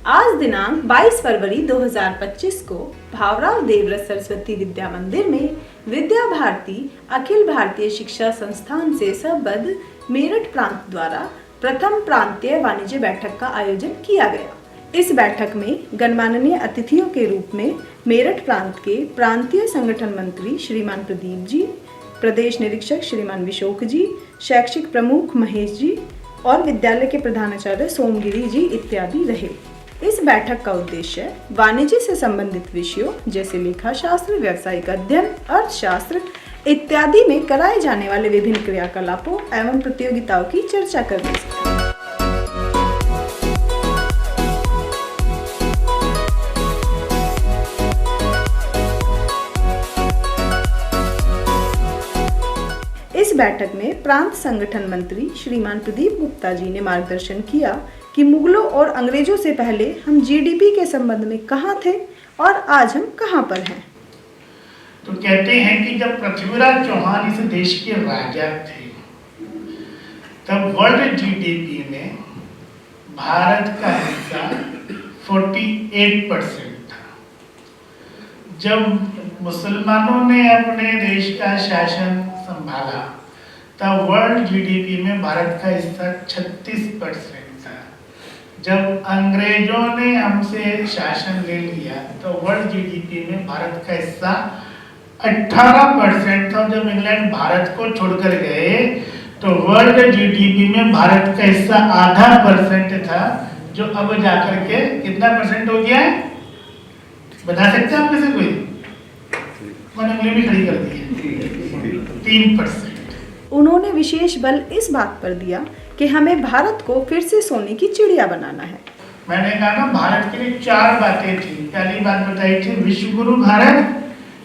आज दिनांक 22 फरवरी 2025 को भावराव देवव्रत सरस्वती विद्या मंदिर में विद्या भारती अखिल भारतीय शिक्षा संस्थान से संबद्ध मेरठ प्रांत द्वारा प्रथम प्रांतीय वाणिज्य बैठक का आयोजन किया गया। इस बैठक में गणमान्य अतिथियों के रूप में मेरठ प्रांत के प्रांतीय संगठन मंत्री श्रीमान प्रदीप जी, प्रदेश निरीक्षक श्रीमान विशोक जी, शैक्षिक प्रमुख महेश जी और विद्यालय के प्रधानाचार्य सोमगिरी जी इत्यादि रहे। इस बैठक का उद्देश्य वाणिज्य से संबंधित विषयों जैसे लेखा शास्त्र, व्यावसायिक अध्ययन, अर्थशास्त्र इत्यादि में कराए जाने वाले विभिन्न क्रियाकलापों एवं प्रतियोगिताओं की चर्चा करने से इस बैठक में प्रांत संगठन मंत्री श्रीमान प्रदीप गुप्ता जी ने मार्गदर्शन किया कि मुगलों और अंग्रेजों से पहले हम जीडीपी के संबंध में कहाँ थे और आज हम कहाँ पर हैं। तो कहते हैं कि जब पृथ्वीराज चौहान इस देश के राजा थे तब वर्ल्ड जीडीपी में भारत का हिस्सा 48% था। जब मुसलमानों ने अपने देश का शासन संभाला तब वर्ल्ड जीडीपी में भारत का हिस्सा 36% था। जब अंग्रेजों ने हमसे शासन ले लिया तो वर्ल्ड जीडीपी में भारत का हिस्सा 18% था। जब इंग्लैंड भारत को छोड़कर गए तो वर्ल्ड जीडीपी में भारत का हिस्सा आधा % था, जो अब जाकर के कितना % हो गया है बता सकते हैं आप में से कोई? मैंने उंगली भी खड़ी कर दी है, 3%। उन्होंने विशेष बल इस बात पर दिया कि हमें भारत को फिर से सोने की चिड़िया बनाना है। मैंने कहा ना, भारत के लिए 4 बातें थी। पहली बात बताई थी विश्व गुरु भारत,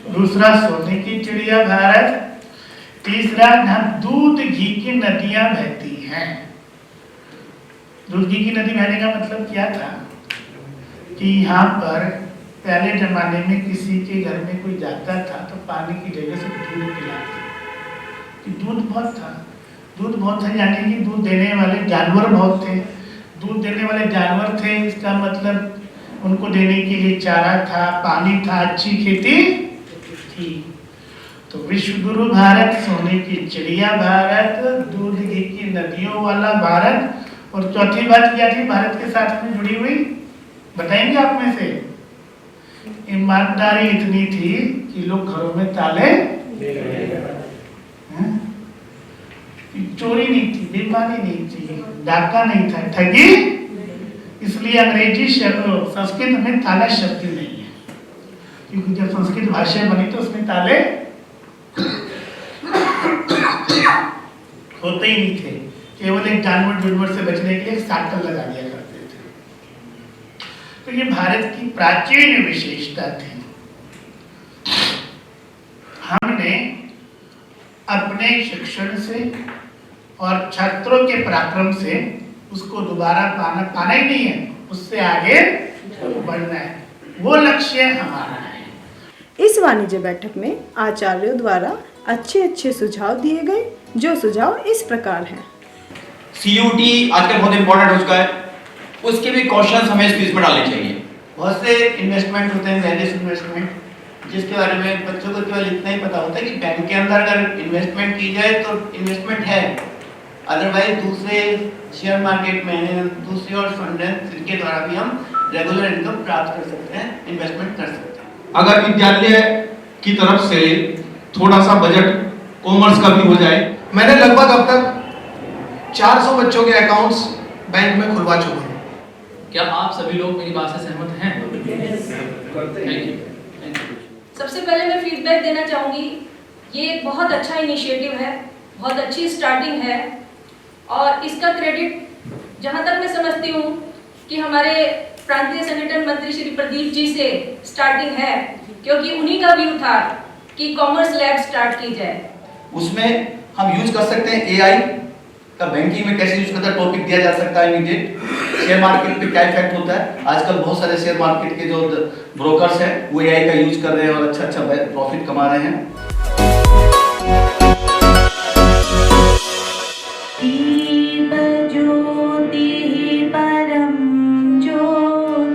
दूसरा सोने की चिड़िया भारत, तीसरा यहाँ दूध घी की नदियां बहती हैं। दूध घी की नदी बहने का मतलब क्या था कि यहाँ पर पहले जमाने में किसी के घर में कोई जाता था तो पानी की जगह से दूध पिलाते, कि दूध बहुत था। दूध बहुत था यानी कि दूध देने वाले जानवर बहुत थे। दूध देने वाले जानवर थे, इसका मतलब उनको देने के लिए चारा था, पानी था, अच्छी खेती थी। तो विश्व गुरु भारत, सोने की चिड़िया भारत, दूध घी की नदियों वाला भारत, और चौथी बात क्या थी भारत के साथ में जुड़ी हुई, बताएंगे आप में से? ईमानदारी इतनी थी कि लोग घरों में ताले, चोरी नहीं थी, बेईमानी नहीं थी, डाका नहीं था, ठगी। इसलिए अंग्रेजी संस्कृत में ताला शब्द नहीं है, क्योंकि जब संस्कृत भाषा बनी तो उसमें ताले होते ही नहीं थे। केवल एक जानवर से बचने के लिए साकल लगा दिया करते थे। तो ये भारत की प्राचीन विशेषता थी। हमने अपने शिक्षण से और छात्रों के पराक्रम से उसको दोबारा पाना ही नहीं है, उससे आगे बढ़ना है, वो लक्ष्य हमारा है। इस वाणिज्य बैठक में आचार्यों द्वारा अच्छे सुझाव दिए गए, जो सुझाव इस प्रकार हैं। CUT आजकल बहुत इम्पोर्टेंट हो चुका है, उसके भी क्वेश्चंस हमें स्पीच में डालने चाहिए। बहुत से इन्वेस्टमेंट होते हैं, वैल्यूज इन्वेस्टमेंट, जिसके बारे में बच्चों को केवल इतना ही पता होता है कि बैंक के अंदर अगर इन्वेस्टमेंट की जाए तो इन्वेस्टमेंट है, अदरवाइज दूसरे शेयर मार्केट में दूसरे और फंड हैं जिनके द्वारा भी हम रेगुलर इनकम प्राप्त कर सकते हैं, इन्वेस्टमेंट कर सकते हैं। अगर विद्यालय की तरफ से थोड़ा सा बजट कॉमर्स का भी हो जाए। मैंने लगभग अब तक 400 बच्चों के अकाउंट्स बैंक में खुलवा चुका हूँ। क्या आप सभी लोग मेरी बात से सहमत हैं? Thank you. सबसे पहले मैं फीडबैक देना चाहूँगी, ये एक बहुत अच्छा इनिशिएटिव है, बहुत अच्छी स्टार्टिंग है, और इसका क्रेडिट जहाँ तक मैं समझती हूँ कि हमारे प्रांतीय संगठन मंत्री श्री प्रदीप जी से स्टार्टिंग है, क्योंकि उन्हीं का व्यू था कि कॉमर्स लैब स्टार्ट की जाए। उसमें हम यूज कर सकते हैं AI का, बैंकिंग में कैसे यूज करता है, टॉपिक दिया जा सकता है इमीडिएट। शेयर मार्केट पे क्या इफेक्ट होता है, आजकल बहुत सारे शेयर मार्केट के जो ब्रोकर्स हैं वो AI का यूज कर रहे हैं और अच्छा प्रॉफिट कमा रहे हैं। दीप ज्योति परम ज्योति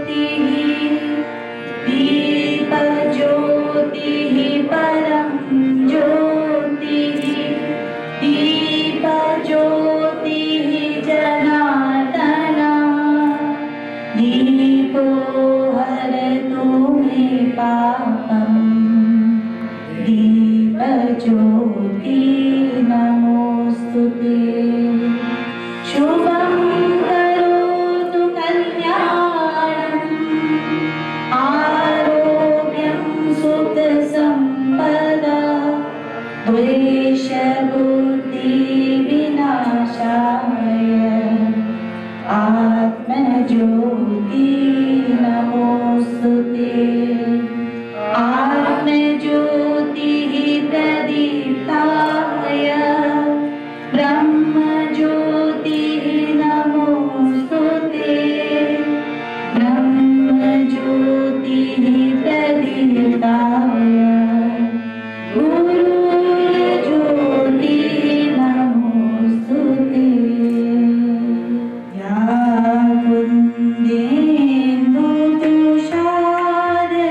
दीपो हरतु मे पापम् दीपज्योति नमोस्तुते शुभं करोतु कल्याणम् आरोग्यं सुखसम्पदा द्वेषबुद्धिविनाशाय आत्मज्योति नमोस्तुते आत्मज्योतिः प्रदीप्ताय ब्रह्मज्योतिः नमोस्तुते ब्रह्मज्योतिः प्रदीप्ताय गुरुज्योतिः नमोस्तुते या कुन्देन्दु तुषारहारधवला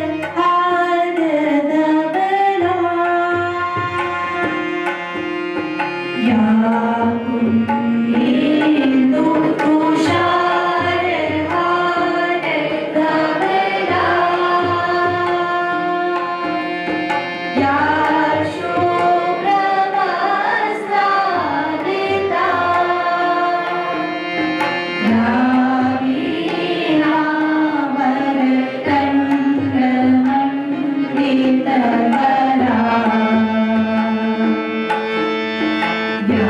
या कुन्देन्दु तुषारहारधवला या शुभ्रवस्त्रावृता या वीणावरकण्ठमण्डितवरा या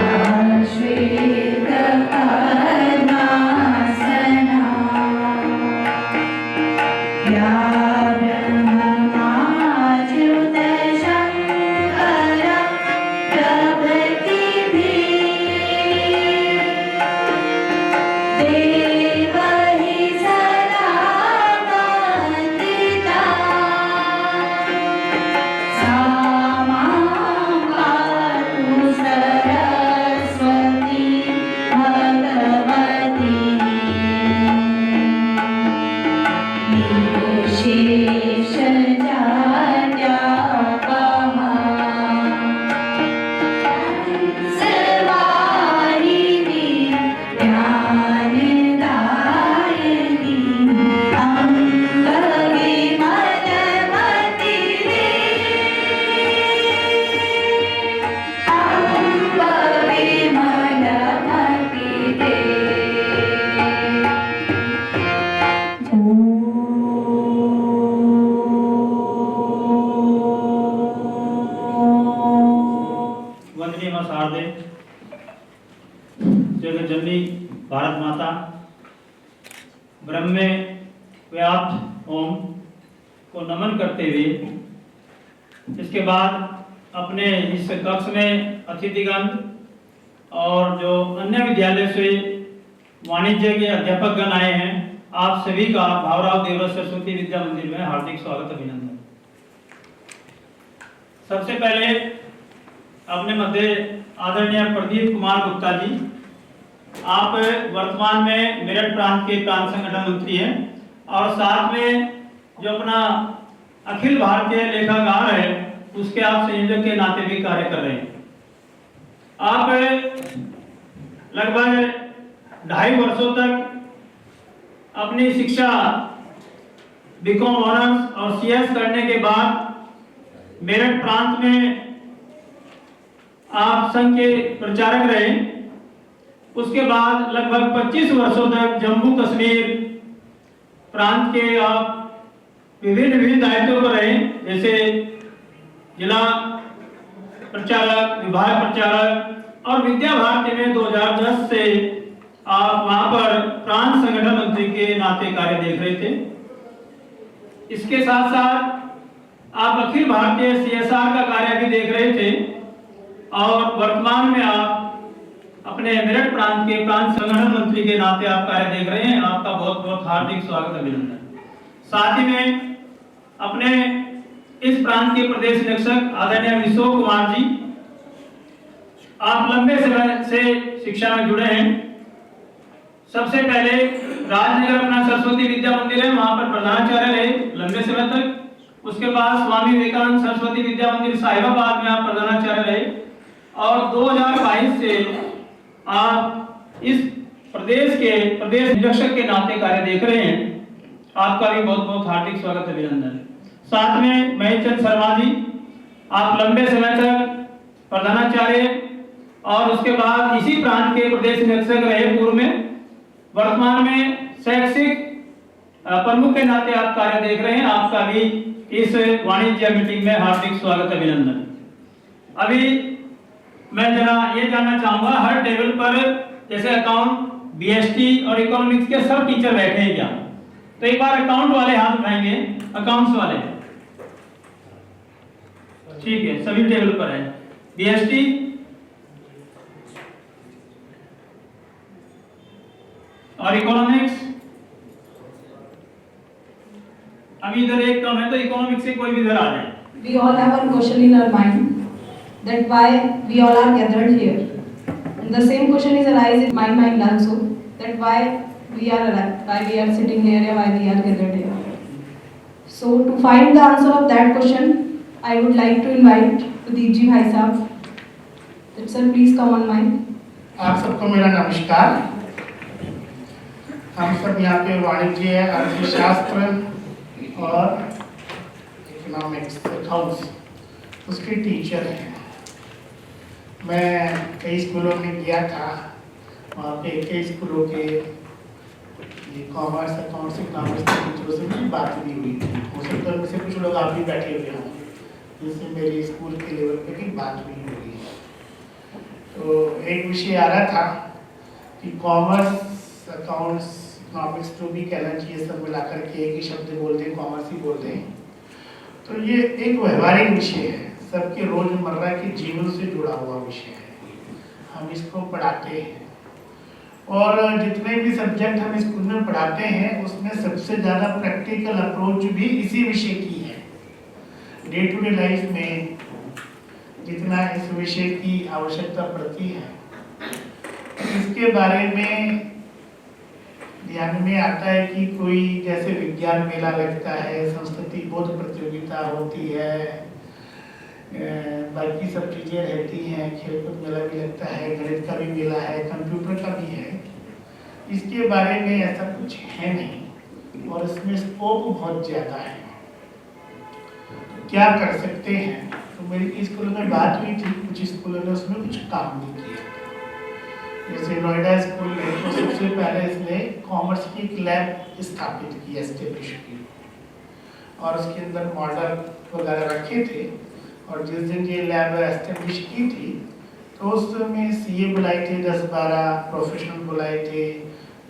श्वेतपद्मासना या ब्रह्मणाच्युतशङ्कर प्रभृतिभिः देवहि सदा वन्दिता सा मां पातु सरस्वती भगवती निर्शेषजाड्यापहा सर्वारिणी ज्ञानदायिनी अम्बविमलमतिरे वंदनीय मां शारदे, जगत जननी भारत माता, ब्रह्म में व्याप्त ओम को नमन करते हुए इसके बाद अपने इस कक्ष में अतिथिगण और जो अन्य विद्यालय से वाणिज्य के अध्यापक गण आए हैं, आप सभी का भावराव देवव्रत सरस्वती विद्या मंदिर में हार्दिक स्वागत अभिनंदन। सबसे पहले अपने मध्य आदरणीय प्रदीप कुमार गुप्ता जी, आप वर्तमान में मेरठ प्रांत के प्रांत संगठन मंत्री हैं और साथ में जो अपना अखिल भारतीय लेखागार है उसके आप संयोजक के नाते भी कार्य कर रहे हैं। आप लगभग 2.5 वर्षों तक अपनी शिक्षा बीकॉम ऑनर्स और सीएस करने के बाद मेरठ प्रांत में आप संघ के प्रचारक रहे। उसके बाद लगभग 25 वर्षों तक जम्मू कश्मीर प्रांत के आप विभिन्न दायित्वों पर रहे, जैसे जिला प्रचारक, विभाग प्रचारक और विद्या भारती में 2010 से आप वहां पर प्रांत संगठन मंत्री के नाते कार्य देख रहे थे। इसके साथ साथ आप अखिल भारतीय सीएसआर का कार्य भी देख रहे थे और वर्तमान में आप अपने मेरठ प्रांत के प्रांत संगठन मंत्री के नाते आप कार्य देख रहे हैं। आपका बहुत बहुत हार्दिक स्वागत अभिनंदन। साथ ही में अपने इस प्रांत के प्रदेश निरीक्षक आदरणीय विशोक कुमार जी, आप लंबे समय से शिक्षा में जुड़े हैं। सबसे पहले राजनगर अपना सरस्वती विद्या मंदिर है, वहां पर प्रधानाचार्य रहे लंबे समय तक। उसके बाद स्वामी विवेकानंद सरस्वती विद्या मंदिर साहिबाबाद में आप प्रधानाचार्य रहे और 2022 से आप इस प्रदेश के प्रदेश निरीक्षक के नाते कार्य देख रहे हैं। आपका भी बहुत बहुत हार्दिक स्वागत अभिनंदन। साथ में महेशचंद शर्मा जी, आप लंबे समय तक प्रधानाचार्य और उसके बाद इसी प्रांत के प्रदेश निरीक्षक रहे पूर्व में, वर्तमान में शैक्षिक प्रमुख के नाते आप कार्य देख रहे हैं। आपका भी इस वाणिज्य मीटिंग में हार्दिक स्वागत अभिनंदन। अभी मैं ये जानना चाहूंगा, हर टेबल पर जैसे अकाउंट, बीएसटी और इकोनॉमिक्स के सब टीचर बैठे हैं क्या? तो एक बार अकाउंट वाले हाथ उठाएंगे, अकाउंट्स वाले। ठीक है, सभी टेबल पर है। बीएसटी, और इकोनॉमिक्स। अभी इधर एक कम है तो इकोनॉमिक्स से कोई भी इधर आ जाए। We all have one question in our mind, that why we all are gathered here. And the same question is arise in my mind also, that why we are sitting here, why we are gathered here. So to find the answer of that question, I would like to invite Pradeep ji bhai sahab. That sir, please come on mic. आप सबको मेरा नमस्कार। हम सब यहाँ पे वाणिज्य, अर्थशास्त्र और इकोनॉमिक्स, अकाउंट्स उसके टीचर हैं। मैं कई स्कूलों में गया था, वहाँ पे कई स्कूलों के कॉमर्स, अकाउंट्स, इकोनॉमिक्स के टीचरों से मेरी बात भी हुई थी। हो सकता है मुझसे कुछ लोग आप भी बैठे हुए हों, जिससे मेरी स्कूल के लेवल पे भी बात भी हुई। तो एक विषय आ रहा था कि कॉमर्स, अकाउंट्स, इकोनॉमिक्स जो भी कहना चाहिए सब मिलाकर के एक ही शब्द बोल दें, कॉमर्स ही बोल दें। तो ये एक व्यवहारिक विषय है, सबके रोजमर्रा के जीवन से जुड़ा हुआ विषय है। हम इसको पढ़ाते हैं और जितने भी सब्जेक्ट हम स्कूल में पढ़ाते हैं उसमें सबसे ज़्यादा प्रैक्टिकल अप्रोच भी इसी विषय की है। डे टू डे लाइफ में जितना इस विषय की आवश्यकता पड़ती है, इसके बारे में ध्यान में आता है कि कोई जैसे विज्ञान मेला लगता है, संस्कृति बोध प्रतियोगिता होती है, बाकी सब चीज़ें रहती हैं, खेलकूद मेला भी लगता है, गणित का भी मेला है, कंप्यूटर का भी है। इसके बारे में ऐसा कुछ है नहीं और इसमें स्कोप बहुत ज़्यादा है। क्या कर सकते हैं? तो मेरी स्कूल में बात हुई थी, कुछ स्कूलों ने उसमें कुछ काम नहीं किया। जैसे नोएडा स्कूल है तो सबसे पहले इसने कॉमर्स की एक लैब स्थापित की, एस्टेब्लिश की, और उसके अंदर मॉडल वगैरह रखे थे। और जिस दिन ये लैब एस्टेब्लिश की थी तो उस समय सीए बुलाए थे, 10-12 प्रोफेशनल बुलाए थे।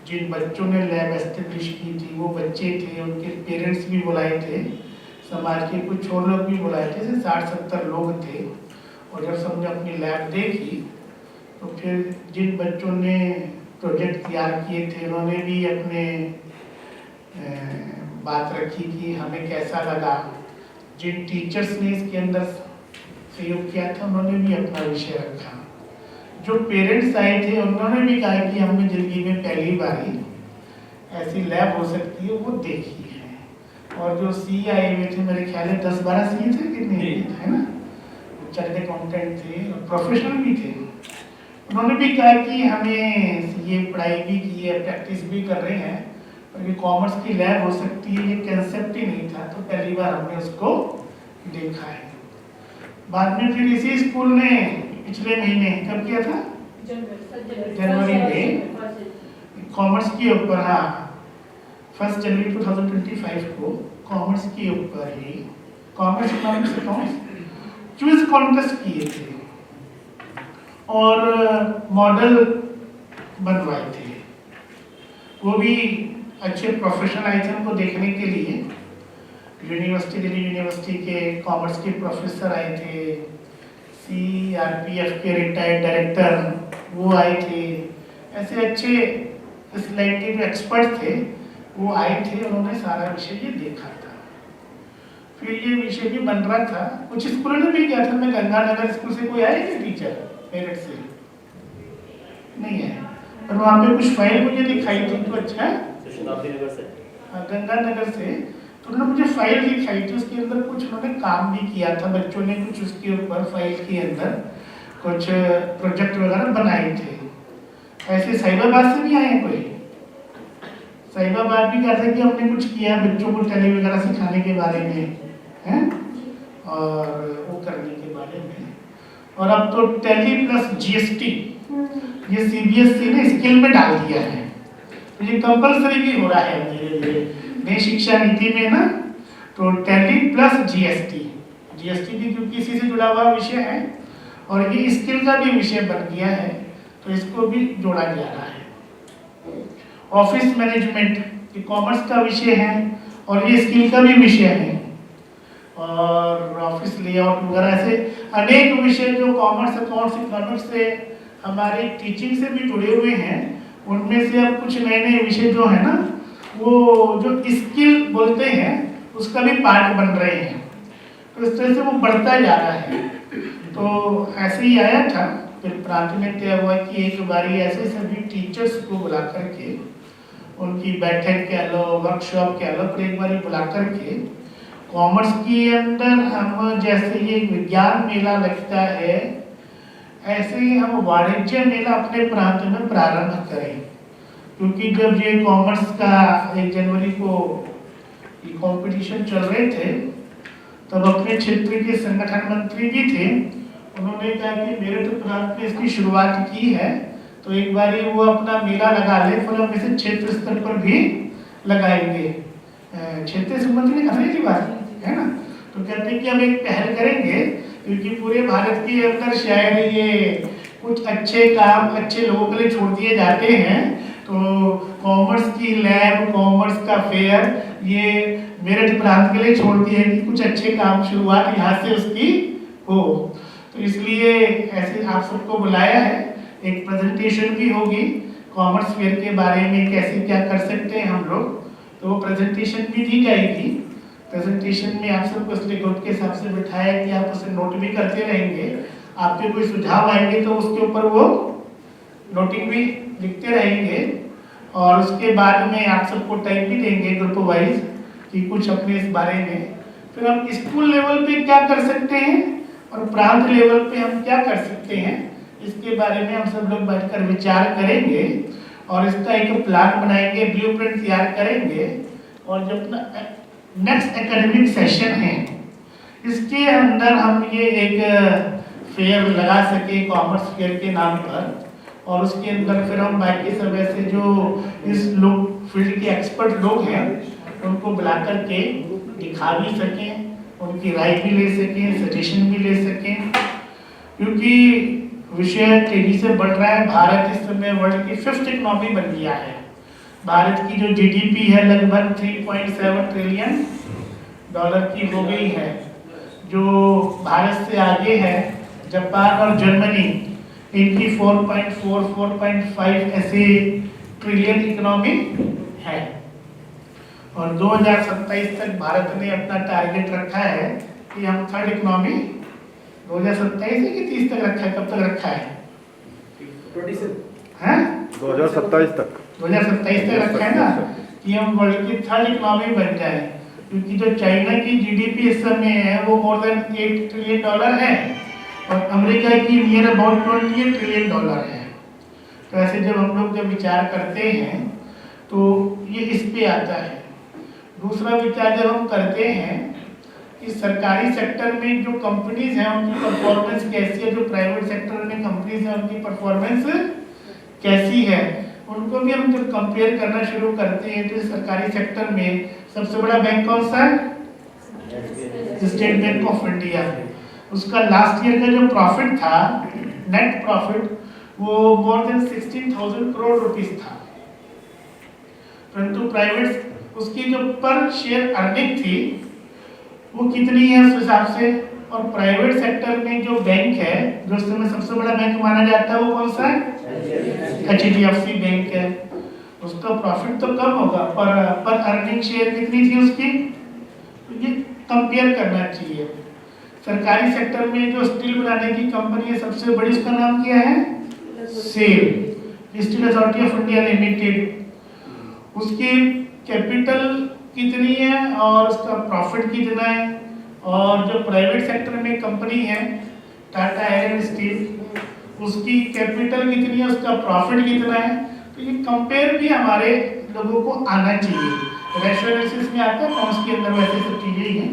जिन बच्चों ने लैब एस्टेब्लिश की थी वो बच्चे थे, उनके पेरेंट्स भी बुलाए थे, समाज के कुछ और लोग भी बुलाए थे, 60-70 लोग थे। और जब सबने अपनी लैब देखी तो फिर जिन बच्चों ने प्रोजेक्ट तैयार किए थे उन्होंने भी अपने बात रखी कि हमें कैसा लगा। जिन टीचर्स ने इसके अंदर सहयोग किया था उन्होंने भी अपना विषय रखा। जो पेरेंट्स आए थे उन्होंने भी कहा कि हमने जिंदगी में पहली बार ही ऐसी लैब हो सकती है वो देखी है। और जो सी आए हुए थे, मेरे ख्याल है 10-12 सी थे, कितने है ना, चार्टर्ड अकाउंटेंट थे और प्रोफेशनल भी थे। उन्होंने भी कहा कि हमें ये पढ़ाई भी की है, प्रैक्टिस भी कर रहे हैं, और ये कॉमर्स की लैब हो सकती है ये कंसेप्ट ही नहीं था, तो पहली बार हमने उसको देखा है। बाद में फिर इसी स्कूल ने पिछले महीने कब किया था, जनवरी में, कॉमर्स के ऊपर, हाँ 1 जनवरी 2025 को कॉमर्स के ऊपर ही commerce economics accounts quiz contest किए थे और मॉडल बनवाए थे। वो भी अच्छे प्रोफेशनल आए थे उनको देखने के लिए। यूनिवर्सिटी, दिल्ली यूनिवर्सिटी के कॉमर्स के प्रोफेसर आए थे, CRPF के रिटायर्ड डायरेक्टर वो आए थे, ऐसे अच्छे स्लाइडली जो एक्सपर्ट थे वो आए थे। उन्होंने सारा विषय ये देखा था। फिर ये विषय भी बन रहा था, कुछ स्कूलों ने भी किया था। मैं गंगानगर स्कूल से कोई आए थे टीचर, पेरेंट से नहीं है, पर वहाँ पे कुछ फाइल मुझे दिखाई थी तो अच्छा है, गंगानगर से। तो उन्होंने मुझे फाइल दिखाई थी, उसके अंदर कुछ उन्होंने काम भी किया था, बच्चों ने कुछ उसके ऊपर फाइल के अंदर कुछ प्रोजेक्ट वगैरह बनाए थे। ऐसे साइबराबाद से भी आए हैं कोई, साहिबा बात भी कर रहे कि हमने कुछ किया बच्चों को टैली वगैरह सिखाने के बारे में, हैं, और वो करने के बारे में। और अब तो टैली प्लस जीएसटी ये सीबीएसई ने स्किल में डाल दिया है, तो ये कंपलसरी भी हो रहा है धीरे धीरे नई शिक्षा नीति में ना। तो टैली प्लस जीएसटी, जीएसटी भी क्योंकि इसी से जुड़ा हुआ विषय है और ये स्किल का भी विषय बन गया है, तो इसको भी जोड़ा जा रहा है। ऑफिस मैनेजमेंट ये कॉमर्स का विषय है और ये स्किल का भी विषय है, और ऑफिस लेआउट वगैरह ऐसे अनेक विषय जो कॉमर्स, अकाउंट्स, इकोनॉमिक्स से हमारे टीचिंग से भी जुड़े हुए हैं, उनमें से अब कुछ नए नए विषय जो है ना वो जो स्किल बोलते हैं उसका भी पार्ट बन रहे हैं। तो इस तरह से वो बढ़ता जा रहा है। तो ऐसे ही आया था, फिर प्रांत में तय हुआ कि एक बारी ऐसे सभी टीचर्स को बुला करके उनकी बैठक कह लो, वर्कशॉप कह लो, पर एक बारी बुला करके कॉमर्स के अंदर हम जैसे ये विज्ञान मेला लगता है ऐसे ही हम वाणिज्य मेला अपने प्रांत में प्रारंभ करें, क्योंकि जब ये कॉमर्स का 1 जनवरी को ये कंपटीशन चल रहे थे तब अपने क्षेत्र के संगठन मंत्री भी थे, उन्होंने कहा कि मेरठ प्रांत में इसकी शुरुआत की है तो एक बारी वो अपना मेला लगा ले, फिर हम इसे क्षेत्र स्तर पर भी लगाएंगे। क्षेत्रीय संबंधी ने कहा की बात है ना, तो कहते हैं कि हम एक पहल करेंगे क्योंकि पूरे भारत के अंदर शायद ये कुछ अच्छे काम अच्छे लोगों के लिए छोड़ दिए जाते हैं, तो कॉमर्स की लैब, कॉमर्स का फेयर ये मेरठ प्रांत के लिए छोड़ दिए कि कुछ अच्छे काम शुरुआत यहाँ से उसकी हो। तो इसलिए ऐसे आप सबको बुलाया है, एक प्रेजेंटेशन भी होगी कॉमर्स फेयर के बारे में, कैसे क्या कर सकते हैं हम लोग, तो वो प्रेजेंटेशन भी दी जाएगी। प्रेजेंटेशन में आप सबको इसलिए ग्रुप के हिसाब से बिठाया कि आप उसे नोट भी करते रहेंगे, आपके कोई सुझाव आएंगे तो उसके ऊपर वो नोटिंग भी लिखते रहेंगे, और उसके बाद में आप सबको टाइम भी देंगे ग्रुप वाइज कि कुछ अपने इस बारे में, फिर हम स्कूल लेवल पे क्या कर सकते हैं और प्रांत लेवल पे हम क्या कर सकते हैं, इसके बारे में हम सब लोग बैठकर विचार करेंगे और इसका एक प्लान बनाएंगे, ब्लूप्रिंट तैयार करेंगे। और जब नेक्स्ट एकेडमिक सेशन है इसके अंदर हम ये एक फेयर लगा सके कॉमर्स फेयर के नाम पर, और उसके अंदर फिर हम बाकी सब ऐसे जो इस लोग फील्ड के एक्सपर्ट लोग हैं उनको बुला करके दिखा भी सकें, उनकी राय भी ले सकें, सजेशन भी ले सकें, क्योंकि विषय तेजी से बढ़ रहा है। भारत इस समय वर्ल्ड की 5th इकोनॉमी बन गया है। भारत की जो जीडीपी है लगभग 3.7 ट्रिलियन डॉलर की हो गई है, जो भारत से आगे है जापान और जर्मनी, इनकी 4.4 4.5 ऐसे ट्रिलियन इकोनॉमी है। और 2027 तक भारत ने अपना टारगेट रखा है कि हम 3rd इकोनॉमी 2027 कि 30 तक रखा है, कब तक रखा है? 2027 तक 2027 तक रखा है ना, कि हम वर्ल्ड की 3rd इकोनॉमी बन जाए, क्योंकि जो चाइना की जीडीपी इस समय है वो more than 8 ट्रिलियन डॉलर है और अमेरिका की नियर अबाउट 28 ट्रिलियन डॉलर है। तो ऐसे जब हम लोग जब विचार करते हैं तो ये इस पे आता है। दूसरा विचार जब हम करते हैं कि सरकारी सेक्टर में जो कंपनीज हैं उनकी परफॉर्मेंस कैसी है, जो प्राइवेट सेक्टर में कंपनीज हैं उनकी परफॉर्मेंस कैसी है, उनको भी हम जब कंपेयर करना शुरू करते हैं तो सरकारी सेक्टर में सबसे बड़ा बैंक कौन सा है? State bank of India. उसका लास्ट ईयर का जो प्रॉफिट था, नेट प्रॉफिट, वो मोर देन 16,000 करोड़ रुपीस था, परंतु प्राइवेट उसकी जो पर शेयर अर्निंग थी वो कितनी है उस हिसाब से। और प्राइवेट सेक्टर में जो बैंक है, जो उस समय सबसे बड़ा बैंक माना जाता है, वो कौन सा है? HDFC बैंक है। उसका प्रॉफिट तो कम होगा पर अर्निंग शेयर कितनी थी उसकी, तो ये कंपेयर करना चाहिए। सरकारी सेक्टर में जो स्टील बनाने की कंपनी है सबसे बड़ी, उसका नाम क्या है? SAIL, steel authority of India limited. उसकी कैपिटल कितनी है और उसका प्रॉफिट कितना है, और जो प्राइवेट सेक्टर में कंपनी है टाटा आयरन स्टील, उसकी कैपिटल कितनी है, उसका प्रॉफिट कितना है। तो ये कंपेयर भी हमारे लोगों को आना चाहिए। रेशो एनालिसिस में आता है, अकाउंट्स के अंदर वैसे सब चीज़ें ही हैं।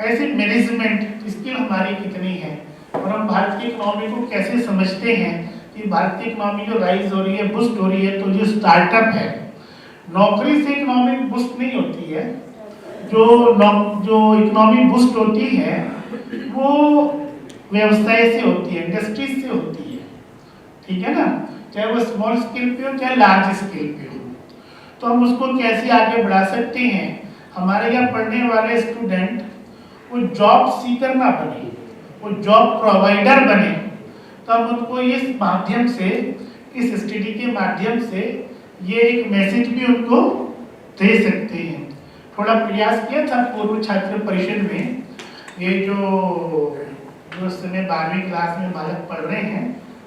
ऐसे मैनेजमेंट स्किल हमारी कितनी है और हम भारत की इकोनॉमी को कैसे समझते हैं कि भारत की इकोनॉमी जो राइज हो रही है, बूस्ट हो रही है, तो जो स्टार्टअप है, नौकरी से इकोनॉमी बूस्ट नहीं होती है। जो इकोनॉमी बूस्ट होती है वो व्यवसाय से होती है, इंडस्ट्रीज से होती है, ठीक है ना, चाहे वो स्मॉल स्केल पे हो चाहे लार्ज स्केल पे हो। तो हम उसको कैसे आगे बढ़ा सकते हैं। हमारे यहाँ पढ़ने वाले स्टूडेंट वो जॉब सीकर ना बने, वो जॉब प्रोवाइडर बने। तो हम उनको इस माध्यम से, इस स्टडी के माध्यम से ये एक मैसेज भी उनको दे सकते हैं। थोड़ा प्रयास किया था पूर्व छात्र परिषद में, ये जो उस समय 12वीं क्लास में बालक पढ़ रहे हैं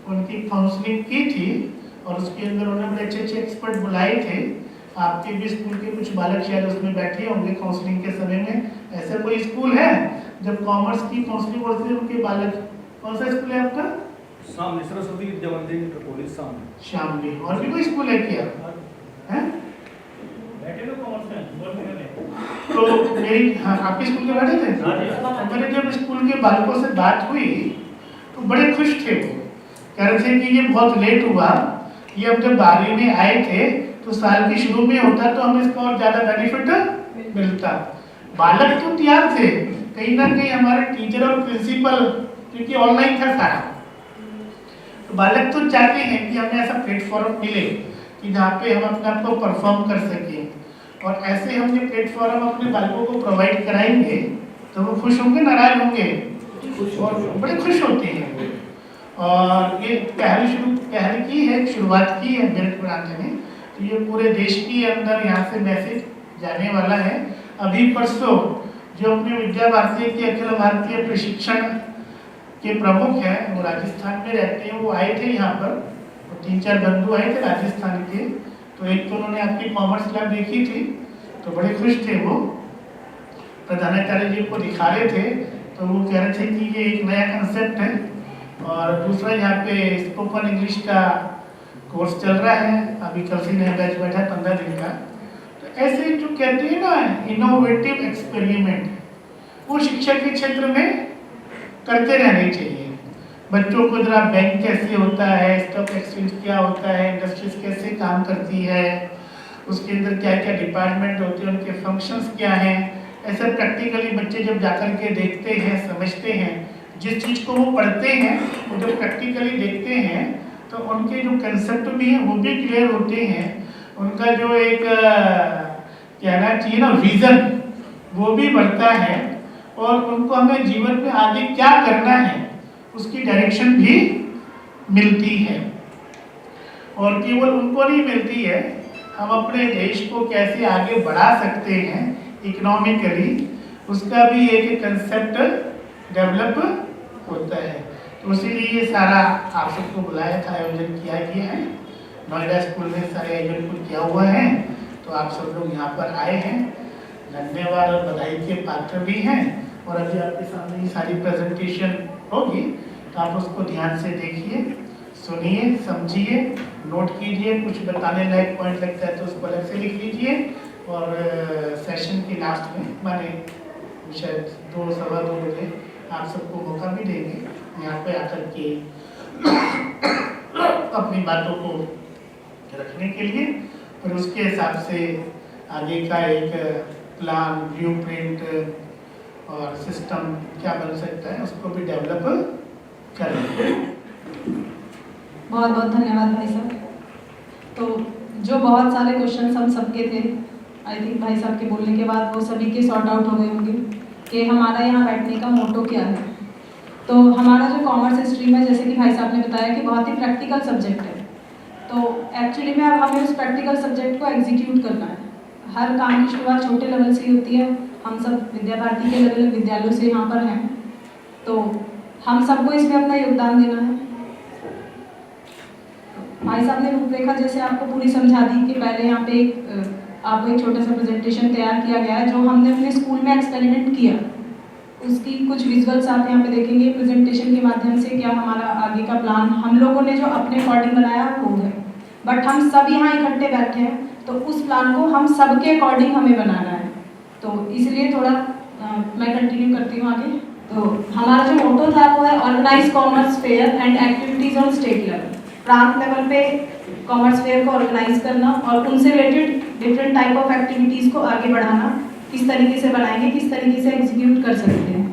उनकी काउंसलिंग की थी और उसके अंदर उन्होंने बड़े अच्छे अच्छे एक्सपर्ट बुलाए थे। आपके भी स्कूल के कुछ बालक शायद उसमें बैठे होंगे काउंसलिंग के समय में। ऐसा कोई स्कूल है जब कॉमर्स की काउंसलिंग होती है उनके बालक? कौन सा स्कूल है आपका? सामने सरस्वती विद्या मंदिर कटोली सामने। शामली। और भी कोई स्कूल है क्या? हैं? तो मेरी, हाँ, आपके स्कूल के बैठे थे? तो मेरे जब स्कूल के बालकों से बात हुई तो बड़े खुश थे। वो कह रहे थे कि ये बहुत लेट हुआ, ये अब जब 12वीं में आए थे तो साल के शुरू में होता तो हमें इसका और ज़्यादा बेनिफिट मिलता। बालक तो तैयार थे, कहीं ना कहीं हमारे टीचर और प्रिंसिपल, क्योंकि ऑनलाइन था सारा, तो बालक तो चाहते हैं कि हमें ऐसा प्लेटफॉर्म मिले कि जहाँ पे हम अपने आप को परफॉर्म कर सकें। और ऐसे हम ये प्लेटफॉर्म अपने बालकों को प्रोवाइड कराएंगे तो वो खुश होंगे, नाराज होंगे? और बड़े खुश होते हैं। और ये पहल की है, शुरुआत की है मेरठ ब्रांच ने। तो ये पूरे देश के अंदर यहाँ से मैसेज जाने वाला है। अभी परसों जो अपने विद्या भारती के अखिल भारतीय प्रशिक्षण के प्रमुख हैं, वो राजस्थान में रहते हैं, वो आए थे यहाँ पर। वो 3-4 बंधु आए थे राजस्थान के। तो एक तो उन्होंने आपकी कॉमर्स लैब देखी थी तो बड़े खुश थे। वो प्रधानाचार्य जी को दिखा रहे थे तो वो कह रहे थे कि ये एक नया कंसेप्ट है। और दूसरा यहाँ पे स्पोकन इंग्लिश का कोर्स चल रहा है, अभी कल से नया बैच बैठा है 15 दिन का। तो ऐसे जो कहते हैं ना इनोवेटिव एक्सपेरिमेंट, वो शिक्षा के क्षेत्र में करते रहने चाहिए। बच्चों को जरा बैंक कैसे होता है, स्टॉक एक्सचेंज क्या होता है, इंडस्ट्रीज कैसे काम करती है, उसके अंदर क्या क्या डिपार्टमेंट होते हैं, उनके फंक्शंस क्या हैं, ऐसे प्रैक्टिकली बच्चे जब जाकर के देखते हैं, समझते हैं, जिस चीज़ को वो पढ़ते हैं वो जब प्रैक्टिकली देखते हैं तो उनके जो कंसेप्ट भी हैं वो भी क्लियर होते हैं। उनका जो एक कहना चाहिए ना विज़न, वो भी बढ़ता है। और उनको हमें जीवन में आगे क्या करना है उसकी डायरेक्शन भी मिलती है। और केवल उनको नहीं मिलती है, हम अपने देश को कैसे आगे बढ़ा सकते हैं इकोनॉमिकली, उसका भी एक कंसेप्ट डेवलप होता है। तो इसीलिए ये सारा आप सबको बुलाया था, आयोजन किया गया है। नोएडा स्कूल में सारे आयोजन को किया हुआ है, तो आप सब लोग यहाँ पर आए हैं, धन्यवाद और बधाई के पात्र भी हैं। और अभी आपके सामने ये सारी प्रेजेंटेशन होगी तो आप उसको ध्यान से देखिए, सुनिए, समझिए, नोट कीजिए। कुछ बताने लायक पॉइंट लगता है तो उसको अलग से लिख लीजिए। और सेशन के लास्ट में माने शायद 2-2:15 बजे आप सबको मौका भी देंगे यहाँ पे आकर के अपनी बातों को रखने के लिए। और उसके हिसाब से आगे का एक प्लान, ब्लू प्रिंट और सिस्टम क्या बन सकता है उसको भी डेवलप करेंगे। बहुत बहुत धन्यवाद भाई साहब। तो जो बहुत सारे क्वेश्चंस हम सबके थे, आई थिंक भाई साहब के बोलने के बाद वो सभी के सॉर्ट आउट हो गए होंगे कि हमारा यहाँ बैठने का मोटो क्या है। तो हमारा जो कॉमर्स स्ट्रीम है, जैसे कि भाई साहब ने बताया कि बहुत ही प्रैक्टिकल सब्जेक्ट है। तो एक्चुअली में अब हमें उस प्रैक्टिकल सब्जेक्ट को एग्जीक्यूट करना है। हर काम की शुरुआत छोटे लेवल से ही होती है। हम सब विद्या भारती के अलग अलग विद्यालयों से यहाँ पर हैं, तो हम सबको इसमें अपना योगदान देना है। भाई साहब ने रूपरेखा जैसे आपको पूरी समझा दी कि पहले यहाँ पे आपको एक छोटा सा प्रेजेंटेशन तैयार किया गया है जो हमने अपने स्कूल में एक्सपेरिमेंट किया। उसकी कुछ विजुअल्स आप यहाँ पे देखेंगे प्रेजेंटेशन के माध्यम से, क्या हमारा आगे का प्लान हम लोगों ने जो अपने अकॉर्डिंग बनाया वो है। बट हम सब यहाँ इकट्ठे बैठे हैं तो उस प्लान को हम सबके अकॉर्डिंग हमें बनाना है। तो इसलिए थोड़ा मैं कंटिन्यू करती हूँ आगे। तो हमारा जो मोटो था वो है organise commerce fair and activities on state level. प्रांत लेवल पे कॉमर्स फेयर को ऑर्गेनाइज करना और उनसे related different type of activities को आगे बढ़ाना, किस तरीके से बनाएंगे, किस तरीके से एग्जीक्यूट कर सकते हैं।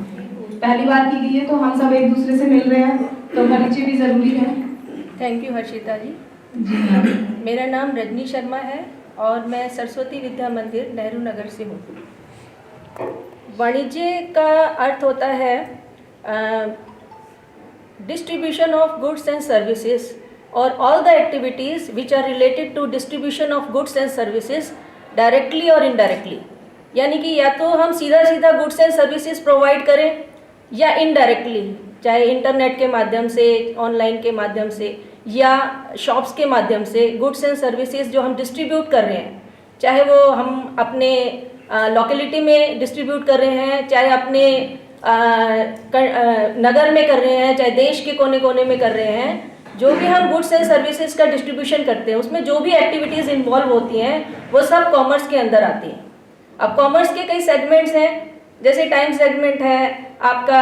पहली बार की गई है तो हम सब एक दूसरे से मिल रहे हैं, तो परिचय भी ज़रूरी है। Thank you Harshita ji. जी मैम। मेरा नाम रजनी शर्मा है और मैं सरस्वती विद्या मंदिर नेहरू नगर से हूँ। वाणिज्य का अर्थ होता है distribution of goods and services और all the activities which are related to distribution of goods and services directly और इनडायरेक्टली। यानी कि या तो हम सीधा सीधा गुड्स एंड सर्विसेज प्रोवाइड करें या इनडायरेक्टली, चाहे इंटरनेट के माध्यम से, ऑनलाइन के माध्यम से या शॉप्स के माध्यम से गुड्स एंड सर्विसेज जो हम डिस्ट्रीब्यूट कर रहे हैं, चाहे वो हम अपने लोकेलिटी में डिस्ट्रीब्यूट कर रहे हैं, चाहे अपने नगर में कर रहे हैं, चाहे देश के कोने कोने में कर रहे हैं, जो भी हम गुड्स एंड सर्विसेज का डिस्ट्रीब्यूशन करते हैं उसमें जो भी एक्टिविटीज़ इन्वॉल्व होती हैं वो सब कॉमर्स के अंदर आती हैं। अब कॉमर्स के कई सेगमेंट्स हैं, जैसे टाइम सेगमेंट है, आपका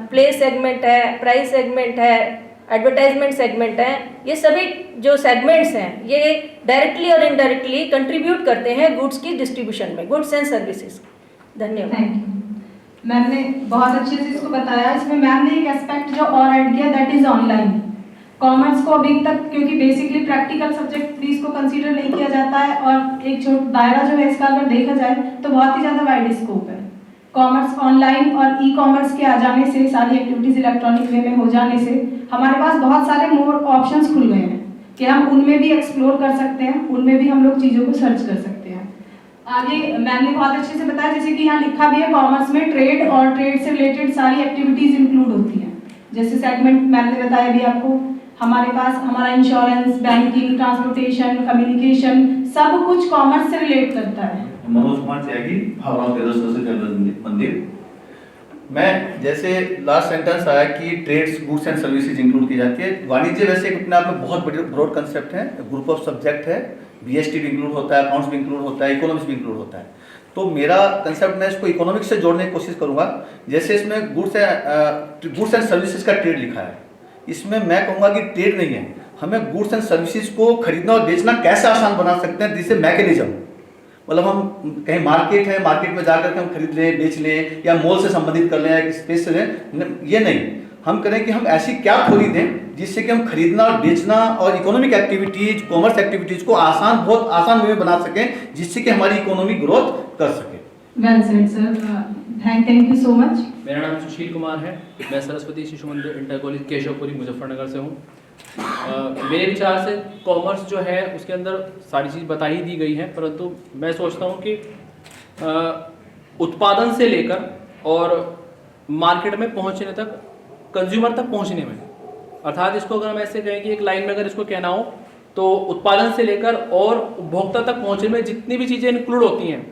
प्लेस सेगमेंट है, प्राइस सेगमेंट है, एडवर्टाइजमेंट सेगमेंट है। ये सभी जो सेगमेंट्स हैं ये डायरेक्टली और इनडायरेक्टली कंट्रीब्यूट करते हैं गुड्स की डिस्ट्रीब्यूशन में, गुड्स एंड सर्विसेज। धन्यवाद। Thank you. मैम ने बहुत अच्छे से इसको बताया। इसमें मैम ने एक एस्पेक्ट जो और ऐड किया, दैट इज ऑनलाइन। कॉमर्स को अभी तक क्योंकि बेसिकली प्रैक्टिकल सब्जेक्ट भी इसको कंसीडर नहीं किया जाता है और एक छोटा दायरा जो है इसका अगर देखा जाए तो बहुत ही ज़्यादा वाइड स्कोप है। कॉमर्स ऑनलाइन और ई कॉमर्स के आ जाने से, सारी एक्टिविटीज़ इलेक्ट्रॉनिक वे में हो जाने से हमारे पास बहुत सारे मोर ऑप्शंस खुल गए हैं कि हम उनमें भी एक्सप्लोर कर सकते हैं, उनमें भी हम लोग चीज़ों को सर्च कर सकते हैं। आगे मैम ने बहुत अच्छे से बताया, जैसे कि यहाँ लिखा भी है कॉमर्स में ट्रेड और ट्रेड से रिलेटेड सारी एक्टिविटीज़ इंक्लूड होती हैं। जैसे सेगमेंट मैम ने बताया भी आपको, हमारे पास हमारा इंश्योरेंस, बैंकिंग, ट्रांसपोर्टेशन, कम्युनिकेशन सब कुछ कॉमर्स से रिलेट करता है। मनोज कुमार त्यागी, भावराव देवरसर मंदिर। मैं जैसे लास्ट सेंटेंस आया कि trades, goods and services include की जाती है। वाणिज्य वैसे अपने आप में बहुत बड़ी ब्रॉड कंसेप्ट है, ग्रुप ऑफ सब्जेक्ट है, बीएसटी भी इंक्लूड होता है, अकाउंट्स भी इंक्लूड होता है, इकोनॉमिक्स भी इंक्लूड होता है। तो मेरा कंसेप्ट मैं इसको इकोनॉमिक्स से जोड़ने की कोशिश करूंगा। जैसे इसमें गुड्स एंड सर्विसेज का ट्रेड लिखा है, इसमें मैं कहूँगा कि ट्रेड नहीं है, हमें गुड्स एंड सर्विसेज को खरीदना और बेचना कैसे आसान बना सकते हैं, जिससे मैकेनिज्म, मतलब हम कहीं मार्केट है, मार्केट में जाकर के हम खरीद लें, बेच लें या मॉल से संबंधित कर लें या स्पेस से लें, ये नहीं। हम करें कि हम ऐसी क्या खरीदें जिससे कि हम खरीदना और बेचना और इकोनॉमिक एक्टिविटीज, कॉमर्स एक्टिविटीज को बहुत आसान वे में बना सकें, जिससे कि हमारी इकोनॉमी ग्रोथ कर सके। Well said sir, thank you so much. मेरा नाम सुशील कुमार है, मैं सरस्वती शिशु मंदिर इंटर कॉलेज केशवपुरी मुजफ्फरनगर से हूँ। मेरे विचार से कॉमर्स जो है उसके अंदर सारी चीज़ बता ही दी गई है, परंतु मैं सोचता हूँ कि उत्पादन से लेकर और मार्केट में पहुँचने तक, कंज्यूमर तक पहुँचने में, अर्थात इसको अगर हम ऐसे कहें कि एक लाइन में अगर इसको कहना हो तो उत्पादन से लेकर और उपभोक्ता तक पहुँचने में जितनी भी चीज़ें इंक्लूड होती हैं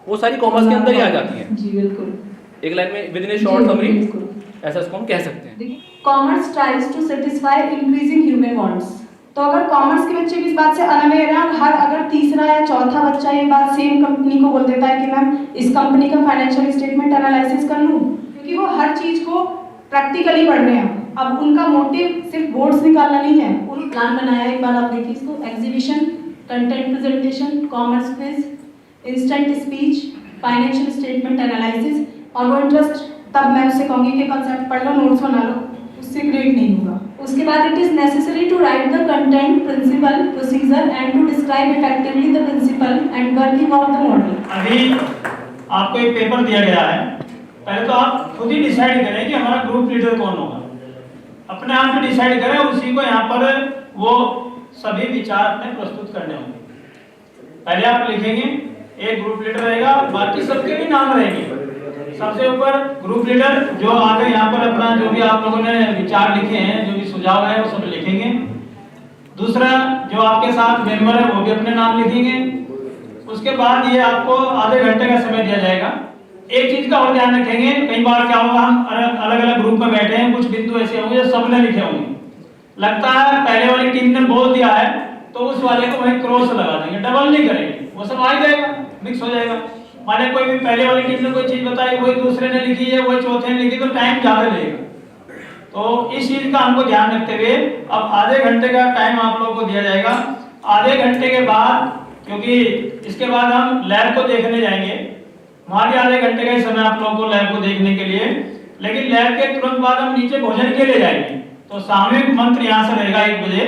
वो सारी कॉमर्स के अंदर ही आ जाती हैं। जी बिल्कुल, एक लाइन में within a short summary ऐसा इसको हम कह सकते हैं। Commerce tries to satisfy increasing human wants. तो अगर कॉमर्स के बच्चे भी इस बात से अनअवेयर हैं, हर अगर तीसरा या चौथा बच्चा ये बात सेम कंपनी को बोल देता है कि मैम इस कंपनी का फाइनेंशियल स्टेटमेंट एनालिसिस कर लूं, क्योंकि वो हर चीज को प्रैक्टिकली पढ़ रहे हैं। अब उनका मोटिव सिर्फ बोर्ड्स निकालना नहीं है, उन्होंने प्लान बनाया है। एक बार आप देखिए इसको, exhibition, content presentation, commerce quiz, instant speech, financial statement analysis. और वो इंटरेस्ट तब मैं उससे कहूँगी कि कंसेप्ट पढ़ लो, नोट्स बना लो, उससे ग्रेड नहीं होगा। उसके बाद it is necessary to write the content, principle, procedure and to describe effectively the principle and working of the model. अभी आपको एक पेपर दिया गया है, पहले तो आप खुद ही डिसाइड करें कि हमारा ग्रुप लीडर कौन होगा। अपने आप में डिसाइड करें, उसी को यहाँ पर वो सभी विचार अपने प्रस्तुत करने होंगे। पहले आप लिखेंगे, एक ग्रुप लीडर रहेगा, बाकी सबके भी नाम रहेंगे। सबसे ऊपर ग्रुप लीडर जो आगे यहाँ पर अपना जो भी आप लोगों ने विचार लिखे हैं, जो भी सुझाव है वो सब लिखेंगे। दूसरा जो आपके साथ मेंबर है वो भी अपने नाम लिखेंगे। उसके बाद ये आपको आधे घंटे का समय दिया जाएगा। एक चीज का और ध्यान रखेंगे, कई बार क्या होगा, हम अलग अलग ग्रुप में बैठे हैं, कुछ बिंदु ऐसे होंगे जो सबने लिखे होंगे। लगता है पहले वाली टीम ने बोल दिया है तो उस वाले को वहीं क्रॉस लगा देंगे, डबल नहीं करेंगे, वो सब आ जाएगा, मिक्स हो जाएगा। माने कोई भी पहले वाली टीम ने कोई चीज बताई, वही दूसरे ने लिखी है, वही चौथे ने लिखी, तो टाइम ज्यादा लगेगा। तो इस चीज का हमको ध्यान रखते हुए अब आधे घंटे का टाइम आप लोगों को दिया जाएगा। आधे घंटे के बाद, क्योंकि इसके बाद हम लैब को देखने जाएंगे, वहां भी आधे घंटे का ही समय आप लोगों को लैब को देखने के लिए, लेकिन लैब के तुरंत बाद हम नीचे भोजन के लिए जाएंगे। तो सामूहिक मंत्र यहाँ से रहेगा 1 बजे,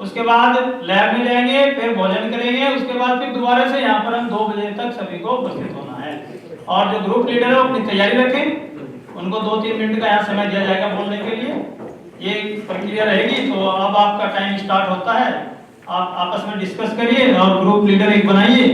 उसके बाद लैब में जाएंगे, फिर भोजन करेंगे, उसके बाद फिर दोबारा से यहाँ पर हम 2 बजे तक सभी को उपस्थित होना है। और जो ग्रुप लीडर है वो अपनी तैयारी रखें, उनको 2-3 मिनट का यहाँ समय दिया जाएगा बोलने के लिए। ये प्रक्रिया रहेगी। तो अब आपका टाइम स्टार्ट होता है, आप आपस में डिस्कस करिए और ग्रुप लीडर एक बनाइए।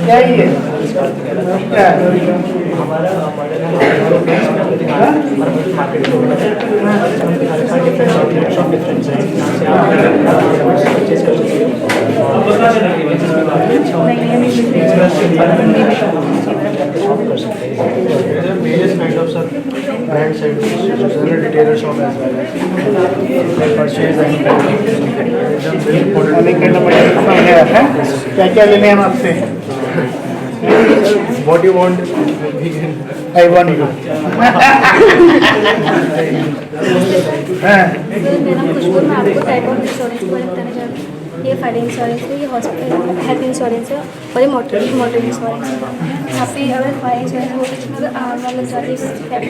क्या ही है क्या various kind of sir brands and retailer shop as well as purchase and क्या क्या लेने हैं हम आपसे what you want we can I want you मेरा खुशबू मैं आपको टाइप ऑफ इंश्योरेंस के बारे में बताना चाहती हूँ। ये फायर इंश्योरेंस है, ये हॉस्पिटल हेल्थ इंश्योरेंस है और ये मोटर इंश्योरेंस है। यहाँ पे अगर फायर इंश्योरेंस हो तो अगर आग वाला जाती है वगैरह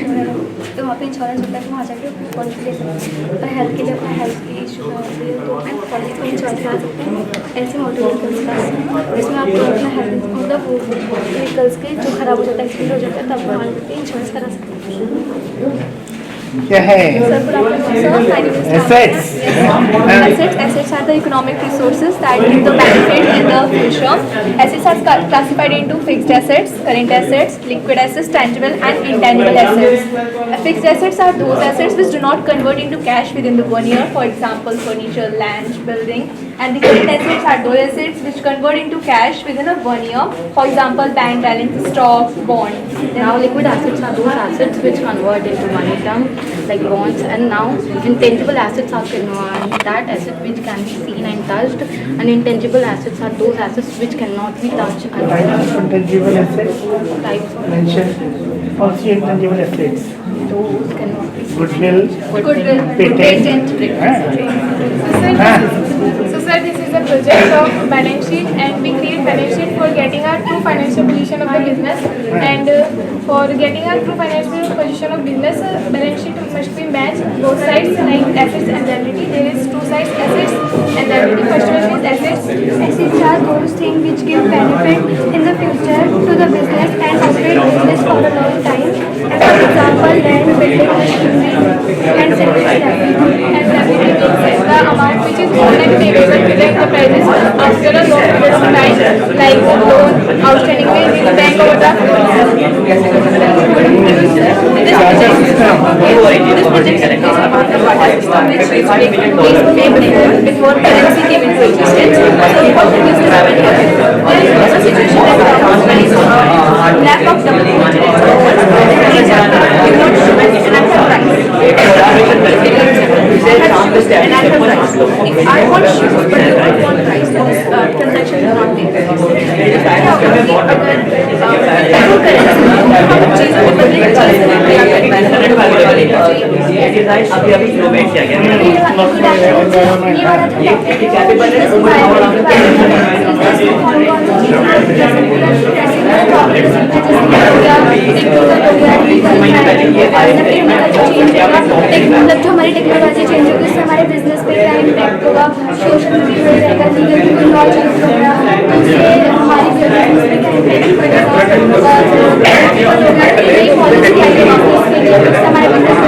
तो वहाँ पे इंश्योरेंस होता है, वहाँ जाकर पॉलिसी ले सकते हैं। और हेल्थ के लिए अपना हेल्थ की इशू होती है तो आप पॉलिसी को इंश्योरेंस करा सकते हैं। ऐसे मोटर व्हीकल्स का जिसमें आपको अपना हेल्थ मतलब वो व्हीकल्स के जो खराब हो जाता है, एक्सीडेंट हो जाता है, तब वहाँ पे इंश्योरेंस करा सकते हैं। क्या है Assets are the economic resources that give the benefit in the future. Assets are classified into fixed assets, current assets, liquid assets, tangible and intangible assets. Fixed assets are those assets which do not convert into cash within the 1 year, for example furniture, land, building. And the current assets are those assets which convert into cash within a 1 year, for example bank balance, stock, bond. Now liquid assets are those assets which convert into money term like bonds, and now intangible assets are that asset which can be seen and touched, and intangible assets are those assets which cannot be touched and intangible assets types of mention also intangible assets those cannot be goodwill Patent. So sir, this is a project of balance sheet, and we create balance sheet for getting our true financial position of the business. And for getting our true financial position of business, balance sheet must be matched both sides like assets and liability. There is two sides, assets and liability. First one is assets. Assets are those things which give benefit in the future to the business and operate business for a long time. For example, land, building, machinery. And like loan, outstanding bill, bank overdraft. This project is about the Pakistan which was made before currency came into existence. So what it is happening here? There is a situation that the companies lack of double confidence. For example, remote shipment is an enterprise. If I want shoes but you don't want price, then this transaction will not take place. मतलब जो हमारी technology change होगी उससे हमारे business पे क्या impact होगा, social media रहेगा, लीगल लॉ चेंज होगा, उससे हमारी बिजनेस पे क्या इम्पैक्ट पड़ेगा, नई पॉलिसी क्या है उसके लिए उससे हमारे बिजनेस पे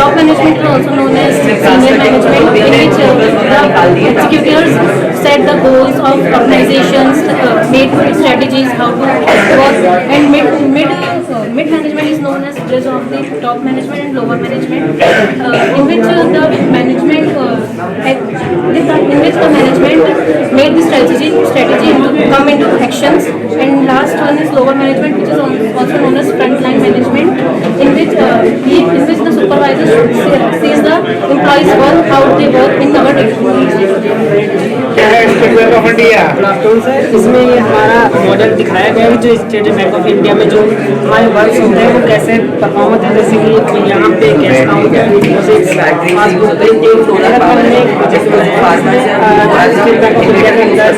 Top management is also known as senior management, in which the executives set the goals of organizations, made strategies how to work, and mid management is known as bridge of the top management and lower management, in which the management made the strategy to come into actions, and last one is lower management, which is also known as frontline management, in which the supervisor sees the employees work, how they work in our इसमें ये हमारा model दिखाया गया है जो state bank of India में जो हमारे वर्क्स होते हैं वो कैसे परफॉर्म होते हैं। जैसे कि यहाँ पे cash counter state bank of India के अंदर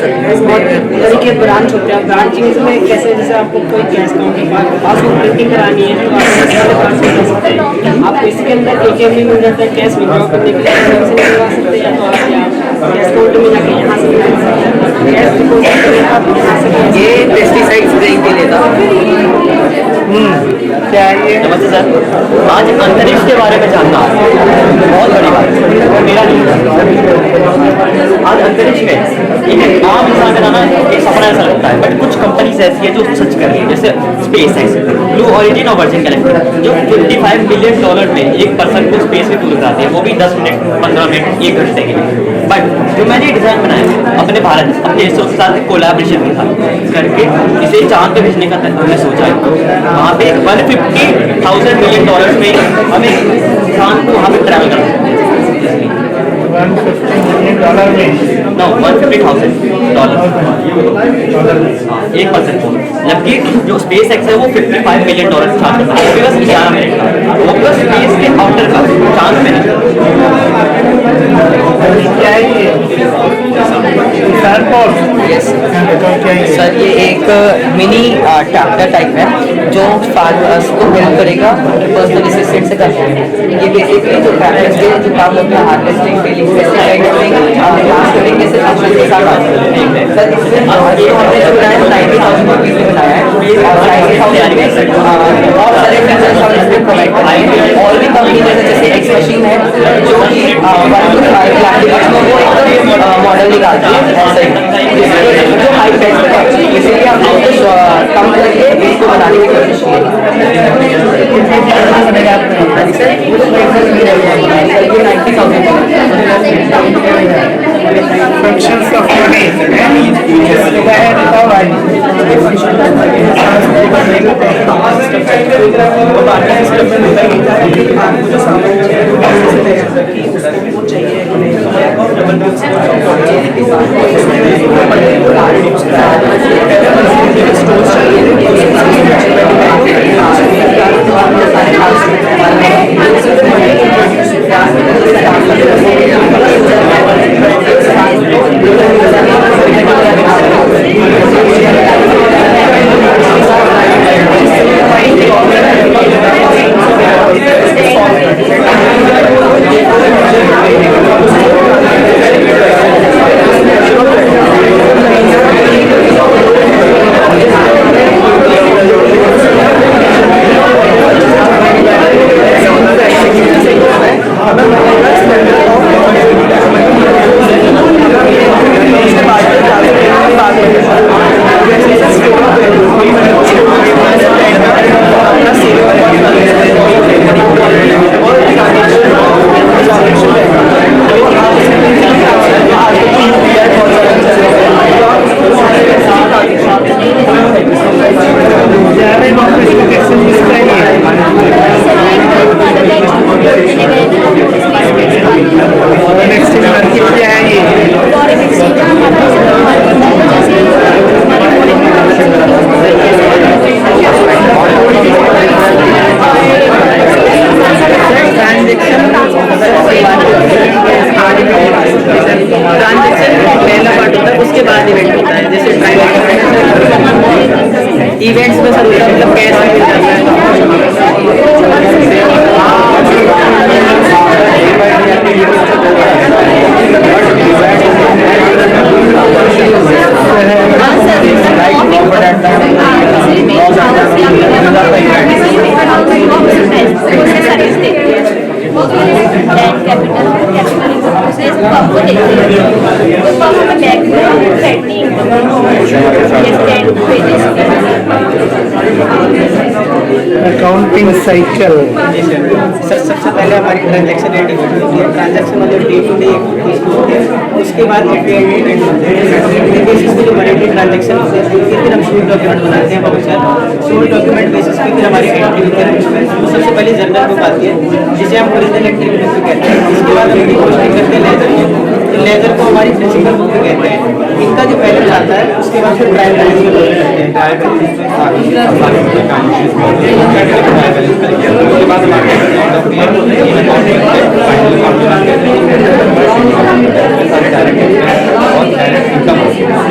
बहुत तरीके ब्रांच होते हैं। ब्रांचिंग में कैसे जैसे आपको कोई कैश काउंटर पासबुक प्रिंटिंग करानी है तो आप इसके अंदर ATM में मिल जाता है, कैश विड्रॉ करने के लिए से निकलवा सकते हैं, तो आप कैश काउंटर में जाके यहाँ से कैश डिपॉजिट करें आप यहाँ से। ये पेस्टिसाइड स्प्रेइंग के लिए था। क्या है ये? नमस्ते सर, आज अंतरिक्ष के बारे में जानना बहुत बड़ी बात है, मेरा नहीं। आज अंतरिक्ष में एक आम इंसान का जाना एक सपना ऐसा लगता है, बट कुछ कंपनीज ऐसी है जो सच कर रही है, जैसे स्पेस एक्स, ब्लू ओरिजिन और वर्जिन गैलेक्सी, जो $55 मिलियन में एक पर्सन को स्पेस में टूर कराते हैं, वो भी 10 मिनट 15 मिनट 1 घंटे के लिए। बट जो मैंने डिज़ाइन बनाया अपने भारत अपने देशों के साथ कोलैबोरेशन के साथ करके इसे चांद पे भेजने का हमने सोचा है। वहाँ पे $150,000 मिलियन में हमें चांद को वहाँ पे ट्रैवल करना है। $150 में? No, $150,000 1% को, जबकि जो स्पेस एक्स है वो $55 मिलियन चार्ज करता है, बस 11 मिनट का, वो प्लस स्पेस के आउटर का चांद में। क्या है ये? यस सर, ये एक मिनी ट्रैक्टर टाइप है जो फार्मर्स को हेल्प करेगा पर्सनल असिस्टेंट से करना है। ये बेसिकली जो ट्रैक्टर्स के जो काम होता है हार्वेस्टिंग, बेलिंग, पेस्टिसाइड के साथ सर इसमें ये हमने जो बनाया है 90,000 रुपीज़ में बनाया है और 90,000 बहुत सारे फीचर्स हम इसमें प्रोवाइड करेंगे। और भी कंपनी जैसे एक्स मशीन है जो कि 1 to 5 लाख के बीच में वो एकदम मॉडल निकालती है ऐसा ही, जो हाई प्राइस पे है, इसीलिए हमने कम करके इसको बनाने की कोशिश की है। Functions of money. Accounting cycle sir, सबसे पहले हमारी ट्रांजैक्शन रेटिंग होती है। ट्रांजैक्शन मतलब डे टू डे होती है, उसके बाद बेसिस पे जो मनी ट्रांजैक्शन होते हैं फिर हम शूट डॉक्यूमेंट बनाते हैं बहुत सारे। शूट डॉक्यूमेंट बेसिस पे फिर हमारी एंट्री होती है उसमें। तो सबसे पहले जर्नल बुक आती है जिसे हम ओरिजिनल एंट्री बुक कहते हैं। इसके बाद हम डिपॉजिट करते हैं लेजर को। लेजर को हमारी प्रिंसिपल बुक कहते हैं। इनका जो बैलेंस आता है उसके बाद फिर ट्रायल बैलेंस में लोड करते हैं। उसके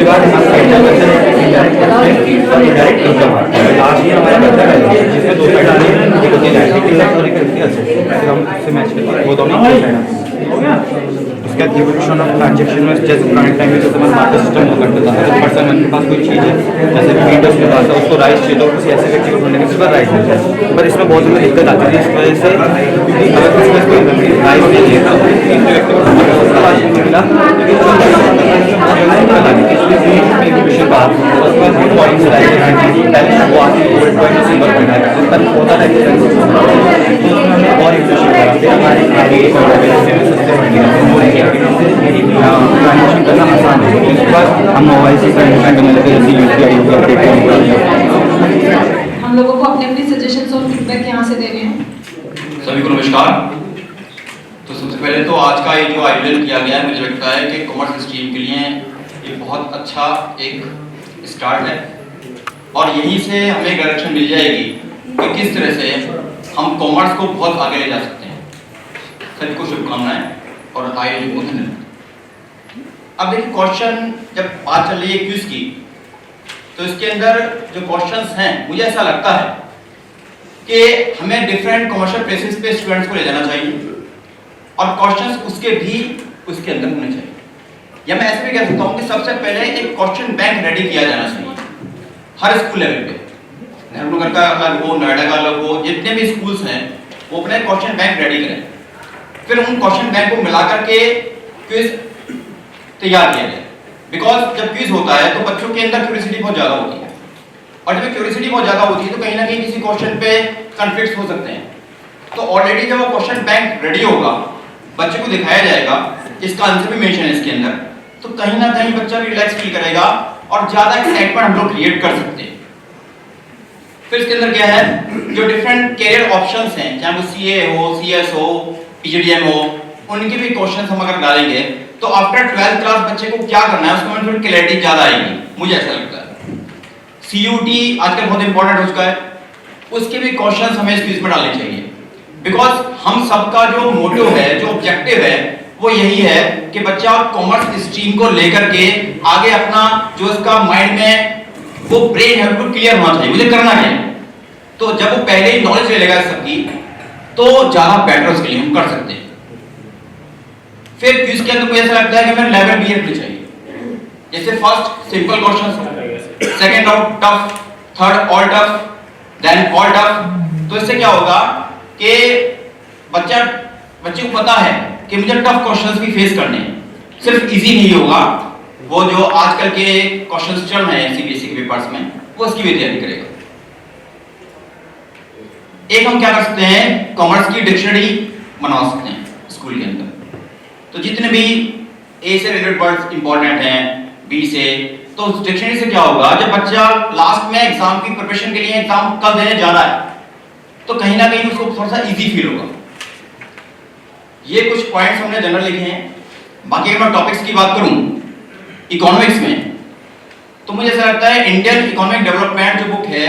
बाद लास्ट ईयर हमारा बच्चा है जिसमें 2 साइड आ रही है, एक होती है डायरेक्ट और एक होती है असेट। फिर हम उससे मैच करते हैं, वो दोनों ही साइड हो गया। उसके बाद इवोल्यूशन ऑफ ट्रांजैक्शन में जैसे पुराने टाइम में जैसे हमारा बाटा सिस्टम हुआ करता था, तो पर्सन के पास कोई चीज़ है जैसे विंडोज के पास है, उसको राइस चाहिए तो किसी ऐसे व्यक्ति को ढूंढने के बाद राइस मिलता है। पर इसमें बहुत ज़्यादा दिक्कत आती थी, इस वजह से क्योंकि अगर किसी को राइस चाहिए तो तीसरे व्यक्ति को ढूंढने उसका राइस नहीं मिला, एग्जीबिशन बात उसके बाद वो पॉइंट्स राइस वो आती है गोल्ड पॉइंट सिल्वर पॉइंट है, जिस पर होता था और इंटरेस्ट करा फिर हमारे सस्ते पड़ ट्रांजेक्शन करना आसान है। उसके बाद हम मोबाइल से ट्रांजेक्शन करने लगे, जैसे यूपीआई हो गया, पेटीएम हो गया। हम लोगों को अपने अपने सजेशंस और फीडबैक यहाँ से देने हैं। सभी को नमस्कार। तो सबसे पहले तो आज का ये जो आयोजन किया गया है, मुझे लगता है कि कॉमर्स स्ट्रीम के लिए ये बहुत अच्छा एक स्टार्ट है और यहीं से हमें डायरेक्शन मिल जाएगी कि किस तरह से हम कॉमर्स को बहुत आगे ले जा सकते हैं। सभी को शुभकामनाएं और आयोजन को धन्यवाद। अब देखिए, क्वेश्चन जब बात चल रही है क्विज की, तो इसके अंदर जो क्वेश्चंस हैं, मुझे ऐसा लगता है कि हमें डिफरेंट कमर्शियल प्लेसेस पे स्टूडेंट्स को ले जाना चाहिए और क्वेश्चंस उसके भी उसके अंदर होने चाहिए। या मैं ऐसे भी कह सकता हूँ कि सबसे पहले एक क्वेश्चन बैंक रेडी किया जाना चाहिए हर स्कूल लेवल पे। नेहरू नगर का अलग हो, नोएडा का अलग हो, जितने भी स्कूल्स हैं वो अपने क्वेश्चन बैंक रेडी करें। फिर उन क्वेश्चन बैंक को मिलाकर के क्विज तैयार किया जाए। बिकॉज जब क्विज होता है तो बच्चों के अंदर क्यूरियोसिटी बहुत ज्यादा होती है और जब क्यूरियोसिटी बहुत ज्यादा होती है तो कहीं ना कहीं किसी क्वेश्चन पे कन्फ्लिक्ट हो सकते हैं। तो ऑलरेडी जब वो क्वेश्चन बैंक रेडी होगा, बच्चे को दिखाया जाएगा, इसका आंसर भी मेंशन है इसके अंदर, तो कहीं ना कहीं बच्चा भी रिलैक्स फील करेगा और ज्यादा एक्साइटमेंट हम लोग क्रिएट कर सकते हैं। फिर इसके अंदर क्या है, जो डिफरेंट कैरियर ऑप्शंस हैं, चाहे वो सीए हो, सीएस हो, पीजीडीएम हो, उनके भी क्वेश्चंस हम अगर डालेंगे तो आफ्टर 12th क्लास बच्चे को क्या करना है उसमें थोड़ी क्लैरिटी ज्यादा आएगी, मुझे ऐसा लगता है। सीयूटी आजकल बहुत इंपॉर्टेंट हो चुका है, उसके भी क्वेश्चंस हमें इस क्विज में डालने चाहिए। बिकॉज हम सबका जो मोटिव है, जो ऑब्जेक्टिव है, वो यही है कि बच्चा कॉमर्स स्ट्रीम को लेकर के आगे अपना जो उसका माइंड में वो ब्रेन है वो क्लियर होना चाहिए, मुझे करना है। तो जब वो पहले ही नॉलेज ले लेगा सबकी, तो ज्यादा बेटर उसके लिए हम कर सकते हैं। फिर क्विज के अंदर मुझे ऐसा लगता है कि हमें लेवल भी रखनी चाहिए। जैसे first simple question, second out tough, third all tough, then all tough. तो इससे क्या होगा कि बच्चे को पता है कि मुझे टफ क्वेश्चंस भी फेस करने हैं, सिर्फ इजी नहीं होगा, वो जो आजकल के क्वेश्चंस चल रहे हैं सीबीएसई के पेपर्स में, वो उसकी भी तैयारी करेगा। एक हम क्या कर सकते हैं, कॉमर्स की डिक्शनरी बनवा सकते हैं स्कूल के अंदर। तो जितने भी ए से रिलेटेड वर्ड्स इंपॉर्टेंट हैं, बी से, तो उस डिक्शनरी से क्या होगा, जब बच्चा लास्ट में एग्जाम की प्रिपरेशन के लिए एग्जाम कल देने जा रहा है, तो कहीं ना कहीं उसको थोड़ा सा इजी फील होगा। ये कुछ पॉइंट्स हमने जनरल लिखे हैं। बाकी अगर मैं टॉपिक्स की बात करूं इकोनॉमिक्स में, तो मुझे ऐसा लगता है इंडियन इकोनॉमिक डेवलपमेंट जो बुक है,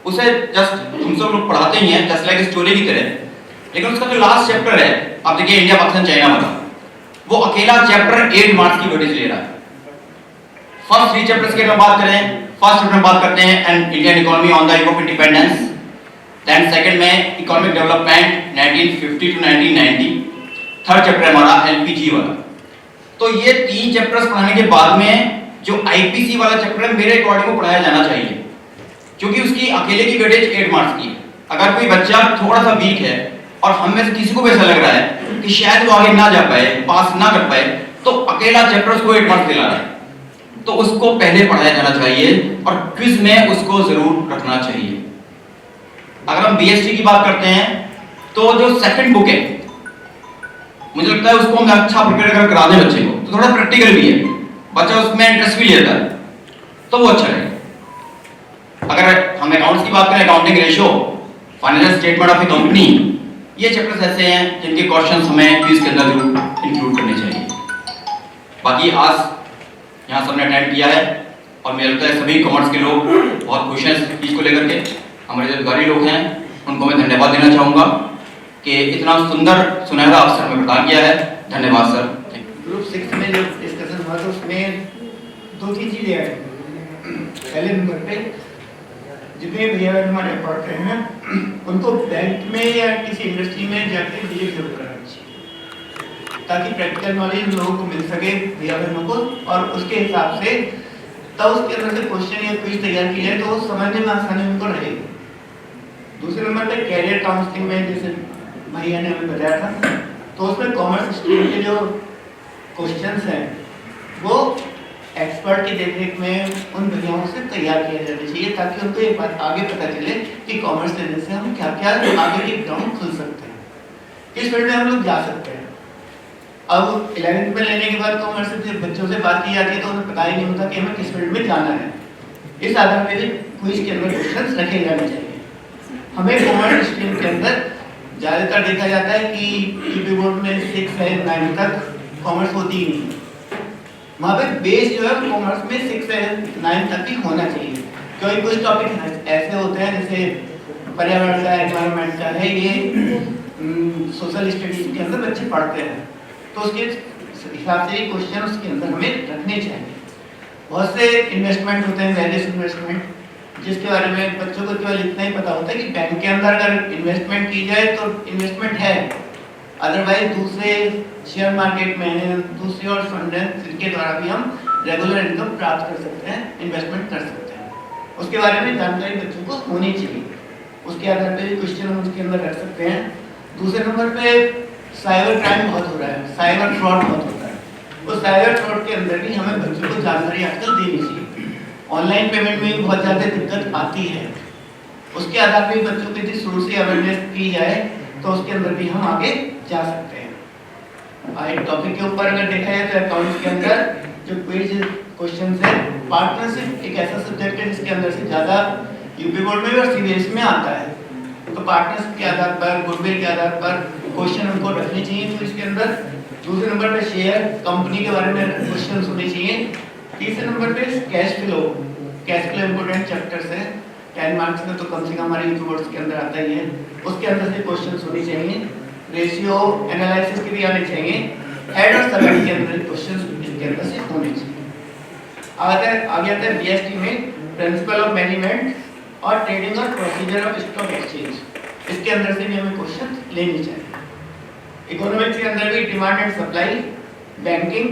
उसे जस्ट हम सब लोग पढ़ाते ही हैं, जस्ट लाइक स्टोरी की तरह, लेकिन उसका जो लास्ट चैप्टर है, आप देखिए इंडिया पाकिस्तान चाइना वाला, वो अकेला चैप्टर 8 मार्क्स की वेटेज ले रहा है। फर्स्ट 3 चैप्टर्स की अगर बात करें, फर्स्ट चैप्टर में बात करते हैं and Indian economy on the eve of independence, then second में economic development 1950 to 1990, third chapter हमारा एलपीजी वाला। तो ये 3 चैप्टर्स पढ़ाने के बाद में जो आईपीसी वाला चैप्टर है, मेरे अकॉर्डिंग को पढ़ाया जाना चाहिए, क्योंकि उसकी अकेले की वेटेज 8 मार्क्स की है। अगर कोई बच्चा थोड़ा सा वीक है और हम में से किसी को भी ऐसा लग रहा है कि शायद वो आगे ना जा पाए, पास ना कर पाए, तो अकेला चैप्टर उसको 8 मार्क्स दिला रहा है, तो उसको पहले पढ़ाया जाना चाहिए और क्विज में उसको जरूर रखना चाहिए। अगर हम बीएसटी की बात करते हैं तो जो सेकंड बुक है, मुझे लगता है उसको हम अच्छा प्रिपेयर कर करा दें बच्चे को, तो थोड़ा प्रैक्टिकल भी है, बच्चा उसमें इंटरेस्ट भी लेता है, तो वो अच्छा रहेगा। अगर हम अकाउंट्स की बात करें, accounting ratio, financial statement of A company, ये चैप्टर्स ऐसे हैं जिनके क्वेश्चंस हमें क्विज के अंदर जरूर इंक्लूड करने चाहिए। बाकी आज यहाँ सबने अटेंड किया है और मुझे लगता है सभी कॉमर्स के लोग बहुत खुश हैं इस चीज़ को लेकर के। हमारे जो अधिकारी लोग हैं उनको मैं धन्यवाद देना चाहूँगा कि इतना सुंदर सुनहरा अवसर में प्रदान किया है। धन्यवाद सर। ग्रुप 6 में जो डिस्कशन हुआ था उसमें 2-3 चीज़ें आई। पहले नंबर पे जितने भैया हमारे पढ़ते हैं उनको बैंक में या किसी इंडस्ट्री में जाके बीए जरूर करना चाहिए, ताकि प्रैक्टिकल नॉलेज लोगों को मिल सके भैया बहनों को, और उसके हिसाब से तब उसके अंदर से क्वेश्चन या क्विज तैयार की जाए तो वो समझने में आसानी उनको रहेगी। दूसरे नंबर पे कैरियर काउंसलिंग में जैसे भैया ने हमें बताया था, तो उसमें कॉमर्स स्ट्रीम के जो क्वेश्चंस हैं वो एक्सपर्ट की देखरेख में उन भैयाओं से तैयार किया जाना चाहिए, ताकि उनको एक बात आगे पता चले कि कॉमर्स लेने से हम क्या क्या आगे के ग्राउंड खुल सकते हैं, किस फील्ड में हम लोग जा सकते हैं। अब 11th में लेने के बाद कॉमर्स से बच्चों से बात की जाती है तो उन्हें पता ही नहीं होता कि हमें किस फील्ड में जाना है। इस आधार पर भी क्विज के अंदर क्वेश्चन रखे जाने चाहिए। हमें कॉमर्स स्ट्रीम के अंदर ज़्यादातर देखा जाता है कि यूपी बोर्ड में 6 से 9 तक कॉमर्स होती ही नहीं, वहाँ पे बेस जो है कॉमर्स में 6 से 9 तक ही होना चाहिए, क्योंकि कुछ टॉपिक ऐसे होते हैं जैसे पर्यावरण का, एनवायरनमेंट का है, ये सोशल स्टडीज के अंदर बच्चे पढ़ते हैं, तो उसके हिसाब से ये क्वेश्चन उसके अंदर हमें रखने चाहिए। बहुत से इन्वेस्टमेंट होते हैं, वैल्यूज इन्वेस्टमेंट, जिसके बारे में बच्चों को केवल इतना ही पता होता है कि बैंक के अंदर अगर इन्वेस्टमेंट की जाए तो इन्वेस्टमेंट है, अदरवाइज दूसरे शेयर मार्केट में दूसरे और फंड हैं जिनके द्वारा भी हम रेगुलर इनकम प्राप्त कर सकते हैं, इन्वेस्टमेंट कर सकते हैं। उसके बारे में जानकारी बच्चों को होनी चाहिए, उसके आधार पर भी क्वेश्चन हम उसके अंदर रख सकते हैं। दूसरे नंबर पे साइबर क्राइम बहुत हो रहा है, साइबर फ्रॉड बहुत होता है, उस साइबर फ्रॉड के अंदर भी हमें बच्चों को जानकारी आजकल देनी चाहिए। ऑनलाइन पेमेंट में भी बहुत ज़्यादा दिक्कत आती है, उसके आधार पर बच्चों को यदि शुरू से अवेयरनेस की जाए तो उसके अंदर भी हम आगे जा सकते हैं। एक टॉपिक के ऊपर अगर देखा जाए तो अकाउंट्स के अंदर जो क्विज क्वेश्चन है, पार्टनरशिप एक ऐसा सब्जेक्ट है जिसके अंदर से ज़्यादा यूपी बोर्ड में और सीबीएसई में आता है, तो पार्टनरशिप के आधार पर, गुडविल के आधार पर क्वेश्चन हमको रखने चाहिए क्विज के अंदर। दूसरे नंबर पे शेयर कंपनी के बारे में क्वेश्चन होने चाहिए। तीसरे नंबर पे कैश फ्लो इंपोर्टेंट चैप्टर्स है, 10 मार्क्स में तो कम से कम हमारे यूपी बोर्ड्स के अंदर आता ही है, उसके अंदर से क्वेश्चंस होने चाहिए। रेशियो एनालिसिस के भी आने चाहिए, हेड और सलाइड के अंदर क्वेश्चंस इसके अंदर से होने चाहिए। आगे आता है बीएसटी में प्रिंसिपल ऑफ मैनेजमेंट और ट्रेडिंग और प्रोसीजर ऑफ स्टॉक एक्सचेंज, इसके अंदर से भी हमें क्वेश्चन लेने चाहिए। इकोनॉमिक्स के अंदर भी demand and supply, banking,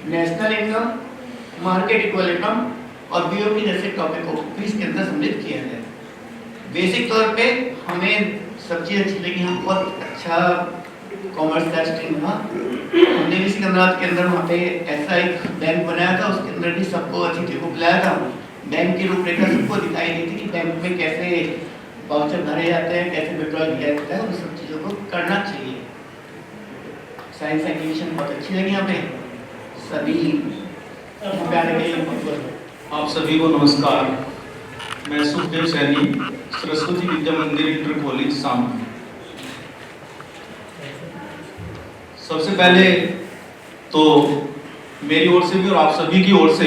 national income, market equilibrium और बीओपी जैसे टॉपिक को क्विज के अंदर सम्मिलित किया जाए। बेसिक तौर पे हमें सब चीज़ अच्छी लगी, हम बहुत अच्छा कॉमर्स का स्ट्रीम था। हमने भी सिकंदराबाद के अंदर वहाँ पे ऐसा एक बैंक बनाया था, उसके अंदर भी सबको अतिथि को बुलाया था, बैंक की रूपरेखा सबको दिखाई दी थी कि बैंक में कैसे वाउचर भरे जाते हैं, कैसे विड्रॉल किया जाता है, उन सब चीज़ों को करना चाहिए। साइंस एग्जीबिशन बहुत अच्छी लगी हमें, सभी आने के लिए बहुत आप सभी को नमस्कार। मैं सुखदेव सैनी, सरस्वती विद्या मंदिर इंटर कॉलेज शामली। सबसे पहले तो मेरी ओर से भी और आप सभी की ओर से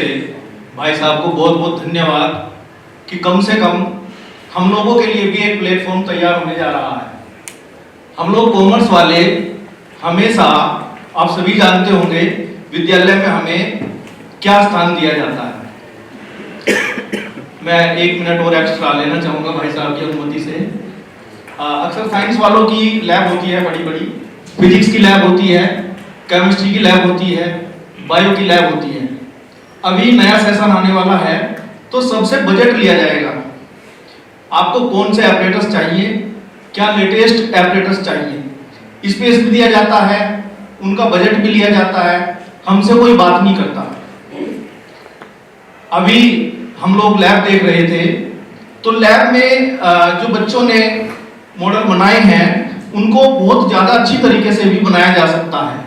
भाई साहब को बहुत बहुत धन्यवाद कि कम से कम हम लोगों के लिए भी एक प्लेटफॉर्म तैयार होने जा रहा है। हम लोग कॉमर्स वाले हमेशा, आप सभी जानते होंगे, विद्यालय में हमें क्या स्थान दिया जाता है। मैं 1 मिनट और एक्स्ट्रा लेना चाहूँगा भाई साहब की अनुमति से। अक्सर साइंस वालों की लैब होती है बड़ी बड़ी, फिजिक्स की लैब होती है, केमिस्ट्री की लैब होती है, बायो की लैब होती है। अभी नया सेशन आने वाला है तो सबसे बजट लिया जाएगा, आपको कौन से ऑपरेटर्स चाहिए, क्या लेटेस्ट ऑपरेटर्स चाहिए, स्पेस भी दिया जाता है, उनका बजट भी लिया जाता है हमसे कोई बात नहीं करता। अभी हम लोग लैब देख रहे थे, तो लैब में जो बच्चों ने मॉडल बनाए हैं उनको बहुत ज़्यादा अच्छी तरीके से भी बनाया जा सकता है।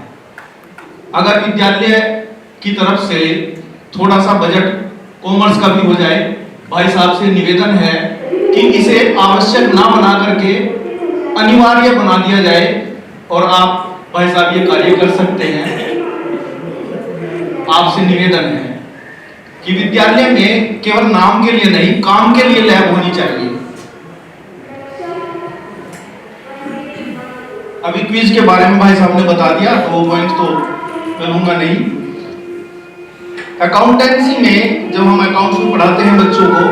अगर विद्यालय की तरफ से थोड़ा सा बजट कॉमर्स का भी हो जाए, भाई साहब से निवेदन है कि इसे आवश्यक ना बना करके अनिवार्य बना दिया जाए, और आप भाई साहब ये कार्य कर सकते हैं। आपसे निवेदन है कि विद्यालय में केवल नाम के लिए नहीं, काम के लिए लैब होनी चाहिए। अभी क्विज के बारे में भाई साहब ने बता दिया, तो वो पॉइंट तो मैं लूंगा नहीं। अकाउंटेंसी में जब हम अकाउंट्स में पढ़ाते हैं बच्चों को,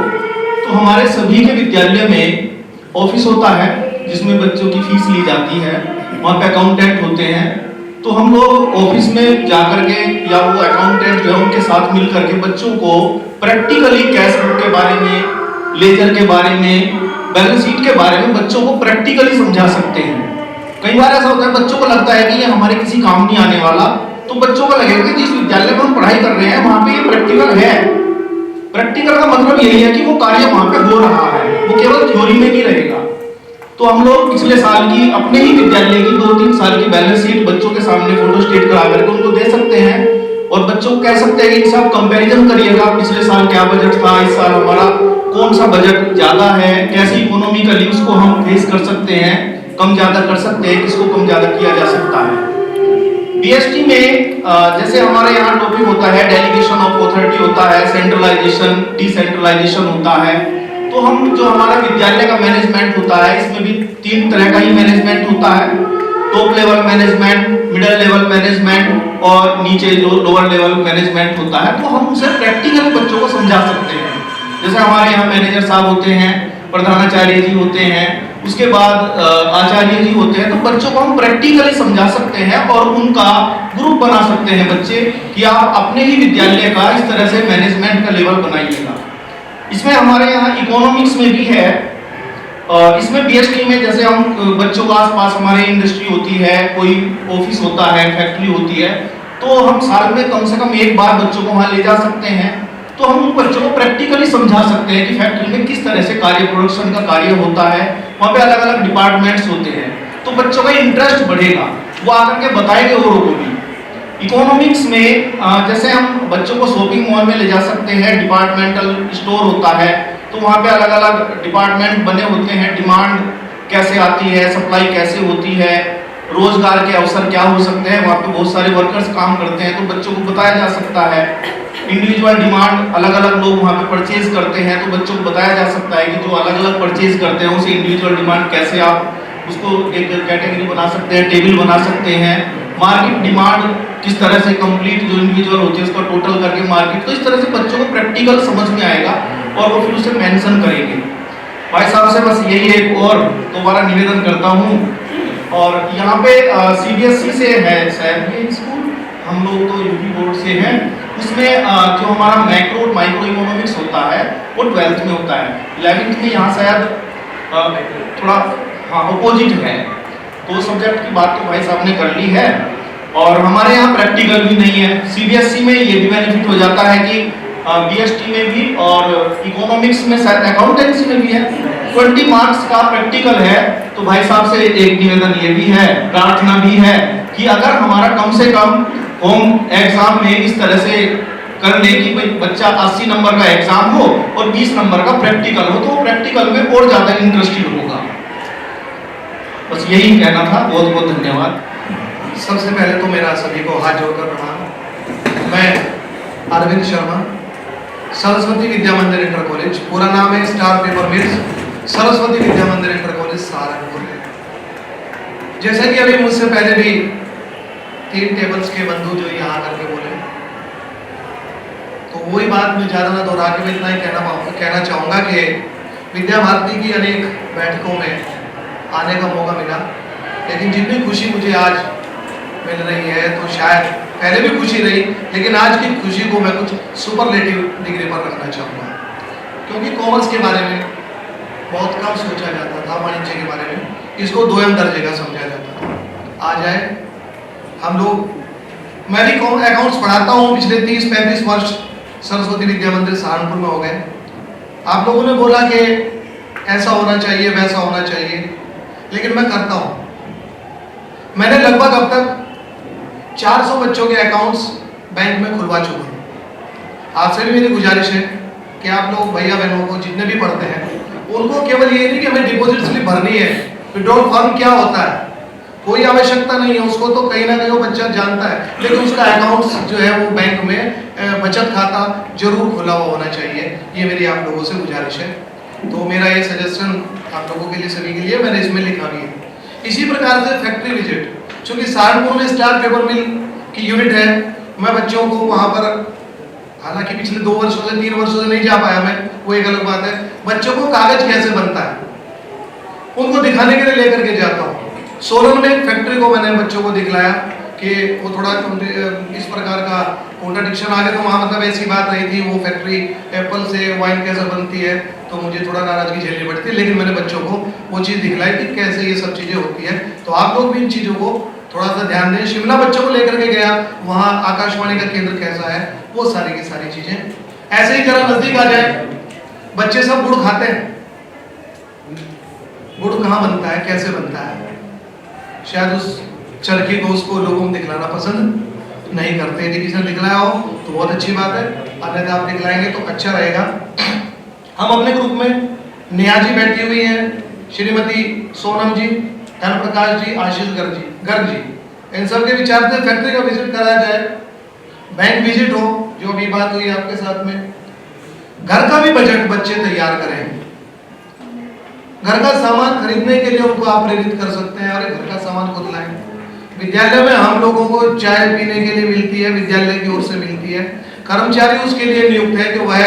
तो हमारे सभी के विद्यालय में ऑफिस होता है जिसमें बच्चों की फीस ली जाती है, वहाँ पे अकाउंटेंट होते हैं। तो हम लोग ऑफिस में जाकर के या वो अकाउंटेंट जो है उनके साथ मिल करके बच्चों को प्रैक्टिकली कैश बुक के बारे में, लेजर के बारे में, बैलेंस शीट के बारे में बच्चों को प्रैक्टिकली समझा सकते हैं। कई बार ऐसा होता है बच्चों को लगता है कि ये हमारे किसी काम नहीं आने वाला, तो बच्चों को लगेगा कि जिस विद्यालय में हम पढ़ाई कर रहे हैं वहाँ पे ये प्रैक्टिकल है। प्रैक्टिकल का मतलब यही है कि वो कार्य वहाँ पे हो रहा है, वो केवल थ्योरी में नहीं रहेगा। तो हम लोग पिछले साल की अपने ही विद्यालय की 2-3 साल की बैलेंस शीट बच्चों के सामने फोटो स्टेट करा करके उनको दे सकते हैं, और बच्चों को कह सकते हैं कि इनसे आप कंपैरिजन करिएगा, पिछले साल क्या बजट था, इस साल हमारा कौन सा बजट ज्यादा है, कैसे इकोनॉमिकली उसको हम फेस कर सकते हैं, कम ज्यादा कर सकते हैं, किसको कम ज्यादा किया जा सकता है। बीएसटी में जैसे हमारे यहाँ टॉपिक होता है डेलीगेशन ऑफ अथॉरिटी होता है, सेंट्रलाइजेशन, डिसेंट्रलाइजेशन होता है। तो हम जो हमारा विद्यालय का मैनेजमेंट होता है, इसमें भी 3 तरह का ही मैनेजमेंट होता है, top level management, middle level management और नीचे जो लोअर लेवल मैनेजमेंट होता है। तो हम उसे प्रैक्टिकल बच्चों को समझा सकते हैं। जैसे हमारे यहाँ मैनेजर साहब होते हैं, प्रधानाचार्य जी होते हैं, उसके बाद आचार्य जी होते हैं, तो बच्चों को हम प्रैक्टिकली समझा सकते हैं और उनका ग्रुप बना सकते हैं बच्चे कि आप अपने ही विद्यालय का इस तरह से मैनेजमेंट का लेवल बनाइएगा। इसमें हमारे यहाँ इकोनॉमिक्स में भी है, और इसमें बीएसटी में जैसे हम बच्चों के आसपास हमारे इंडस्ट्री होती है, कोई ऑफिस होता है, फैक्ट्री होती है, तो हम साल में कम से कम एक बार बच्चों को वहाँ ले जा सकते हैं। तो हम उन बच्चों को प्रैक्टिकली समझा सकते हैं कि फैक्ट्री में किस तरह से कार्य, प्रोडक्शन का कार्य होता है, वहाँ पे अलग अलग डिपार्टमेंट्स होते हैं, तो बच्चों का इंटरेस्ट बढ़ेगा, वो आकर के बताएंगे औरों को भी। इकोनॉमिक्स में जैसे हम बच्चों को शॉपिंग मॉल में ले जा सकते हैं, डिपार्टमेंटल स्टोर होता है, तो वहाँ पे अलग अलग डिपार्टमेंट बने होते हैं, डिमांड कैसे आती है, सप्लाई कैसे होती है, रोजगार के अवसर क्या हो सकते हैं, वहाँ पे बहुत सारे वर्कर्स काम करते हैं, तो बच्चों को बताया जा सकता है। इंडिविजुअल डिमांड, अलग अलग लोग वहाँ पे परचेज करते हैं, तो बच्चों को बताया जा सकता है कि जो अलग अलग परचेज करते हैं उसे इंडिविजुअल डिमांड कैसे आप उसको एक कैटेगरी बना सकते हैं, टेबल बना सकते हैं। मार्केट डिमांड किस तरह से कंप्लीट जो इंडिविजुअल होती है उसका टोटल करके मार्केट, तो इस तरह से बच्चों को प्रैक्टिकल समझ में आएगा और वो फिर उसे मेंशन करेंगे। भाई साहब से बस यही एक और दोबारा निवेदन करता हूँ, और यहाँ पे सीबीएसई से है शायद ये स्कूल, हम लोग तो यूपी बोर्ड से हैं, उसमें जो हमारा माइक्रो इकोनॉमिक्स होता है वो 12th में होता है, 11th में यहाँ शायद थोड़ा अपोजिट है। तो सब्जेक्ट की बात तो भाई साहब ने कर ली है, और हमारे यहाँ प्रैक्टिकल भी नहीं है। सीबीएसई में ये भी बेनिफिट हो जाता है कि बीएसटी में भी और इकोनॉमिक्स में, शायद अकाउंटेंसी में भी है, 20 मार्क्स का प्रैक्टिकल है। तो भाई साहब से एक निवेदन ये भी है, प्रार्थना भी है कि अगर हमारा कम से कम होम एग्जाम में इस तरह से कर ले कि भाई बच्चा 80 नंबर का एग्जाम हो और 20 नंबर का प्रैक्टिकल हो, तो प्रैक्टिकल में और ज़्यादा इंटरेस्टेड होगा। बस यही कहना था, बहुत बहुत धन्यवाद। सबसे पहले तो मेरा सभी को हाथ जोड़कर प्रणाम। मैं अरविंद शर्मा, सरस्वती विद्या मंदिर इंटर कॉलेज, पूरा नाम है star paper mills, Saraswati Vidya मंदिर इंटर कॉलेज सहारनपुर। जैसे कि अभी मुझसे पहले भी 3 टेबल्स के बंधु जो यहाँ करके बोले, तो वही बात मैं ज़्यादा ना दोहरा के मैं इतना ही कहना चाहूँगा कि विद्या भारती की अनेक बैठकों में आने का मौका मिला, लेकिन जितनी खुशी मुझे आज मिल रही है तो शायद पहले भी खुशी रही, लेकिन आज की खुशी को मैं कुछ सुपरलेटिव डिग्री पर रखना चाहूँगा, क्योंकि कॉमर्स के बारे में बहुत कम सोचा जाता था, वाणिज्य के बारे में इसको 2m दर्जे का समझा जाता था। आज आए हम लोग मैं भी अकाउंट्स पढ़ाता हूँ, पिछले 30-35 वर्ष सरस्वती विद्या मंदिर सहारनपुर में हो गए। आप लोगों ने बोला कि ऐसा होना चाहिए, वैसा होना चाहिए, लेकिन मैं करता हूँ। मैंने लगभग अब तक 400 बच्चों के अकाउंट्स बैंक में खुलवा चुका हूँ। आपसे भी मेरी गुजारिश है कि आप लोग भैया बहनों को जितने भी पढ़ते हैं, उनको केवल ये नहीं कि हमें डिपॉजिट स्लिप भरनी है, विड्रॉल फॉर्म क्या होता है, कोई आवश्यकता नहीं है उसको, तो कहीं ना कहीं वो बच्चा जानता है, लेकिन उसका अकाउंट्स जो है वो बैंक में बचत खाता जरूर खुला हुआ होना चाहिए। ये मेरी आप लोगों से गुजारिश है। तो मेरा ये सजेशन आप लोगों के लिए, सभी के लिए मैंने इसमें लिखा भी है। इसी प्रकार से फैक्ट्री विजिट, चूंकि सहारनपुर में स्टार पेपर मिल की यूनिट है, मैं बच्चों को वहाँ पर, हालांकि पिछले 2 वर्षों से 3 वर्षों से नहीं जा पाया मैं, वो एक अलग बात है, बच्चों को कागज कैसे बनता है उनको दिखाने के लिए लेकर के जाता हूँ। सोलन में एक फैक्ट्री को मैंने बच्चों को दिखलाया कि वो थोड़ा इस प्रकार का कॉन्ट्रडिक्शन आ गया, तो वहाँ मतलब ऐसी बात रही थी, वो फैक्ट्री एप्पल से वाइन कैसे बनती है, तो मुझे थोड़ा नाराजगी झेलनी पड़ती है, लेकिन मैंने बच्चों को वो चीज़ दिखलाई कि कैसे ये सब चीज़ें होती है। तो आप लोग भी इन चीज़ों को थोड़ा सा ध्यान दें। शिमला बच्चों को लेकर के गया, वहाँ आकाशवाणी का केंद्र कैसा है, वो सारी की सारी चीज़ें। ऐसे ही जरा नजदीक आ जाए, बच्चे सब गुड़ खाते हैं, गुड़ कहाँ बनता है, कैसे बनता है, शायद उस चरखी को उसको लोगों को दिखलाना पसंद नहीं करते। यदि किसी ने दिखलाया हो तो बहुत अच्छी बात है, अन्यथा आप दिखलाएंगे तो अच्छा रहेगा। हम अपने ग्रुप में नेहा जी बैठी हुई हैं, श्रीमती सोनम जी, धन प्रकाश जी, आशीष गर्ग जी, इन सब के विचार से फैक्ट्री का विजिट कराया जाए, बैंक विजिट हो, जो भी बात हुई आपके साथ में। घर का भी बजट बच्चे तैयार करें, घर का सामान खरीदने के लिए उनको आप प्रेरित कर सकते हैं, अरे घर का सामान खुद लाएं। विद्यालय में हम लोगों को चाय पीने के लिए मिलती है, विद्यालय की ओर से मिलती है, कर्मचारी उसके लिए नियुक्त है कि वह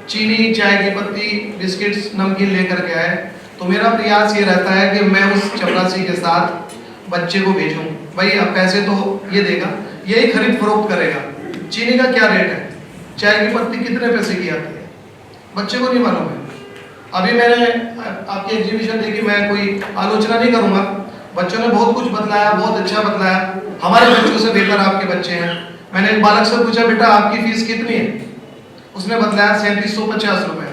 चीनी, चाय की पत्ती, बिस्किट्स, नमकीन लेकर के आए। तो मेरा प्रयास ये रहता है कि मैं उस चपरासी के साथ बच्चे को भेजूं, भाई अब पैसे तो ये देगा, यही खरीद फरोख्त करेगा, चीनी का क्या रेट है, चाय की पत्ती कितने पैसे की आती है, बच्चे को नहीं मालूम है। अभी मैंने आपकी एग्जीबिशन देखी, मैं कोई आलोचना नहीं करूंगा, बच्चों ने बहुत कुछ बतलाया, बहुत अच्छा बतलाया, हमारे बच्चों से बेहतर आपके बच्चे हैं। मैंने एक बालक से पूछा, बेटा आपकी फीस कितनी है, उसने बतलाया 3750 रुपए।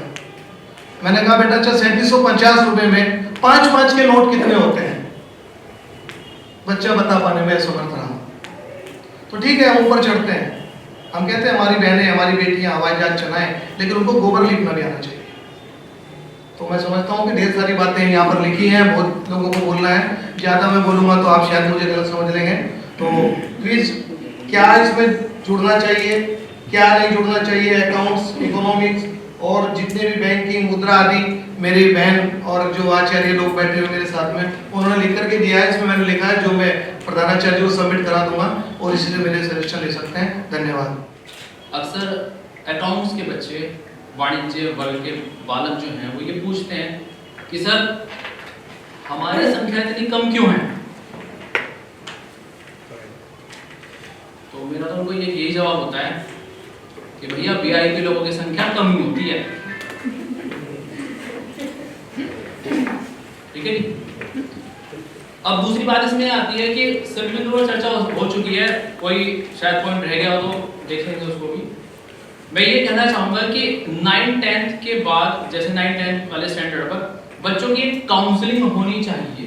मैंने कहा बेटा अच्छा 3750 रुपए में 5-5 के नोट कितने होते हैं, बच्चा बता पाने में असमर्थ रहा। तो ठीक है, हम ऊपर चढ़ते हैं, हम कहते हैं हमारी बहनें, हमारी बेटियां हवाई जहाज चलाएं, लेकिन उनको गोबर लिखना भी आना चाहिए। तो मैं समझता हूँ कि ढेर सारी बातें यहाँ पर लिखी हैं, बहुत लोगों को बोलना है, ज़्यादा मैं बोलूँगा तो आप शायद मुझे गलत समझ लेंगे। तो प्लीज़ क्या इसमें जुड़ना चाहिए, क्या नहीं जुड़ना चाहिए, अकाउंट्स, इकोनॉमिक्स और जितने भी बैंकिंग, मुद्रा आदि, मेरी बहन और जो आचार्य लोग बैठे हुए मेरे साथ में, उन्होंने लिख करके दिया है। इसमें मैंने लिखा है, जो मैं प्रधानाचार्य को सबमिट करा दूंगा और इसी से मेरे सजेशन ले सकते हैं। धन्यवाद। अक्सर अकाउंट्स के बच्चे, वाणिज्य वर्ग के बालक जो हैं, वो ये पूछते हैं कि सर हमारी संख्या इतनी कम क्यों है। तो मेरा तो उनको यही जवाब होता है कि भैया वीआईपी लोगों की संख्या कम ही होती है, ठीक है जी। अब दूसरी बात इसमें आती है कि सभी में चर्चा हो चुकी है, कोई शायद पॉइंट रह गया हो तो देख लेंगे उसको भी। मैं ये कहना चाहूंगा कि 9th-10th के बाद, जैसे 9th-10th वाले स्टैंडर्ड पर बच्चों की काउंसलिंग होनी चाहिए।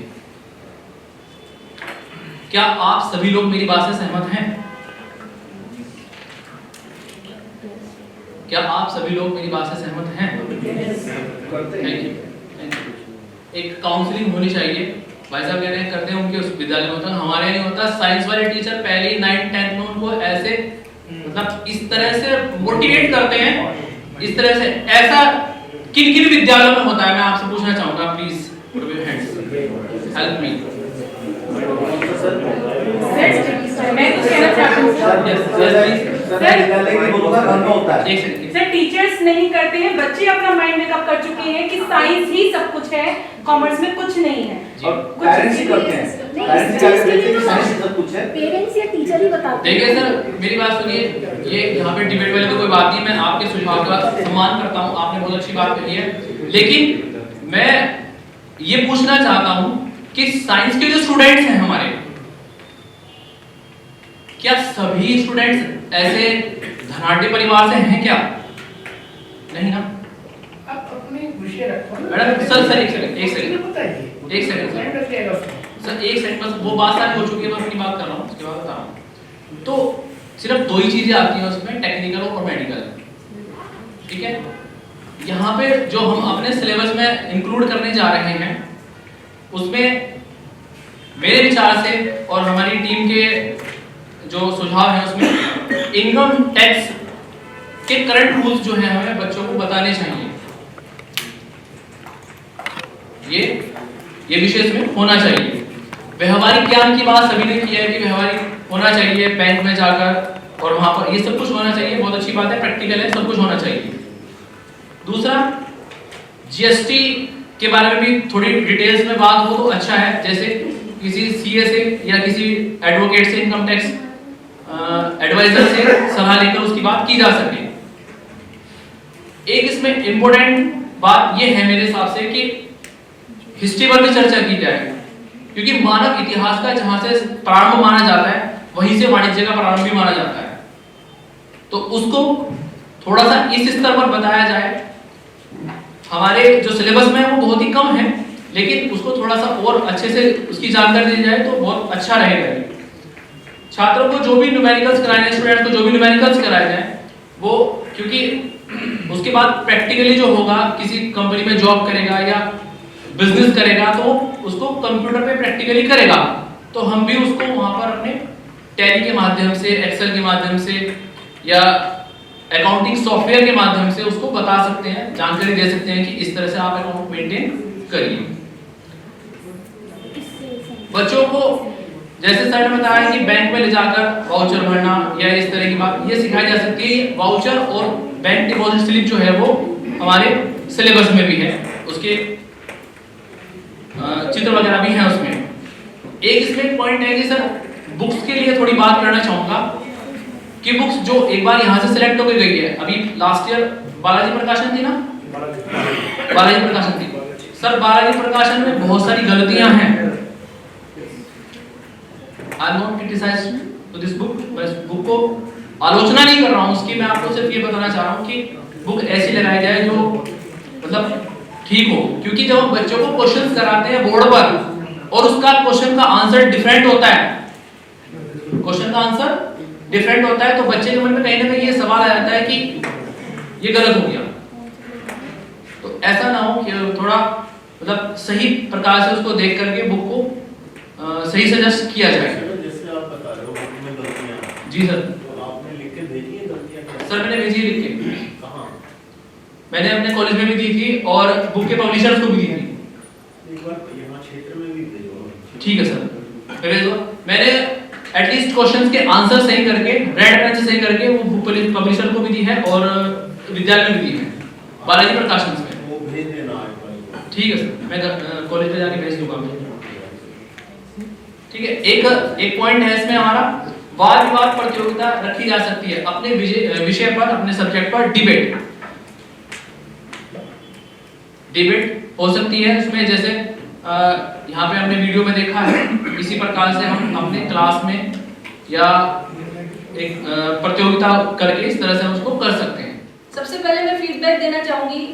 क्या आप सभी लोग मेरी बात से सहमत हैं? क्या आप सभी लोग मेरी बात से सहमत हैं? Thank you. एक काउंसलिंग होनी चाहिए। भाई साहब कह रहे हैं करते हैं, उनके उस विद्यालय में होता है, हमारे नहीं होता। साइंस वाले टीचर पहले ही 9th-10th में उनको ऐसे मतलब इस तरह से मोटिवेट करते हैं, इस तरह से। ऐसा किन किन विद्यालयों में होता है, मैं आपसे पूछना चाहूंगा, please put your hands, help me. मैं कुछ कहना चाहता हूँ सर, टीचर्स नहीं करते हैं, बच्चे अपना माइंड मेकअप कर चुके हैं कि साइंस ही सब कुछ है, कॉमर्स में कुछ नहीं है। पेरेंट्स ही करते हैं, पेरेंट्स या टीचर ही बताते हैं। देखिए सर, मेरी बात सुनिए, ये यहाँ पे डिबेट वाली तो कोई बात नहीं, मैं आपके सुझाव का सम्मान करता हूँ, आपने बहुत अच्छी बात कही है, लेकिन मैं ये पूछना चाहता हूँ कि साइंस के जो स्टूडेंट्स हैं हमारे, क्या सभी स्टूडेंट्स ऐसे धनाढ़ परिवार से हैं क्या? नहीं ना। आप अपने विषय रखो मैडम सर एक सेकंड बस वो बात सारी हो चुकी है, मैं अपनी बात कर रहा हूँ, उसके बाद बता रहा हूँ। तो सिर्फ दो ही चीजें आती हैं उसमें, टेक्निकल और मेडिकल, ठीक है। यहाँ पे जो हम अपने सिलेबस में इंक्लूड करने जा रहे हैं उसमें मेरे विचार से और हमारी टीम के जो सुझाव हैं उसमें इनकम टैक्स के करंट रूल्स जो हैं हमें बच्चों को बताने चाहिए। ये विषय इसमें होना चाहिए। व्यवहारिक ज्ञान की बात सभी ने की है कि व्यवहारिक होना चाहिए, बैंक में जाकर और वहां पर ये सब कुछ होना चाहिए, बहुत अच्छी बात है, प्रैक्टिकल है, सब कुछ होना चाहिए। दूसरा, जीएसटी के बारे में भी थोड़ी डिटेल्स में बात हो तो अच्छा है, जैसे किसी सीए से या किसी एडवोकेट से, इनकम टैक्स एडवाइजर से सलाह लेकर उसकी बात की जा सके। एक इसमें इंपॉर्टेंट बात यह है मेरे हिसाब से कि हिस्ट्री पर भी चर्चा की जाए, क्योंकि मानव इतिहास का जहां से प्रारंभ माना जाता है वहीं से वाणिज्य का प्रारंभ भी माना जाता है, तो उसको थोड़ा सा इस स्तर पर बताया जाए। हमारे जो सिलेबस में है वो बहुत ही कम है, लेकिन उसको थोड़ा सा और अच्छे से उसकी जानकारी दी जाए तो बहुत अच्छा रहेगा। छात्रों को जो भी न्यूमेरिकल्स कराए जाए, स्टूडेंट को जो भी न्यूमेरिकल्स कराए जाए, वो क्योंकि उसके बाद प्रैक्टिकली जो होगा, किसी कंपनी में जॉब करेगा या बिजनेस करेगा तो उसको कंप्यूटर पे प्रैक्टिकली करेगा, तो हम भी उसको वहां पर अपने टैली के माध्यम से, एक्सेल के माध्यम से या अकाउंटिंग सॉफ्टवेयर के माध्यम से उसको बता सकते हैं, जानकारी दे सकते हैं कि इस तरह से आप अकाउंट मेंटेन करिए। बच्चों को जैसे सर ने बताया कि बैंक में ले जाकर वाउचर भरना या इस तरह की बात ये सिखाई जा सकती है। वाउचर और बैंक डिपॉजिट स्लिप जो है वो हमारे सिलेबस में भी है, उसके चित्र वगैरह भी हैं उसमें। एक इसमें पॉइंट है कि सर बुक्स के लिए थोड़ी बात करना चाहूंगा कि बुक्स जो एक बार यहाँ से सिलेक्ट होकर गई है, अभी लास्ट ईयर बालाजी प्रकाशन थी ना, बालाजी प्रकाशन थी सर, बालाजी प्रकाशन में बहुत सारी गलतियां हैं। I am not criticising to this book, मैं इस बुक को आलोचना नहीं कर रहा हूँ उसकी, मैं आपको सिर्फ ये बताना चाह रहा हूँ कि बुक ऐसी लगाई जाए जो मतलब ठीक हो, क्योंकि जब हम बच्चों को क्वेश्चंस कराते हैं बोर्ड पर और उसका क्वेश्चन का आंसर डिफरेंट होता है, क्वेश्चन का आंसर डिफरेंट होता है, तो बच्चे के मन में कहीं ना कहीं ये सवाल आ जाता है कि ये गलत हो गया। तो ऐसा ना हो कि थोड़ा मतलब सही प्रकार से उसको देख करके बुक को सही सजेस्ट किया जाए। जैसे आप बता रहे हो बुक में गलतियां हैं। जी सर। आपने लिख के भेजी है गलतियां? सर मैंने भेजी लिख के। कहाँ? मैंने अपने कॉलेज में भी दी थी और बुक के पब्लिशर्स को भी दी थी। एक बार यहाँ क्षेत्र में भी भेजो। ठीक है सर, भेजो। मैंने एटलीस्ट क्वेश्चंस के आंसर सही करके, रेड पेन से सही करके वो बुक पब्लिशर को भी दी है और विद्यालय में भी दी है, बालाजी प्रकाशन में। वो भेज देना ठीक है सर, मैं कॉलेज में जाके भेज दूंगा। ठीक है। एक पॉइंट है इसमें हमारा, वाद विवाद प्रतियोगिता रखी जा सकती है अपने विषय पर, अपने सब्जेक्ट पर डिबेट हो सकती है उसमें। जैसे यहाँ पे हमने वीडियो में देखा है, इसी प्रकार से हम अपने क्लास में या एक प्रतियोगिता करके इस तरह से हम उसको कर सकते हैं। सबसे पहले मैं फीडबैक देना चाहूँगी,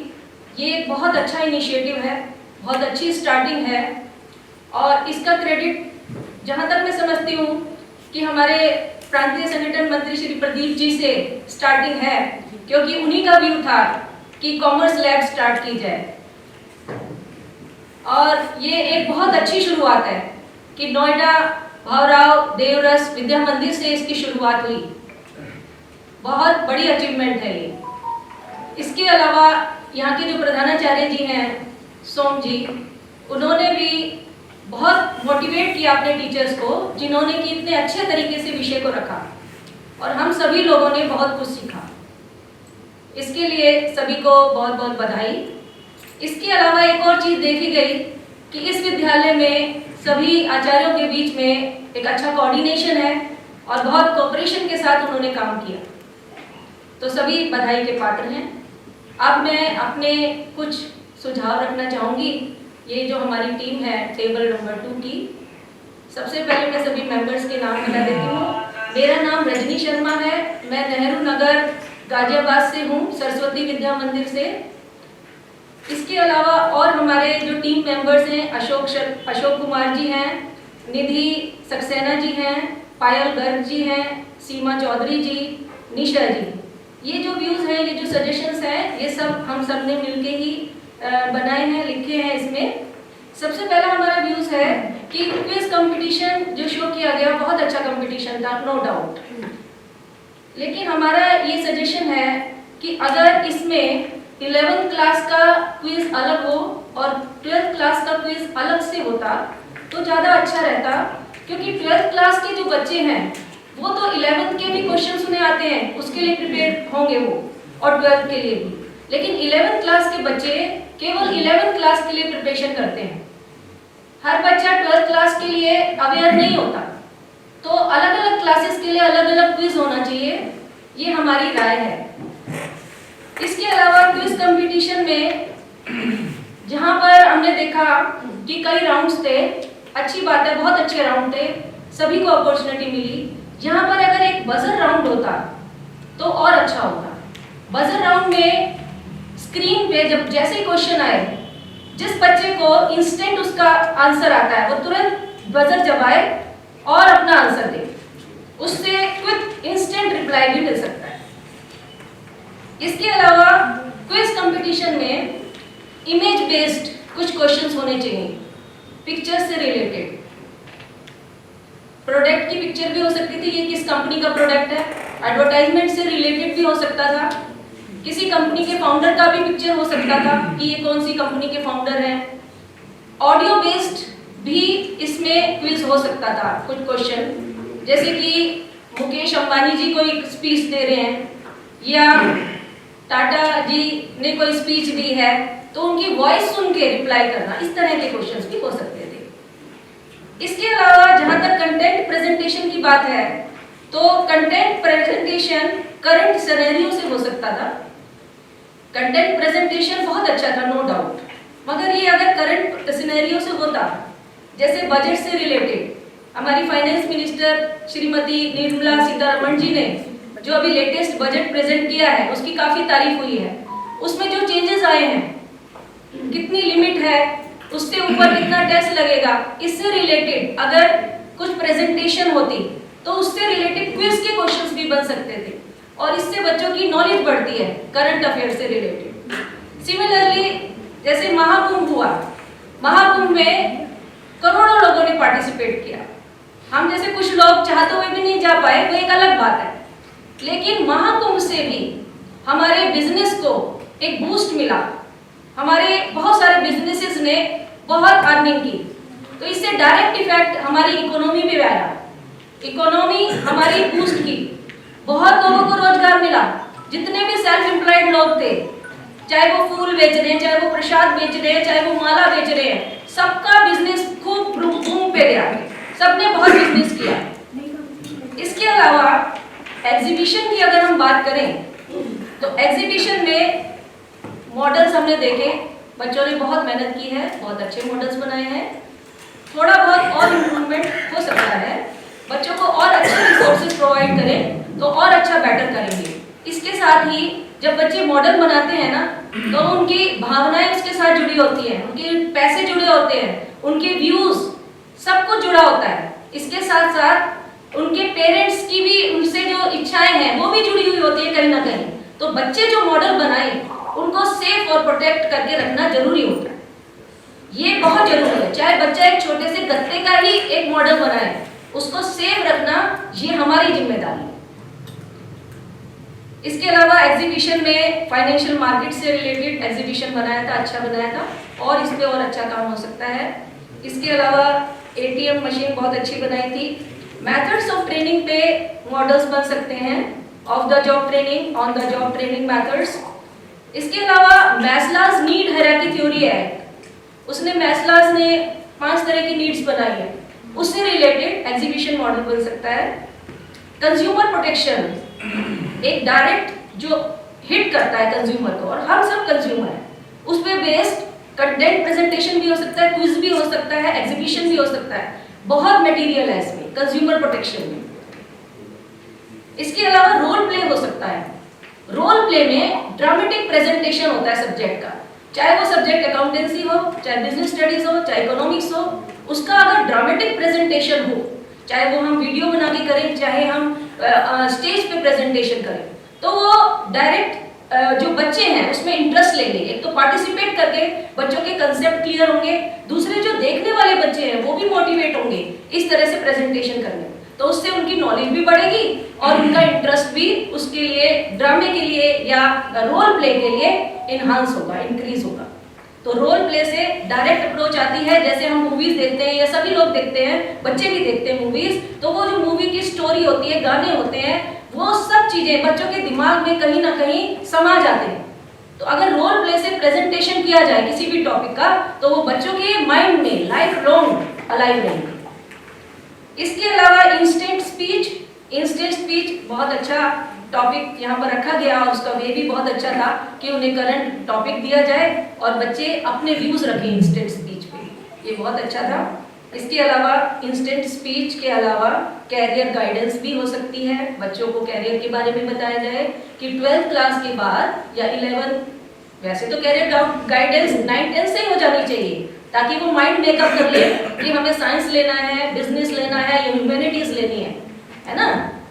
ये एक बहुत अच्छा इनिशिएटिव है, बहुत अच्छी स्टार्टिंग है और इसका क्रेडिट जहाँ तक मैं समझती हूँ कि हमारे प्रांतीय संगठन मंत्री श्री प्रदीप जी से स्टार्टिंग है, क्योंकि उन्हीं का व्यू था कि कॉमर्स लैब स्टार्ट की जाए और ये एक बहुत अच्छी शुरुआत है कि नोएडा भावराव देवरस विद्या मंदिर से इसकी शुरुआत हुई, बहुत बड़ी अचीवमेंट है ये। इसके अलावा यहाँ के जो प्रधानाचार्य जी हैं सोम जी, उन्होंने भी बहुत मोटिवेट किया अपने टीचर्स को, जिन्होंने कि इतने अच्छे तरीके से विषय को रखा और हम सभी लोगों ने बहुत कुछ सीखा। इसके लिए सभी को बहुत बहुत बधाई। इसके अलावा एक और चीज़ देखी गई कि इस विद्यालय में सभी आचार्यों के बीच में एक अच्छा कोऑर्डिनेशन है और बहुत कोऑपरेशन के साथ उन्होंने काम किया, तो सभी बधाई के पात्र हैं। अब मैं अपने कुछ सुझाव रखना चाहूँगी। ये जो हमारी टीम है टेबल नंबर 2 की, सबसे पहले मैं सभी मेंबर्स के नाम बता देती हूँ। मेरा नाम रजनी शर्मा है। मैं नेहरू नगर गाजियाबाद से हूँ, सरस्वती विद्या मंदिर से। इसके अलावा और हमारे जो टीम मेंबर्स हैं, अशोक कुमार जी हैं, निधि सक्सेना जी हैं, पायल गर्ग जी हैं, सीमा चौधरी जी, निशा जी। ये जो व्यूज़ हैं, ये जो सजेशंस हैं, ये सब हम सब ने मिलके ही बनाए हैं, लिखे हैं इसमें। सबसे पहला हमारा व्यूज़ है कि क्विज कंपटीशन जो शो किया गया बहुत अच्छा कंपटीशन था, नो डाउट। लेकिन हमारा ये सजेशन है कि अगर इसमें 11th क्लास का क्विज अलग हो और 12th क्लास का क्विज अलग से होता तो ज़्यादा अच्छा रहता, क्योंकि 12th क्लास के जो बच्चे हैं वो तो 11th के भी क्वेश्चन सुने आते हैं, उसके लिए प्रिपेयर होंगे वो, और 12th के लिए भी। लेकिन 11th क्लास के बच्चे केवल 11th क्लास के लिए प्रिपरेशन करते हैं। हर बच्चा 12th क्लास के लिए अवेयर नहीं होता, तो अलग अलग क्लासेस के लिए अलग अलग क्विज होना चाहिए, ये हमारी राय है। इसके अलावा क्विज कंपटीशन में जहाँ पर हमने देखा कि कई राउंड्स थे, अच्छी बात है, बहुत अच्छे राउंड थे, सभी को अपॉर्चुनिटी मिली। यहाँ पर अगर एक बजर राउंड होता तो और अच्छा होता। बजर राउंड में स्क्रीन पे जब जैसे क्वेश्चन आए, जिस बच्चे को इंस्टेंट उसका आंसर आता है वो तुरंत बजर दबाए और अपना आंसर दे, उससे क्विक इंस्टेंट रिप्लाई भी मिल सकता है। इसके अलावा क्विज कंपटीशन में इमेज बेस्ड कुछ क्वेश्चंस होने चाहिए, पिक्चर से रिलेटेड। प्रोडक्ट की पिक्चर भी हो सकती थी, ये किस कंपनी का प्रोडक्ट है, एडवर्टाइजमेंट से रिलेटेड भी हो सकता था, किसी कंपनी के फाउंडर का भी पिक्चर हो सकता था कि ये कौन सी कंपनी के फाउंडर हैं। ऑडियो बेस्ड भी इसमें क्विज हो सकता था, कुछ क्वेश्चन, जैसे कि मुकेश अंबानी जी कोई स्पीच दे रहे हैं या टाटा जी ने कोई स्पीच दी है, तो उनकी वॉइस सुन के रिप्लाई करना, इस तरह के क्वेश्चंस भी हो सकते थे। इसके अलावा जहां तक कंटेंट प्रेजेंटेशन की बात है, तो कंटेंट प्रेजेंटेशन करंट सिनेरियो से हो सकता था। कंटेंट प्रेजेंटेशन बहुत अच्छा था, नो डाउट, मगर ये अगर करंट सिनेरियो से होता, जैसे बजट से रिलेटेड, हमारी फाइनेंस मिनिस्टर श्रीमती निर्मला सीतारमण जी ने जो अभी लेटेस्ट बजट प्रेजेंट किया है उसकी काफ़ी तारीफ हुई है। उसमें जो चेंजेस आए हैं, कितनी लिमिट है, उससे ऊपर कितना टैक्स लगेगा, इससे रिलेटेड अगर कुछ प्रेजेंटेशन होती तो उससे रिलेटेड क्विज के क्वेश्चंस भी बन सकते थे और इससे बच्चों की नॉलेज बढ़ती है करंट अफेयर से रिलेटेड। सिमिलरली जैसे महाकुंभ हुआ, महाकुंभ में करोड़ों लोगों ने पार्टिसिपेट किया, हम जैसे कुछ लोग चाहते हुए भी नहीं जा पाए, वो एक अलग बात है, लेकिन महाकुंभ से भी हमारे बिजनेस को एक बूस्ट मिला, हमारे बहुत सारे बिजनेसेस ने बहुत अर्निंग की, तो इससे डायरेक्ट इफेक्ट हमारी इकोनॉमी पे आया, इकोनॉमी हमारी बूस्ट की, बहुत लोगों को रोजगार मिला, जितने भी सेल्फ एम्प्लॉयड लोग थे, चाहे वो फूल बेच रहे हैं, चाहे वो प्रसाद बेच रहे हैं, चाहे वो माला बेच रहे हैं, सबका बिजनेस खूब बूम पे गया, सबने बहुत बिजनेस किया। इसके अलावा एग्जीबिशन की अगर हम बात करें तो एग्जीबिशन में मॉडल्स हमने देखे, बच्चों ने बहुत मेहनत की है, बहुत अच्छे मॉडल्स बनाए हैं, थोड़ा बहुत और इम्प्रूवमेंट हो सकता है, बच्चों को और अच्छे रिसोर्सेज प्रोवाइड करें तो और अच्छा बेटर करेंगे। इसके साथ ही जब बच्चे मॉडल बनाते हैं ना, तो उनकी भावनाएं उसके साथ जुड़ी होती हैं, उनके पैसे जुड़े होते हैं, उनके व्यूज सब कुछ जुड़ा होता है। इसके साथ साथ उनके पेरेंट्स की भी उनसे जो इच्छाएं हैं वो भी जुड़ी हुई होती है कहीं ना कहीं। तो बच्चे जो मॉडल बनाए उनको सेफ और प्रोटेक्ट करके रखना जरूरी होता है, ये बहुत जरूरी है। चाहे बच्चा एक छोटे से गत्ते का ही एक मॉडल बनाए, उसको सेफ रखना ये हमारी जिम्मेदारी है। इसके अलावा एग्जीबिशन में फाइनेंशियल मार्केट से रिलेटेड एग्जीबिशन बनाया था, अच्छा बनाया था, और इस पे और अच्छा काम हो सकता है। इसके अलावा एटीएम मशीन बहुत अच्छी बनाई थी। मेथड्स ऑफ ट्रेनिंग पे मॉडल्स बन सकते हैं, of the job training, on the job training methods. इसके अलावा मैस्लास नीड हायरार्की थ्योरी है, उसने मैस्लास ने 5 तरह की नीड्स बनाई है, उससे रिलेटेड एग्जीबिशन मॉडल बन सकता है। कंज्यूमर प्रोटेक्शन एक डायरेक्ट जो हिट करता है कंज्यूमर को, और हम सब कंज्यूमर हैं, उस पे बेस्ड कंटेंट प्रेजेंटेशन भी हो सकता है, क्विज भी हो सकता है, एग्जीबिशन भी हो सकता है, बहुत मटेरियल है इसमें कंज्यूमर प्रोटेक्शन में। इसके अलावा रोल प्ले हो सकता है। रोल प्ले में ड्रामेटिक प्रेजेंटेशन होता है सब्जेक्ट का, चाहे वो सब्जेक्ट अकाउंटेंसी हो, चाहे बिजनेस स्टडीज हो, चाहे इकोनॉमिक्स हो, उसका अगर ड्रामेटिक प्रेजेंटेशन हो, चाहे वो हम वीडियो बना के करें, चाहे हम स्टेज पे प्रेजेंटेशन करें, तो वो डायरेक्ट जो बच्चे हैं उसमें इंटरेस्ट लेंगे। एक तो पार्टिसिपेट करके बच्चों के कंसेप्ट क्लियर होंगे, दूसरे जो देखने वाले बच्चे हैं वो भी मोटिवेट होंगे इस तरह से प्रेजेंटेशन करने, तो उससे उनकी नॉलेज भी बढ़ेगी और उनका इंटरेस्ट भी उसके लिए, ड्रामे के लिए या रोल प्ले के लिए इनहांस होगा, इंक्रीज होगा। तो रोल प्ले से डायरेक्ट अप्रोच आती है, जैसे हम मूवीज देखते हैं या सभी लोग देखते हैं, बच्चे भी देखते हैं मूवीज, तो वो जो मूवी की स्टोरी होती है, गाने होते हैं, वो सब चीजें बच्चों के दिमाग में कहीं ना कहीं समा जाते हैं। तो अगर रोल प्ले से प्रेजेंटेशन किया जाए किसी भी टॉपिक का, तो वो बच्चों के माइंड में लाइफ लॉन्ग अलाइव रहेंगे। इसके अलावा इंस्टेंट स्पीच बहुत अच्छा टॉपिक यहाँ पर रखा गया और उसका वे भी बहुत अच्छा था कि उन्हें करंट टॉपिक दिया जाए और बच्चे अपने व्यूज रखें इंस्टेंट स्पीच पे, ये बहुत अच्छा था। इसके अलावा इंस्टेंट स्पीच के अलावा कैरियर गाइडेंस भी हो सकती है, बच्चों को कैरियर के बारे में बताया जाए कि 12th क्लास के बाद या 11th, वैसे तो कैरियर गाइडेंस 9-10 से ही हो जानी चाहिए, ताकि वो माइंड मेकअप कर ले कि हमें साइंस लेना है, बिजनेस लेना है या ह्यूमैनिटीज लेनी है ना,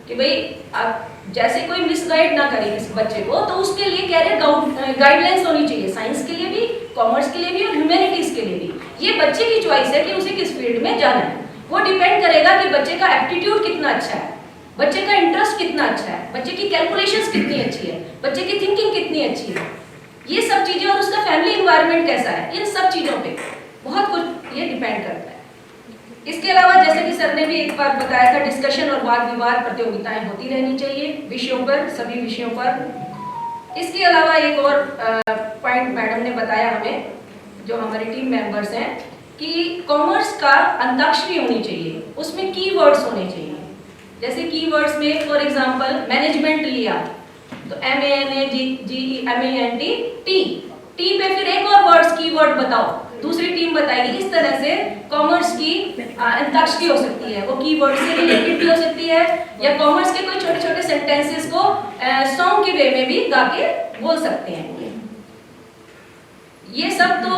कि भाई आप जैसे कोई मिसगाइड ना करे किसी बच्चे को, तो उसके लिए कैरियर गाइडलाइंस होनी चाहिए, साइंस के लिए भी, कॉमर्स के लिए भी और ह्यूमैनिटीज के लिए भी। ये बच्चे की चॉइस है कि उसे किस फील्ड में जाना है, वो डिपेंड करेगा कि बच्चे का एप्टीट्यूड कितना अच्छा है, बच्चे का इंटरेस्ट कितना अच्छा है, बच्चे की कैलकुलेशंस कितनी अच्छी है, बच्चे की थिंकिंग कितनी अच्छी है, ये सब चीजें, और उसका फैमिली एनवायरनमेंट कैसा है, इन सब चीजों पे बहुत कुछ ये डिपेंड करता है। इसके अलावा जैसे कि सर ने भी एक बार बताया था, डिस्कशन और वाद विवाद प्रतियोगिताएं होती रहनी चाहिए विषयों पर, सभी विषयों पर। इसके अलावा एक और पॉइंट मैडम ने बताया हमें, जो हमारे टीम मेंबर्स हैं, कि कॉमर्स का अंताक्षरी होनी चाहिए, उसमें कीवर्ड्स होने चाहिए। जैसे कीवर्ड्स में फॉर एग्जांपल मैनेजमेंट लिया तो MANAGEMENT, टी पे फिर एक और वर्ड्स कीवर्ड बताओ, दूसरी टीम बताएगी। इस तरह से कॉमर्स की अंताक्षरी हो सकती है, वो कीवर्ड से रिलेटेड भी हो सकती है, या कॉमर्स के कोई छोटे छोटे सेंटेंसेस को सॉन्ग के वे में भी गा के बोल सकते हैं। ये सब तो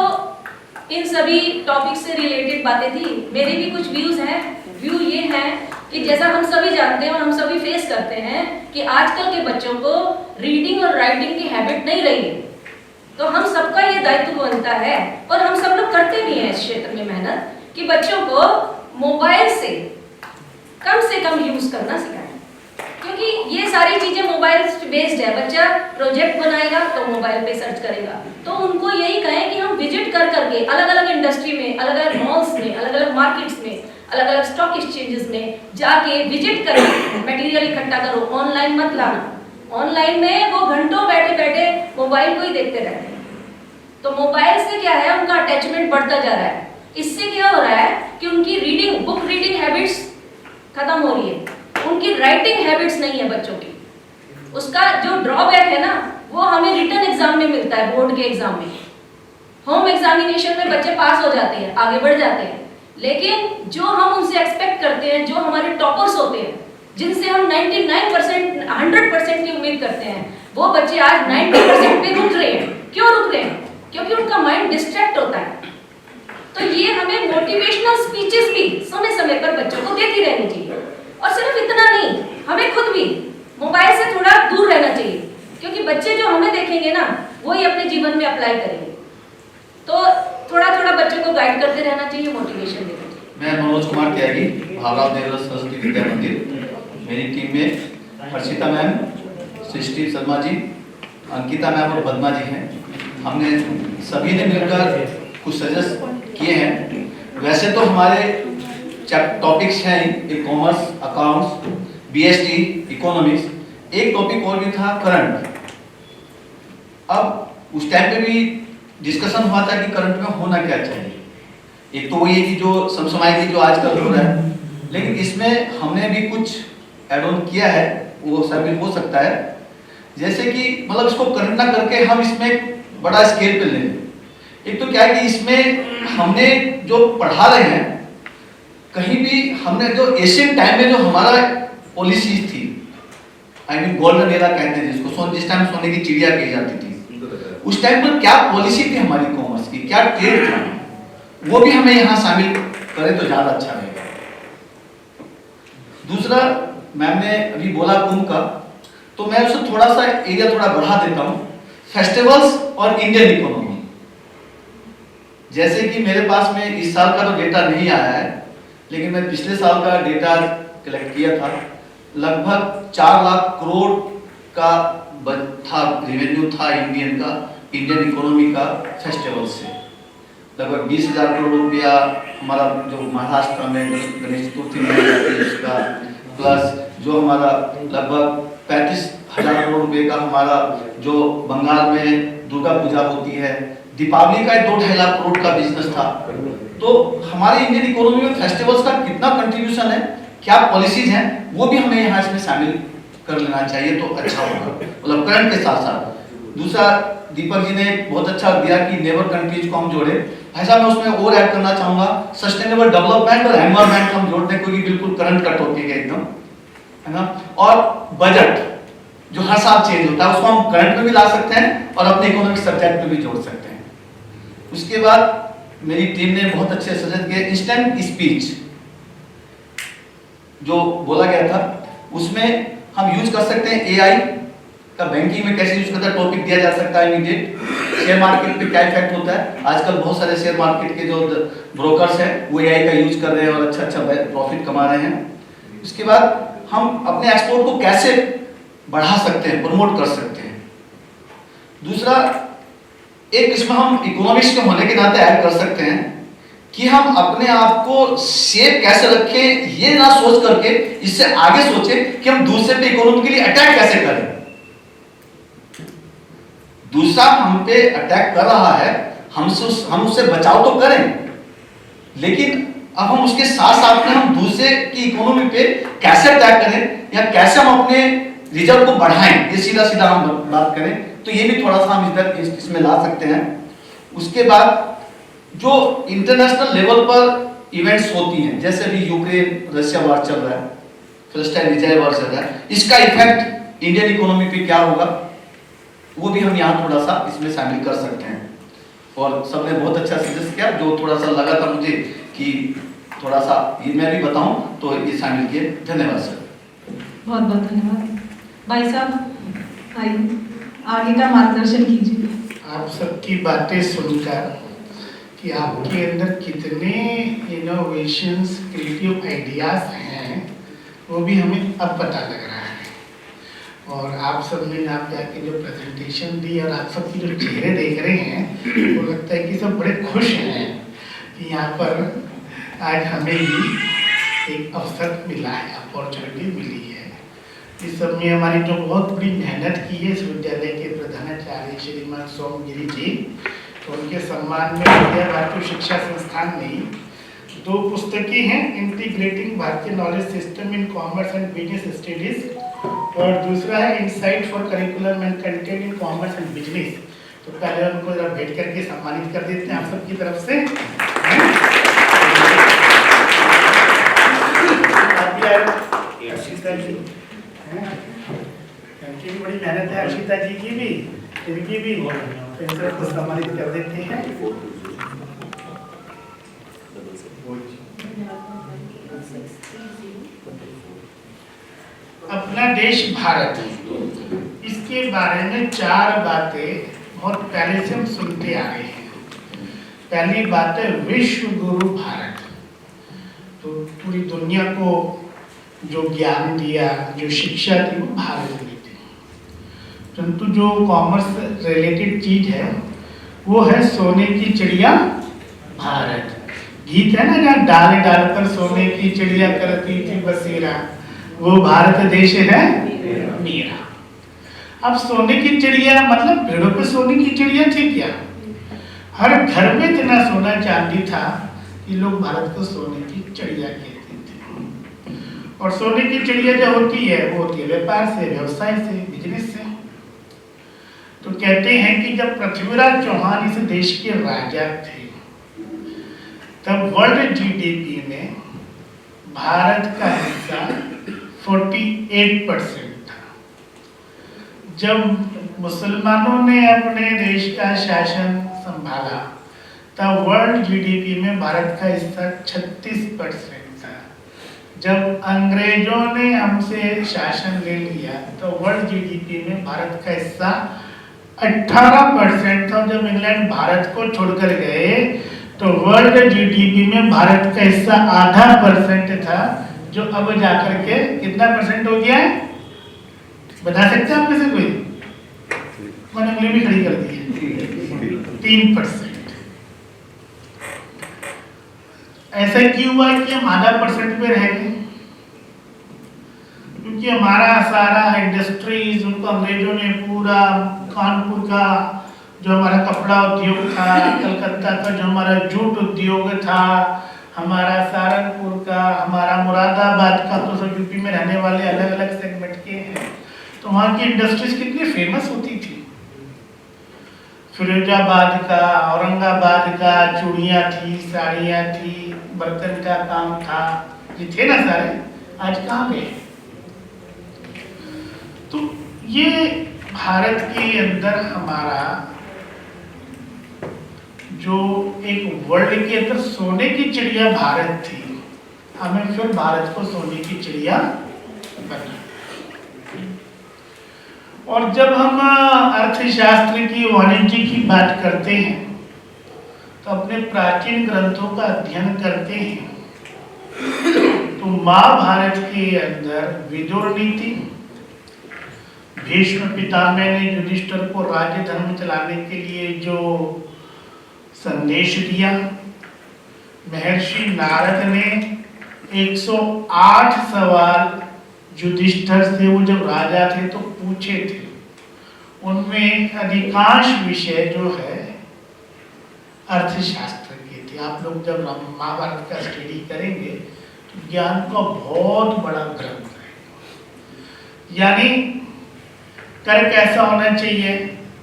इन सभी टॉपिक से रिलेटेड बातें थी। मेरे भी कुछ व्यूज हैं। व्यू ये हैं कि जैसा हम सभी जानते हैं और हम सभी फेस करते हैं कि आजकल के बच्चों को रीडिंग और राइटिंग की हैबिट नहीं रही है, तो हम सबका ये दायित्व बनता है और हम सब लोग करते भी हैं इस क्षेत्र में मेहनत, कि बच्चों को मोबाइल से कम यूज करना सिखाएं, क्योंकि ये सारी चीजें मोबाइल बेस्ड है। बच्चा प्रोजेक्ट बनाएगा तो मोबाइल पे सर्च करेगा, तो उनको यही कहें कि हम विजिट कर करके अलग अलग इंडस्ट्री में, अलग अलग मॉल्स में, अलग अलग मार्केट्स में, अलग अलग स्टॉक एक्सचेंजेस में जाके विजिट करके मटेरियल इकट्ठा करो, ऑनलाइन मत लाना। ऑनलाइन में वो घंटों बैठे बैठे मोबाइल को ही देखते रहते हैं, तो मोबाइल से क्या है, उनका अटैचमेंट बढ़ता जा रहा है। इससे क्या हो रहा है कि उनकी बुक रीडिंग हैबिट्स खत्म हो रही है, उनकी राइटिंग हैबिट्स नहीं है बच्चों की। उसका जो ड्रॉबैक है ना, वो हमें रिटन एग्जाम में मिलता है, बोर्ड के एग्जाम में। होम एग्जामिनेशन में बच्चे पास हो जाते हैं, आगे बढ़ जाते हैं, लेकिन जो हम उनसे एक्सपेक्ट करते हैं, जो हमारे टॉपर्स होते हैं, जिनसे हम 99% 100% की उम्मीद करते हैं, वो बच्चे आज 90% पे रुक रहे हैं। क्यों रुक रहे हैं? क्योंकि उनका माइंड डिस्ट्रैक्ट होता है। तो ये हमें मोटिवेशनल स्पीचेस भी समय समय पर बच्चों को देती रहनी चाहिए, और सिर्फ इतना नहीं, हमें खुद भी मोबाइल से थोड़ा दूर रहना चाहिए, क्योंकि बच्चे जो हमें देखेंगे ना, वही अपने जीवन में अप्लाई करेंगे। तो थोड़ा थोड़ा बच्चों को गाइड करते रहना चाहिए, मोटिवेशन देना चाहिए। मैं मनोज कुमार त्यागी, भावराव देवरस सरस्वती विद्या मंदिर। मेरी टीम में हर्षिता मैम, सृष्टि शर्मा जी, अंकिता मैम और पद्मा जी हैं। हमने सभी ने मिलकर कुछ सजेस्ट किए हैं। वैसे तो हमारे टॉपिक्स हैं, एक कॉमर्स, अकाउंट्स, BST, इकोनॉमिक्स, एक टॉपिक और भी था करंट। अब उस टाइम पे भी डिस्कशन हुआ था कि करंट में होना क्या चाहिए। एक तो वही है कि जो समसामयिक जो आजकल हो रहा है, लेकिन इसमें हमने भी कुछ एड ऑन किया है, वो शामिल हो सकता है। जैसे कि मतलब इसको करंट ना करके हम इसमें बड़ा स्केल पे लें। एक तो क्या है कि इसमें हमने जो पढ़ा रहे हैं, कहीं भी हमने जो एशियन टाइम में जो हमारा पॉलिसीज थी, आई मीन गोल्डन एरा कहते हैं जिसको, जिस टाइम सोने की चिड़िया कही जाती थी, उस टाइम पर क्या पॉलिसी थी हमारी कॉमर्स की, क्या ट्रेड था, वो भी हमें यहाँ शामिल करें तो ज्यादा अच्छा रहेगा। दूसरा, मैम ने अभी बोला कुंभ का, तो मैं उसे थोड़ा सा एरिया थोड़ा बढ़ा देता हूँ, फेस्टिवल्स और इंडियन इकोनॉमी। जैसे कि मेरे पास में इस साल का तो डेटा नहीं आया है, लेकिन मैं पिछले साल का डेटा कलेक्ट किया था, लगभग 4 लाख करोड़ का था रेवेन्यू था इंडियन इकोनॉमी का फेस्टिवल से। लगभग 20,000 करोड़ रुपया हमारा जो महाराष्ट्र में गणेश चतुर्थी मनाई जाती है उसका, प्लस जो हमारा लगभग 35,000 करोड़ रुपए का हमारा जो बंगाल में दुर्गा पूजा होती है, दीपावली का 2-2.5 लाख करोड़ का बिजनेस था। तो हमारे इंडियन इकोनॉमी में फेस्टिवल्स का कितना कंट्रीब्यूशन है, क्या पॉलिसीज हैं, वो भी हमें यहाँ इसमें शामिल कर लेना चाहिए तो अच्छा होगा, मतलब करंट के साथ साथ। दूसरा, दीपक जी ने बहुत अच्छा दिया कि नेबर कंट्रीज को हम जोड़े। भाई साहब, मैं उसमें और ऐड करना चाहूंगा सस्टेनेबल डेवलपमेंट और एनवायरमेंट हम जोड़ दें, क्योंकि बिल्कुल करंट का टॉपिक है एकदम, है ना। और बजट जो हर साल चेंज होता है, उसको हम करंट में भी ला सकते हैं और अपने इकोनॉमिक सब्जेक्ट में भी जोड़ सकते हैं। उसके बाद मेरी टीम ने बहुत अच्छे सजेस्ट किए, इंस्टेंट स्पीच जो बोला गया था, उसमें हम यूज कर सकते हैं एआई का, बैंकिंग में कैसे यूज करता है, टॉपिक दिया जा सकता है इमीडिएट। शेयर मार्केट पे क्या इफेक्ट होता है, आजकल बहुत सारे शेयर मार्केट के जो ब्रोकर्स हैं वो एआई का यूज कर रहे हैं और अच्छा प्रॉफिट कमा रहे हैं। उसके बाद हम अपने एक्सपोर्ट को कैसे बढ़ा सकते हैं, प्रमोट कर सकते हैं। दूसरा, एक इसमें हम इकोनॉमिक्स के होने के नाते ऐड कर सकते हैं कि हम अपने आप को सेफ कैसे रखें, ये ना सोच करके इससे आगे सोचें कि हम दूसरे पे इकोनॉमी के लिए अटैक कैसे करें। दूसरा हम पे अटैक कर रहा है, हम उससे बचाव तो करें, लेकिन अब हम उसके साथ साथ में हम दूसरे की इकोनॉमी पे कैसे अटैक करें या कैसे हम अपने रिजर्व को बढ़ाएं, ये सीधा सीधा हम बात करें, तो ये भी थोड़ा सा हम इधर इसमें ला सकते हैं। उसके बाद जो इंटरनेशनल लेवल पर इवेंट्स होती हैं, जैसे अभी यूक्रेन रशिया वार चल रहा है, फिलिस्तीन इजराइल वार चल रहा है, इसका इफेक्ट इंडियन इकोनॉमी पे क्या होगा, वो भी हम यहाँ थोड़ा सा इसमें शामिल कर सकते हैं। और सबने बहुत अच्छा सजेस्ट किया, जो थोड़ा सा लगा था मुझे कि थोड़ा सा ये मैं भी बताऊं, तो ये शामिल किए। धन्यवाद सर। बहुत बहुत धन्यवाद। भाई साहब, आइए आगे का मार्गदर्शन कीजिए। आप सबकी बातें सुनकर कि आपके अंदर कितने इनोवेशंस, क्रिएटिव आइडियाज हैं, वो भी हमें अब पता लग रहा है। और आप सबने यहाँ पे आके जो प्रेजेंटेशन दी और आप सबके जो चेहरे देख रहे हैं, वो लगता है कि सब बड़े खुश हैं कि यहाँ पर आज हमें भी एक अवसर मिला है, अपॉर्चुनिटी मिली है। इस सब में हमारी जो बहुत बड़ी मेहनत की है इस विद्यालय के प्रधानाचार्य श्रीमान सोमगिरी जी, तो उनके सम्मान में विद्या भारती शिक्षा संस्थान में 2 पुस्तकें हैं, इंटीग्रेटिंग भारतीय knowledge system in commerce and business studies, और दूसरा है insight for curriculum and content in commerce and business. तो पहले उनको जरा भेंट करके सम्मानित कर देते हैं आप सबकी तरफ से। अर्शिता जी, उनकी भी बड़ी मेहनत है, अर्शिता जी की भी, इनकी भी, तो इन सबको सम्मानित कर देते हैं। अपना देश भारत, इसके बारे में 4 बातें बहुत पहले से हम सुनते आ रहे हैं। पहली बात है विश्व गुरु भारत, तो पूरी दुनिया को जो ज्ञान दिया, जो शिक्षा दी, वो भारत में थी। परंतु जो कॉमर्स रिलेटेड चीज है वो है सोने की चिड़िया भारत। गीत है ना, जहाँ डाल डाल पर सोने की चिड़िया करती थी बसेरा, वो भारत देश है मेरा। अब सोने की चिड़िया मतलब पेड़ों पे सोने की चिड़िया थी क्या? हर घर में इतना सोना चांदी था कि लोग भारत को सोने की चिड़िया कहते थे। और सोने की चिड़िया जो होती है वो होती है व्यापार से, व्यवसाय से, बिजनेस से। तो कहते हैं कि जब पृथ्वीराज चौहान इस देश के राजा थे, तब वर्ल्ड जीडीपी में भारत का हिस्सा 48% था। जब मुसलमानों ने अपने देश का शासन संभाला तब वर्ल्ड जीडीपी में भारत का हिस्सा 36% था। जब अंग्रेजों ने हमसे शासन ले लिया तो वर्ल्ड जीडीपी में भारत का हिस्सा 18% था। जब इंग्लैंड भारत को छोड़कर गए तो वर्ल्ड जीडीपी में भारत का हिस्सा 0.5% था, जो अब जाकर के कितना परसेंट हो गया है बता सकते हैं आप में से कोई? मैंने उंगली भी खड़ी कर दी है, 3%। ऐसा क्यों हुआ कि हम 0.5% पे रह गए? क्योंकि हमारा सारा इंडस्ट्रीज उनको अंग्रेजों ने पूरा कानपुर का जो हमारा कपड़ा उद्योग था, कलकत्ता का जो हमारा जूट उद्योग था, हमारा सहारनपुर का, हमारा मुरादाबाद का, तो सब यूपी में रहने वाले अलग अलग सेगमेंट के हैं, तो वहाँ की इंडस्ट्रीज कितनी फेमस होती थी। फिरोजाबाद का, औरंगाबाद का चूड़ियाँ थी, साड़ियाँ थी, बर्तन का काम था, ये थे ना सारे, आज कहाँ गए? तो ये भारत के अंदर हमारा जो एक वर्ल्ड के अंदर सोने की चिड़िया भारत थी, हमें फिर भारत को सोने की चिड़िया बना। और जब हम अर्थशास्त्र की, वाणिज्य की बात करते हैं तो अपने प्राचीन ग्रंथों का अध्ययन करते हैं तो महाभारत के अंदर विदुर नीति, भीष्म पितामह ने युधिष्ठिर को राज्य धर्म चलाने के लिए जो संदेश दिया, महर्षि नारद ने 108 सवाल युधिष्ठिर से वो जब राजा थे तो पूछे थे, उनमें अधिकांश विषय जो है अर्थशास्त्र के थे। आप लोग जब महाभारत का स्टडी करेंगे तो ज्ञान का बहुत बड़ा ग्रंथ है। यानी कर कैसा होना चाहिए,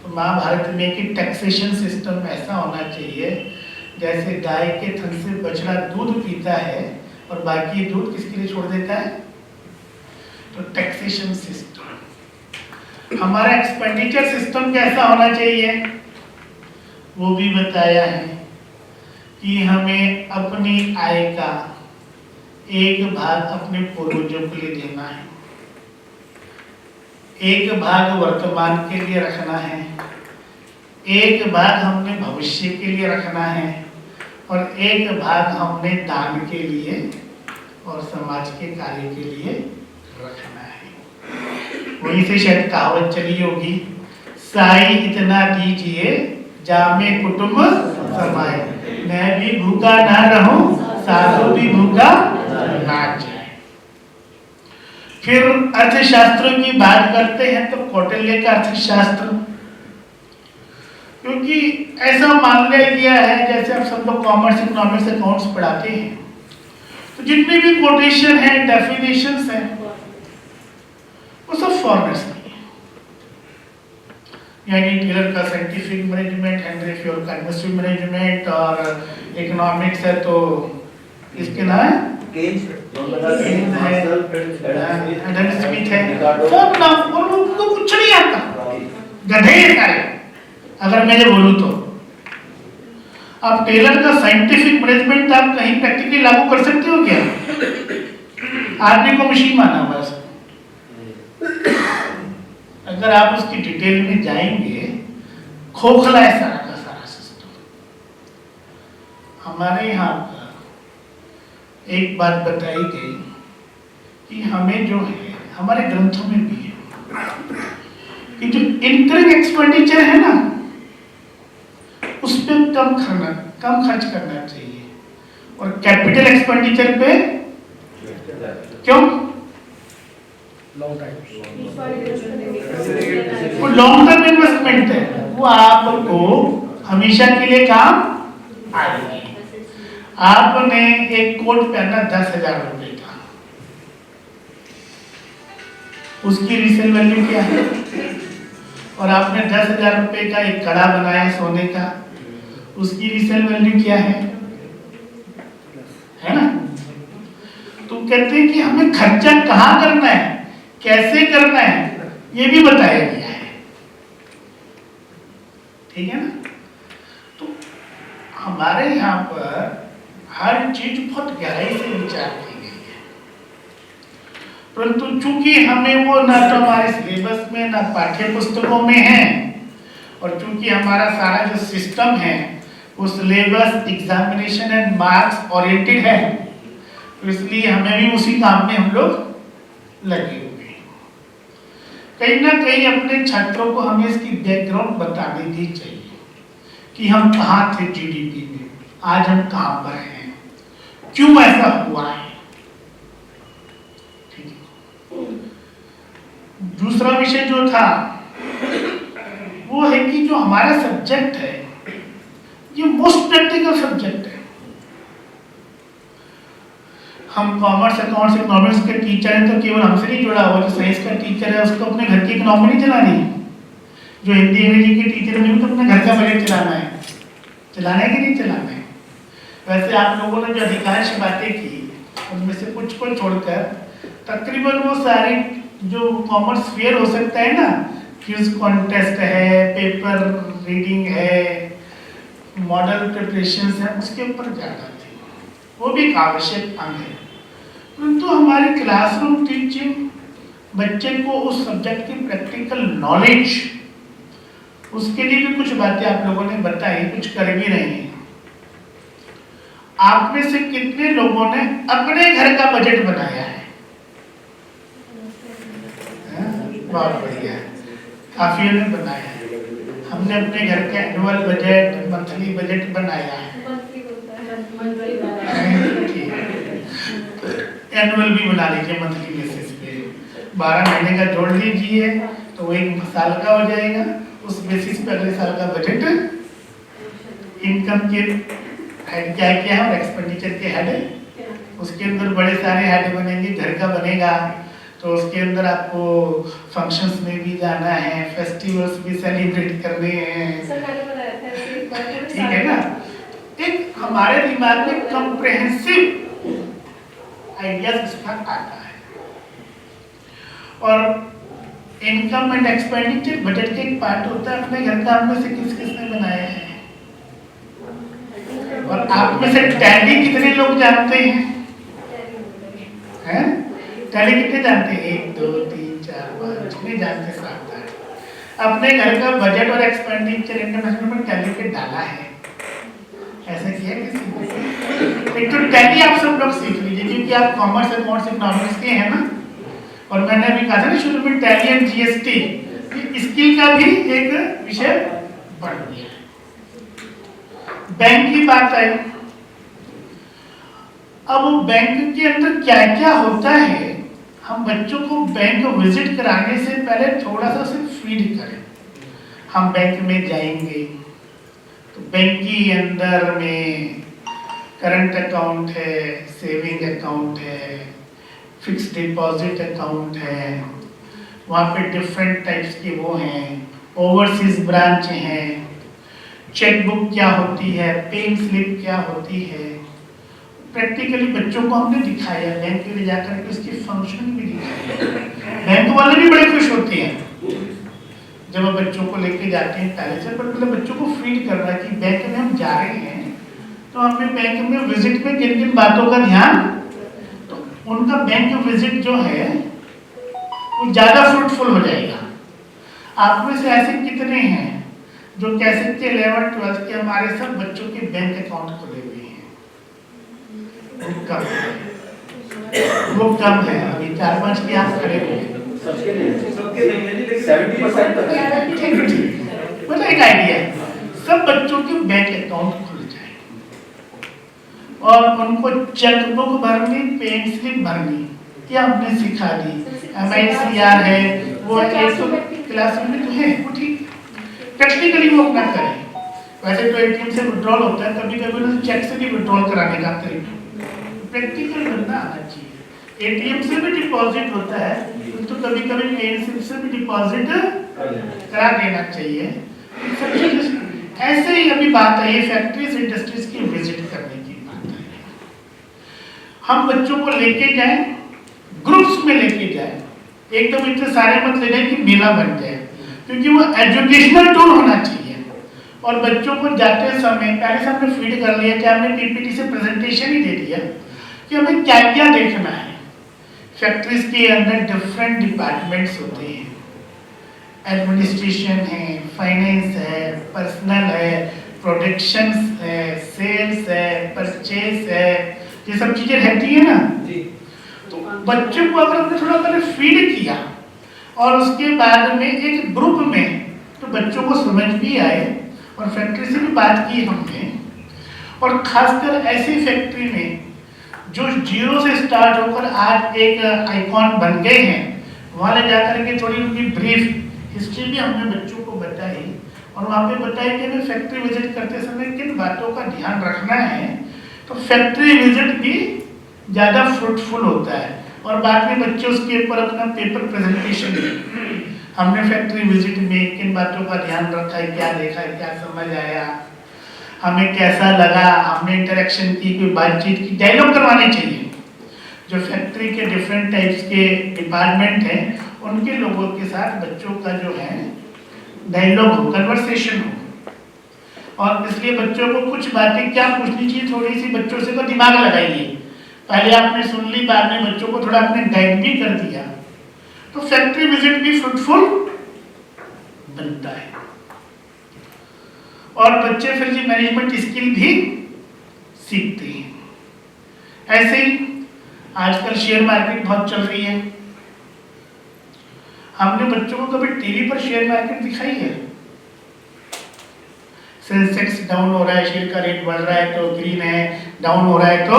तो महाभारत में कि टैक्सेशन सिस्टम ऐसा होना चाहिए जैसे गाय के थन से बछड़ा दूध पीता है और बाकी दूध किसके लिए छोड़ देता है, तो टैक्सेशन सिस्टम। हमारा एक्सपेंडिचर सिस्टम कैसा होना चाहिए वो भी बताया है कि हमें अपनी आय का एक भाग अपने पूर्वजों के लिए देना है, एक भाग वर्तमान के लिए रखना है, एक भाग हमने भविष्य के लिए रखना है और एक भाग हमने दान के लिए और समाज के कार्य के लिए रखना है। वहीं से शायद कहावत चली होगी, साई इतना दीजिए जामे कुटुंब समाए, मैं भी भूखा ना रहूं साधु भी भूखा ना जाए। फिर अर्थशास्त्र की बात करते हैं तो कौटिल्य का अर्थशास्त्र, क्योंकि ऐसा मान लिया गया है जैसे आप सब लोग कॉमर्स, इकोनॉमिक्स, अकाउंट्स पढ़ाते हैं तो जितनी भी कोटेशन है, डेफिनेशंस हैं, वो सब फॉरनर्स की है। यानी टेलर का साइंटिफिक मैनेजमेंट, हेनरी फ्योर का इंडस्ट्रियल मैनेजमेंट, और इकोनॉमिक्स है तो इसके नाम है एडम स्मिथ है, सब नाम, और उनको कुछ नहीं आता, गधे सारे अगर मैं बोलूं तो। अब टेलर का साइंटिफिक मैनेजमेंट आप कहीं प्रैक्टिकली लागू कर सकते हो क्या? आदमी को मशीन माना हुआ है। अगर आप उसकी डिटेल में जाएंगे, खोखला है सारा का सारा सिस्टम। हमारे यहाँ पर एक बात बताई गई कि हमें जो है, हमारे ग्रंथों में भी है कि जो इनकमिंग एक्सपेंडिचर है ना, उस पर कम खर्च करना चाहिए और कैपिटल एक्सपेंडिचर पे क्यों? वो लॉन्ग टर्म इन्वेस्टमेंट है, वो आपको हमेशा के लिए काम आएगी। आपने एक कोट पहना 10,000 रुपए का, उसकी रीसेल वैल्यू क्या है? और आपने 10,000 रुपए का एक कड़ा बनाया सोने का, उसकी रीसेल वैल्यू क्या है ना? तो कहते हैं कि हमें खर्चा कहाँ करना है, कैसे करना है, ये भी बताया गया है। ठीक है ना। तो हमारे यहाँ पर हर चीज बहुत गहराई से विचार की गई है, परंतु चूंकि हमें वो ना तो हमारे सिलेबस में ना पाठ्य पुस्तकों में है, और चूंकि हमारा सारा जो सिस्टम है वो syllabus, examination and marks oriented है, तो इसलिए हमें भी उसी काम में हम लोग लगे हुए हैं। कहीं ना कहीं अपने छात्रों को हमें इसकी बैकग्राउंड बताने भी चाहिए कि हम कहाँ थे जीडीपी में, आज हम कहाँ पर हैं, क्यों ऐसा हुआ है। ठीक है। दूसरा विषय जो था वो है कि जो हमारा सब्जेक्ट है ये मोस्ट प्रैक्टिकल सब्जेक्ट है। हम कॉमर्स, अकाउंट्स, इकोनॉमिक्स के टीचर हैं तो केवल हमसे नहीं जुड़ा हुआ, जो साइंस का टीचर है उसको अपने घर की इकोनॉमी नहीं चलानी है, जो हिंदी अंग्रेजी के टीचर है उनको अपने घर का बजट चलाना है कि नहीं चलाना है। वैसे आप लोगों ने जो अधिकांश बातें की उनमें से कुछ को छोड़कर तकरीबन वो सारी जो कॉमर्स फेयर हो सकता है ना, क्विज कॉन्टेस्ट है, पेपर रीडिंग है, मॉडल प्रिपरेशन है, उसके ऊपर ज़्यादा थी, वो भी एक आवश्यक अंग है। परंतु हमारी क्लासरूम टीचिंग बच्चे को उस सब्जेक्ट की प्रैक्टिकल नॉलेज, उसके लिए भी कुछ बातें आप लोगों ने बताई, कुछ कर भी रहे हैं। आप में से कितने लोगों ने अपने घर का बजट बनाया है? बहुत बढ़िया, काफियों ने बनाया है। हमने अपने घर का एनुअल बजट, मंथली बजट बनाया है। एनुअल भी बना लीजिए, मंथली बेसिस पे 12 महीने का जोड़ लीजिए तो वो 1 साल का हो जाएगा। उस बेसिस पे अगले साल का बजट, इनकम के हेड क्या क्या है और एक्सपेंडिचर के हेड है, उसके अंदर बड़े सारे हेड बनेंगे। घर का बनेगा तो उसके अंदर आपको फंक्शंस में भी जाना है, फेस्टिवल्स भी सेलिब्रेट करने हैं, ठीक है ना। एक हमारे दिमाग में कंप्रेहेंसिव आइडियाज इसका आता है। और इनकम एंड एक्सपेंडिचर बजट के एक पार्ट होता है। अपने घर का आप में से किस किसने बनाया है? और आप में से टैली कितने लोग जानते हैं? टैली कितने जानते हैं? 1 2 3 4 5 नहीं जानते, 7 8। अपने घर का बजट और एक्सपेंडिचर इंटरनेशनल में टैली पे डाला है, ऐसा किया किसी ने? एक तो टैली आप सब लोग सीख लीजिए, क्योंकि आप कॉमर्स, अकाउंट्स, इकोनॉमिक्स के हैं ना। और मैंने अभी कहा था ना शुरू में, टैली एंड जीएसटी स्किल का भी एक विषय बढ़ गया है। बैंक की बात आई, अब बैंक के अंदर क्या क्या होता है, हम बच्चों को बैंक विजिट कराने से पहले थोड़ा सा उसे फीड करें। हम बैंक में जाएंगे तो बैंक के अंदर में करंट अकाउंट है, सेविंग अकाउंट है, फिक्स्ड डिपॉजिट अकाउंट है, वहाँ पे डिफरेंट टाइप्स के वो हैं, ओवरसीज ब्रांच हैं, चेकबुक क्या होती है, पेइंग स्लिप क्या होती है। प्रैक्टिकली बच्चों को हमने दिखाया, बैंक में ले जाकर के उसकी फंक्शन भी दिखाया। बैंक वाले भी बड़े खुश होते हैं जब हम बच्चों को लेके जाते हैं पहले से, पर मतलब बच्चों को फील कर रहा है कि बैंक में हम जा रहे हैं तो हमें बैंक में विजिट में किन किन बातों का ध्यान, तो उनका बैंक विजिट जो है वो ज़्यादा फ्रूटफुल हो जाएगा। आप में से ऐसे कितने हैं जो कह सकते हैं 11th 12th के हमारे सब बच्चों के बैंक अकाउंट खुले हुए हैं? वो कम है, अभी 4-5 के हाथ खड़े हुए हैं। मतलब एक आइडिया है, सब बच्चों के बैंक अकाउंट खुल जाए और उनको चेकबुक भरनी, पेइंग स्लिप भरनी, क्या हमने सिखा दी। MICR है, वो एक तो क्लास में तो है, वो ठीक प्रैक्टिकली वो अपना करें। वैसे तो ATM से विड्रॉल होता है, कभी कभी ना चेक से भी विड्रॉल कराने का तरीका प्रैक्टिकल बनना आना चाहिए। ATM से भी डिपॉजिट होता है तो कभी कभी पेइंग स्लिप से भी डिपॉजिट करा देना चाहिए। ऐसे ही अभी बात आई है फैक्ट्रीज इंडस्ट्रीज की विजिट करने की बात है। हम बच्चों को लेके जाएं, ग्रुप्स में लेके जाएं, एकदम इतने सारे मत ले जाएं कि मेला बन जाए, क्योंकि वो एजुकेशनल टूर होना चाहिए। और बच्चों को जाते समय पहले से हमने फीड कर लिया कि हमने पीपीटी से प्रेजेंटेशन ही दे दिया कि हमें क्या क्या देखना है। फैक्ट्रीज के अंदर डिफरेंट डिपार्टमेंट्स होते हैं, एडमिनिस्ट्रेशन है, फाइनेंस है, पर्सनल है, प्रोडक्शन है, सेल्स है, परचेज है, ये सब चीजें रहती है ना। तो बच्चों को अगर हमने थोड़ा पहले फीड किया और उसके बाद में एक ग्रुप में, तो बच्चों को समझ भी आए और फैक्ट्री से भी बात की हमने। और खासकर ऐसी फैक्ट्री में जो जीरो से स्टार्ट होकर आज एक आइकॉन बन गए हैं, वहाँ ले जाकर के थोड़ी उनकी ब्रीफ हिस्ट्री भी हमने बच्चों को बताई और वहाँ पे बताया कि हमें फैक्ट्री विजिट करते समय किन बातों का ध्यान रखना है। तो फैक्ट्री विजिट भी ज़्यादा फ्रूटफुल होता है और बाद में बच्चे उसके ऊपर अपना पेपर प्रेजेंटेशन हमने फैक्ट्री विजिट में किन बातों का ध्यान रखा है, क्या देखा है, क्या समझ आया, हमें कैसा लगा, हमने इंटरेक्शन की, कोई बातचीत की, डायलॉग करवाने चाहिए। जो फैक्ट्री के डिफरेंट टाइप्स के डिपार्टमेंट हैं उनके लोगों के साथ बच्चों का जो है डायलॉग हो, कन्वर्सेशन हो। और इसलिए बच्चों को कुछ बातें क्या पूछनी चाहिए, थोड़ी सी बच्चों से को दिमाग लगाइए। पहले आपने सुन ली, बाद में बच्चों को थोड़ा आपने गाइड भी कर दिया, तो फैक्ट्री विजिट भी फ्रूटफुल बनता है और बच्चे फिर जी मैनेजमेंट स्किल भी सीखते हैं। ऐसे ही आजकल शेयर मार्केट बहुत चल रही है। हमने बच्चों को कभी टीवी पर शेयर मार्केट दिखाई है? सेंसेक्स डाउन हो रहा है, शेयर का रेट बढ़ रहा है तो ग्रीन है, डाउन हो रहा है तो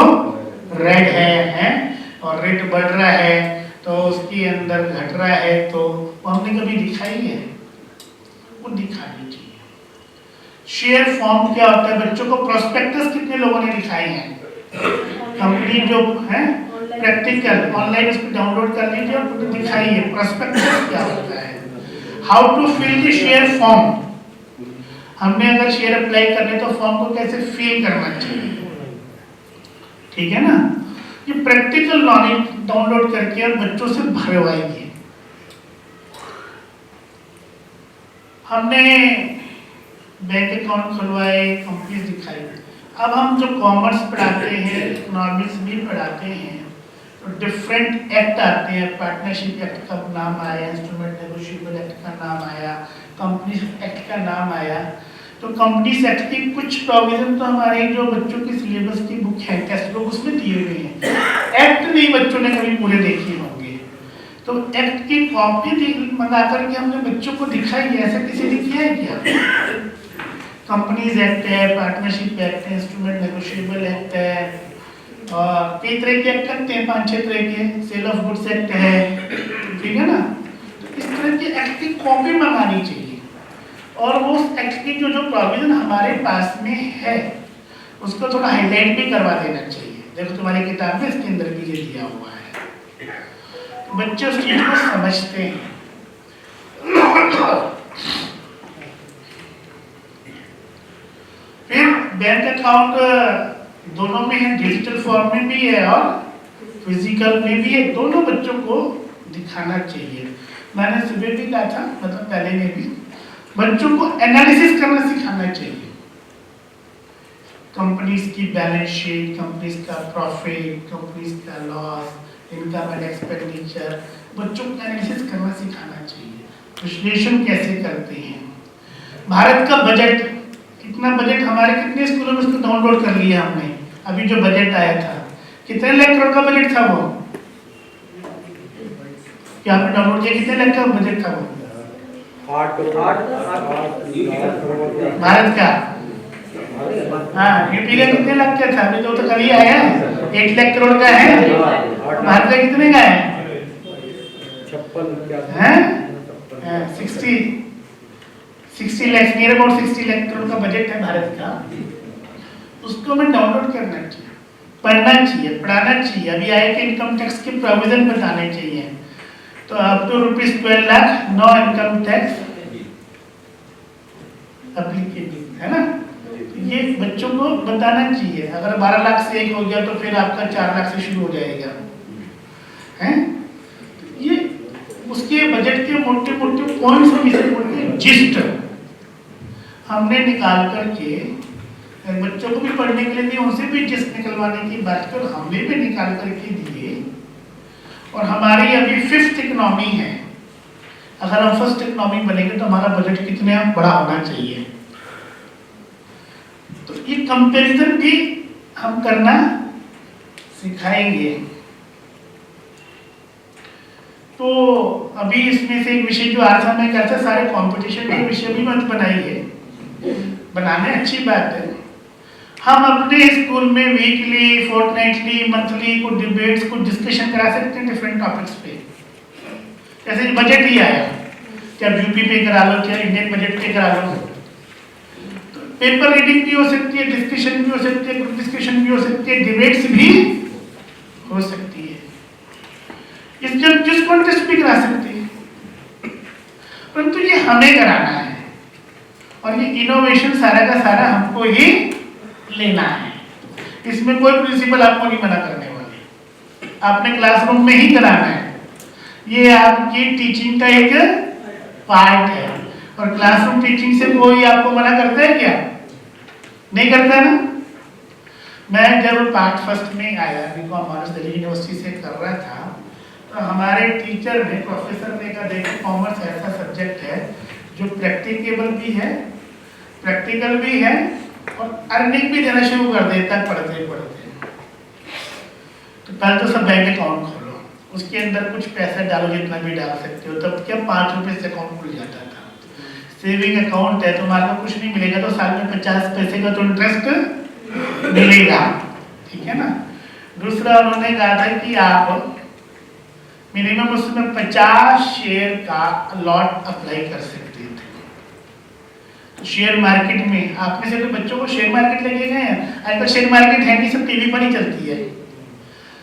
रेड है और रेट बढ़ रहा है तो उसके अंदर घट रहा है, तो वो हमने कभी दिखाई है? वो दिखानी चाहिए। शेयर फॉर्म क्या होता है, बच्चों को प्रोस्पेक्टस कितने लोगों ने दिखाए हैं? कंपनी जो है प्रैक्टिकल ऑनलाइन उसको डाउनलोड कर लीजिए और दिखाइए प्रोस्पेक्टस क्या होता है, how to fill the share form. हमने अगर शेयर अप्लाई करने तो फॉर्म को कैसे फिल करना चाहिए, ठीक है ना। ये प्रैक्टिकल नॉलेज डाउनलोड करके और बच्चों से भरवाइए। हमने बैंक अकाउंट खुलवाए, कंपनी दिखाई। अब हम जो कॉमर्स पढ़ाते हैं, इकोनॉमिक्स भी पढ़ाते हैं, तो डिफरेंट एक्ट आते हैं। पार्टनरशिप एक्ट का नाम आया, इंस्ट्रूमेंट नेगोशिएबल एक्ट का नाम आया, कंपनीज एक्ट का नाम आया। तो कंपनीज एक्ट की कुछ प्रोविजन तो हमारे जो बच्चों की सिलेबस की बुक है, टेक्स्ट बुक, उसमें दिए हुए हैं। एक्ट नहीं बच्चों ने कभी पूरे देखे होंगे, तो एक्ट की कॉपी मंगा करके हमने बच्चों को दिखाई है। ऐसा किसी ने किया है क्या? कंपनीज एक्ट है, पार्टनरशिप एक्ट है, इंस्ट्रूमेंट नेगोशिएबल एक्ट है और कई तरह के एक्ट लगते हैं, 5-6 तरह के, सेल ऑफ गुड्स एक्ट है, ठीक है ना। तो इस तरह के एक्ट की कॉपी मंगानी चाहिए और वो एक्ट की जो प्रोविजन हमारे पास में है उसको थोड़ा हाईलाइट भी करवा देना चाहिए। देखो तुम्हारी किताब में इसके अंदर भी ये दिया हुआ है, तो बच्चे उस चीज को समझते हैं। फिर बैंक अकाउंट दोनों में है, डिजिटल फॉर्म में भी है और फिजिकल में भी है, दोनों बच्चों को दिखाना चाहिए। मैंने सुबह भी कहा था, मतलब पहले में भी, बच्चों को एनालिसिस करना सिखाना चाहिए। कंपनीज की बैलेंस शीट, कंपनीज का प्रॉफिट, कंपनीज का लॉस, इनकम एंड एक्सपेंडिचर, बच्चों को एनालिसिस करना सिखाना चाहिए। विश्लेषण कैसे करते हैं, भारत का बजट, कितना बजट हमारे कितने स्कूलों में उसको डाउनलोड कर लिया हमने। अभी जो बजट आया था, कितने लाख करोड़ का बजट था वो? क्या आपने डाउनलोड किया? कितने लाख का बजट था वो? 8 करोड़ भारत का। हाँ, यूपी का कितने लाख का था? अभी तो कल ही आया, 8 लाख करोड़ का है। भारत का कितने का है? 60 लाख, नियर अबाउट 60 लाख करोड़ का बजट है भारत का। उसको हमें डाउनलोड करना चाहिए, पढ़ना चाहिए, पढ़ाना चाहिए। अभी आए कि इनकम टैक्स के प्रोविजन बताने चाहिए, तो up to ₹12 lakh no income tax applicable है ना। ये बच्चों को बताना चाहिए। अगर 12 लाख से एक हो गया तो फिर आपका 4 लाख से शुरू हो जाएगा, हैं? ये उसके बजट के मोटे मोटे पॉइंट्स हम इसे बोलते हैं जिस्ट। हमने निकाल करके बच्चों को भी पढ़ने के लिए दिए, उनसे भी टेस्ट निकलवाने की बात कर हमने भी निकाल करके दिए। और हमारी अभी 5th इकोनॉमी है, अगर हम 1st इकोनॉमी बनेंगे तो हमारा बजट कितने बड़ा होना चाहिए। तो ये कंपैरिजन भी हम करना सिखाएंगे। तो अभी इसमें से एक विषय जो आज हमें कहते हैं, सारे कंपटीशन के विषय भी मत बनाइए, बनाने अच्छी बात है। हम अपने स्कूल में वीकली, फोर्टनाइटली, मंथली कुछ डिबेट्स, कुछ डिस्कशन करा सकते हैं डिफरेंट टॉपिक्स पे। जैसे बजट ही आया, चाहे यूपी पे करा लो, चाहे इंडियन बजट पे करा लो, तो पेपर रीडिंग भी हो सकती है, डिस्कशन भी हो सकती है, ग्रुप डिस्कशन भी हो सकती है, डिबेट्स भी हो सकती है। इस जब जिस कॉन्टेस्ट भी करा सकते हैं, परंतु ये हमें कराना है और ये इनोवेशन सारा का सारा हमको ही लेना है। इसमें कोई प्रिंसिपल आपको नहीं मना करने वाले, आपने क्लासरूम में ही कराना है। ये आपकी टीचिंग का एक पार्ट है और क्लासरूम टीचिंग से कोई आपको मना करता है क्या? नहीं करता है ना। मैं जब पार्ट 1st में आया, बीकॉम ऑनर्स दिल्ली यूनिवर्सिटी से कर रहा था, तो हमारे टीचर ने, प्रोफेसर ने कहा देखो कॉमर्स ऐसा सब्जेक्ट है जो प्रैक्टिकेबल भी है, प्रैक्टिकल भी है और अर्निंग भी देना शुरू कर देता है पढ़ते पढ़ते। तो पहले तो सब बैंक अकाउंट खोलो, उसके अंदर कुछ पैसा डालो जितना भी डाल सकते हो। तब क्या 5 रुपए से अकाउंट खुल जाता था। सेविंग अकाउंट है, तुम्हारे को कुछ नहीं मिलेगा तो साल में 50 पैसे का तो इंटरेस्ट मिलेगा, ठीक है ना। दूसरा उन्होंने कहा था कि आप मिनिमम उसमें 50 शेयर का लॉट अप्लाई कर सकते थे। तो शेयर मार्केट में आप में से कोई बच्चों को शेयर मार्केट लगे गए हैं? आजकल शेयर मार्केट है नहीं, सब टीवी पर ही चलती है।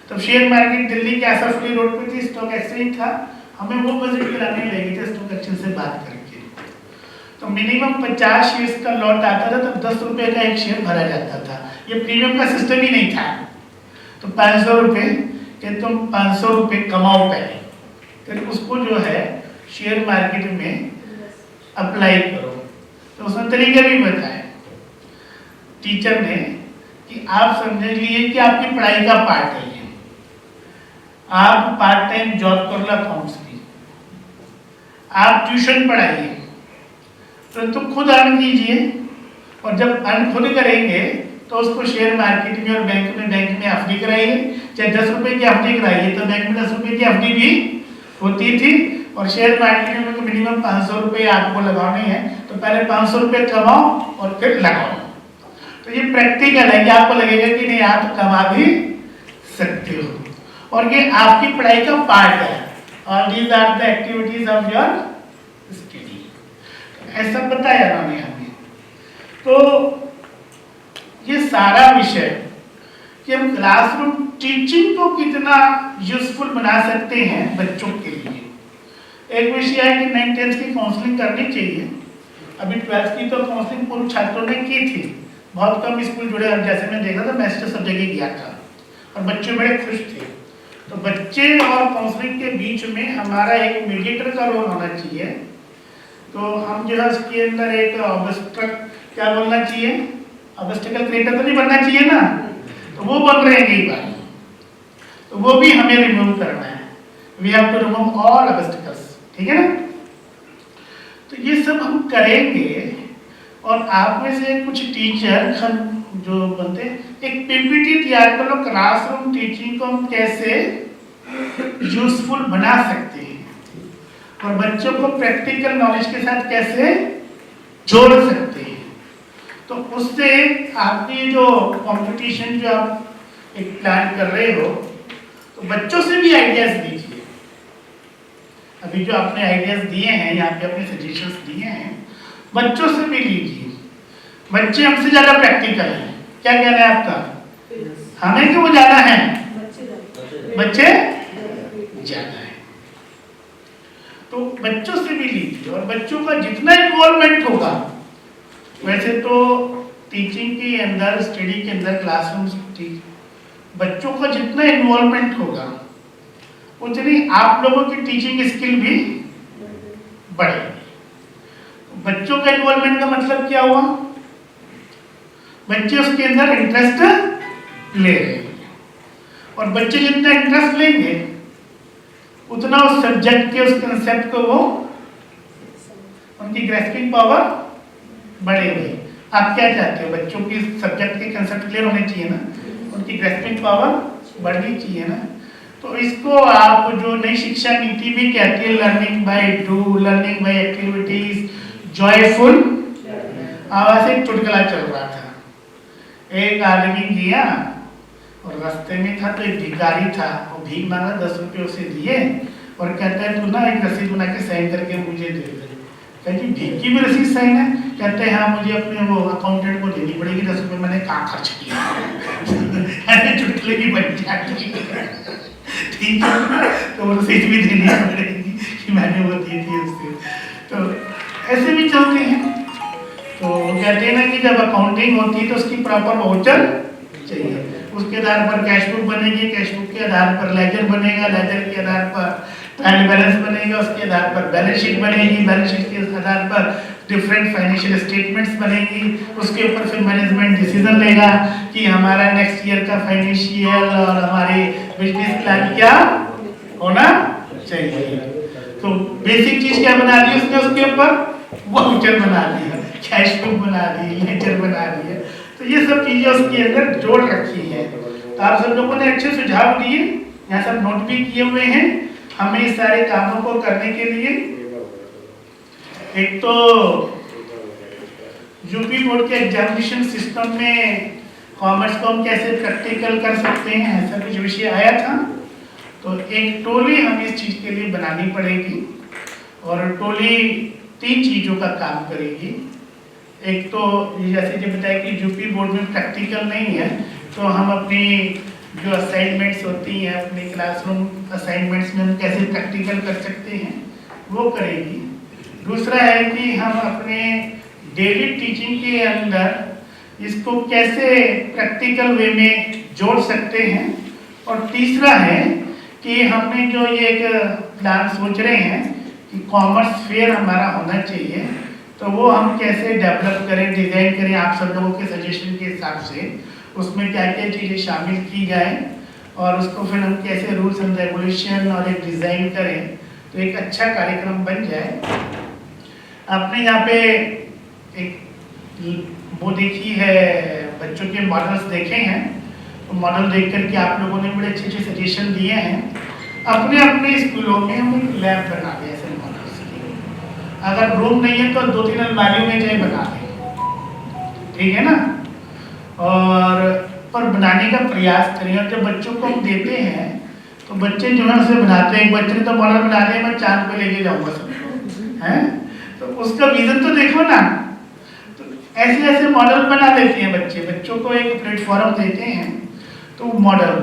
तो शेयर मार्केट दिल्ली के आसफली रोड पे थी, स्टॉक एक्सचेंज था, हमें वो विजिट कराने लगे थे स्टॉक एक्सचेंज से बात करके। तो मिनिमम 50 शेयर का लॉट आता था, तब 10 रुपए का एक शेयर भरा जाता था। ये प्रीमियम का सिस्टम ही नहीं था। तो 500 रुपए कि तुम 500 रुपए कमाओ पहले, फिर उसको जो है शेयर मार्केट में अप्लाई करो। तो उसने तरीका भी बताया टीचर ने कि आप समझ लीजिए कि आपकी पढ़ाई का पार्ट है ये, आप पार्ट टाइम जॉब कर लो अकाउंट्स की, आप ट्यूशन पढ़ाइए, तो तुम खुद अर्न कीजिए और जब अर्न खुद करेंगे तो उसको शेयर मार्केट में और बैंक में एफडी कराइए। चाहे 10 रुपए की एफडी कराइए तो बैंक में 10 रुपए की एफडी भी होती थी और शेयर मार्केट में मिनिमम 500 रुपए आपको लगाने हैं। तो पहले 500 रुपए कमाओ और फिर लगाओ। तो ये प्रैक्टिकल है कि आपको लगेगा कि नहीं आप कमा भी सकते हो और ये आपकी पढ़ाई का पार्ट है। All these are the activities of your study, ऐसा बताया उन्होंने हमें। तो ये सारा विषय कि हम क्लासरूम टीचिंग को कितना यूजफुल बना सकते हैं बच्चों के लिए। एक विषय है कि 9th-10th की काउंसलिंग करनी चाहिए। अभी 12th की तो काउंसलिंग पूर्व छात्रों ने की थी, बहुत कम स्कूल जुड़े। जैसे मैं देखा था, मैस्टर सब जगह गया था और बच्चे बड़े खुश थे। तो बच्चे और काउंसलिंग के बीच में हमारा एक मीडिएटर का रोल होना चाहिए। तो हम जो है उसके अंदर एक ऑब्स्ट्रक्ट क्या बोलना चाहिए, ऑब्स्टिकल क्रिएटर तो नहीं बनना चाहिए ना, तो वो बन रहे हैं कई बार, तो वो भी हमें रिमूव करना है। We have to remove all obstacles, ठीक है ना। तो ये सब हम करेंगे और आप में से कुछ टीचर जो बनते हैं एक पीपीटी तैयार कर लो, क्लासरूम टीचिंग को हम कैसे यूजफुल बना सकते हैं और बच्चों को प्रैक्टिकल नॉलेज के साथ कैसे जोड़ सकते हैं। तो उससे आपकी जो कंपटीशन जो आप एक प्लान कर रहे हो, तो बच्चों से भी आइडियाज लीजिए। अभी जो आपने आइडियाज दिए हैं, यहाँ पे अपने सजेशंस दिए हैं, बच्चों से भी लीजिए। बच्चे हमसे ज्यादा प्रैक्टिकल हैं, क्या कहना है आपका? हमें क्यों ज्यादा है? बच्चे ज्यादा है। तो बच्चों से भी लीजिए और बच्चों का जितना इन्वॉल्वमेंट होगा, वैसे तो टीचिंग के अंदर, स्टडी के अंदर, क्लासरूम बच्चों का जितना इन्वॉल्वमेंट होगा उतनी आप लोगों की टीचिंग स्किल भी बढ़ेगी। बच्चों का इन्वॉल्वमेंट का मतलब क्या हुआ? बच्चे उसके अंदर इंटरेस्ट ले रहे हैं, और बच्चे जितना इंटरेस्ट लेंगे उतना उस सब्जेक्ट के, उस कंसेप्ट को वो, उनकी ग्रेस्पिंग पावर बढ़ेगी। आप क्या चाहते हो? बच्चों की सब्जेक्ट के कंसेप्ट क्लियर होने चाहिए ना, उनकी ग्रेस्पिंग पावर बढ़नी चाहिए ना। तो इसको आप जो नई शिक्षा नीति भी कहती है, learning by do, learning by activities, joyful. आवाज एक चुटकुला चल रहा था। एक आदमी गया और रास्ते में था तो एक भिखारी था, वो भीख मांगा, 10 रुपये उसे दिए और कहता है तू ना एक रसीद बना के साइन करके मुझे दे दे। कहती भीख की भी रसीद साइन है? कहते हैं हाँ, मुझे अपने वो अकाउंटेंट को देनी पड़ेगी, 10 रुपये मैंने कहाँ खर्च किया। ऐसे चुटकुले की बन जाती, ठीक है, तो वो रसीद भी देनी पड़ेगी कि मैंने वो दी थी उससे। तो ऐसे भी चलते हैं। तो कहते हैं ना कि जब अकाउंटिंग होती है तो उसकी प्रॉपर वाउचर चाहिए, उसके आधार पर कैश बुक बनेगी, कैश बुक के आधार पर लेजर बनेगा, लेजर के आधार पर ट्रायल बैलेंस बनेगा, उसके आधार पर बैलेंस शीट बनेगी, बैलेंस शीट के आधार पर डिफरेंट फाइनेंशियल स्टेटमेंट्स बनेंगी, उसके ऊपर फिर मैनेजमेंट डिसीजन लेगा कि हमारा नेक्स्ट ईयर का फाइनेंशियल और हमारे बिजनेस प्लान क्या होना चाहिए। तो बेसिक चीज क्या बना दी उसने? उसके ऊपर वाउचर बना दिया, कैश बुक बना दी, लेजर बना दिया। तो ये सब चीजें उसके अंदर जोड़ रखी है। तो आप सब लोगों ने अच्छे सुझाव दिए, यहाँ सब नोट भी किए हुए हैं। हमें इस सारे कामों को करने के लिए एक तो यूपी बोर्ड के एग्जामिनेशन सिस्टम में कॉमर्स को हम कैसे प्रैक्टिकल कर सकते हैं, ऐसा कुछ विषय आया था। तो एक टोली हमें इस चीज के लिए बनानी पड़ेगी, और टोली 3 चीजों का काम करेगी। एक तो जैसे जो बताया कि यूपी बोर्ड में प्रैक्टिकल नहीं है, तो हम अपनी जो असाइनमेंट्स होती हैं, अपने क्लासरूम असाइनमेंट्स में हम कैसे प्रैक्टिकल कर सकते हैं वो करेगी। दूसरा है कि हम अपने डेली टीचिंग के अंदर इसको कैसे प्रैक्टिकल वे में जोड़ सकते हैं। और तीसरा है कि हमने जो ये एक प्लान सोच रहे हैं कि कॉमर्स फेयर हमारा होना चाहिए, तो वो हम कैसे डेवलप करें, डिज़ाइन करें आप सब लोगों के सजेशन के हिसाब से, उसमें क्या क्या चीज़ें शामिल की जाए और उसको फिर हम कैसे रूल्स एंड रेगुलेशन और एक डिज़ाइन करें तो एक अच्छा कार्यक्रम बन जाए। आपने यहाँ पे एक वो देखी है, बच्चों के मॉडल्स देखे हैं, तो मॉडल देख करके आप लोगों ने बड़े अच्छे अच्छे सजेशन दिए हैं। अपने अपने स्कूलों में हम एक लैब बना दें ऐसे मॉडल्स की। अगर रूम नहीं है तो 2-3 अलमारियों में जाए बना दें, ठीक है ना। और बनाने का प्रयास करें, और जब बच्चों को हम देते हैं तो बच्चे जो है उसे बनाते हैं। एक बच्चे ने तो मॉडल बना दिया, मैं चांद पे लेके जाऊंगा सबको, हैं, तो उसका विजन तो देखो ना। तो ऐसे ऐसे मॉडल बना लेते हैं बच्चे, बच्चों को एक प्लेटफॉर्म देते हैं। तो मॉडल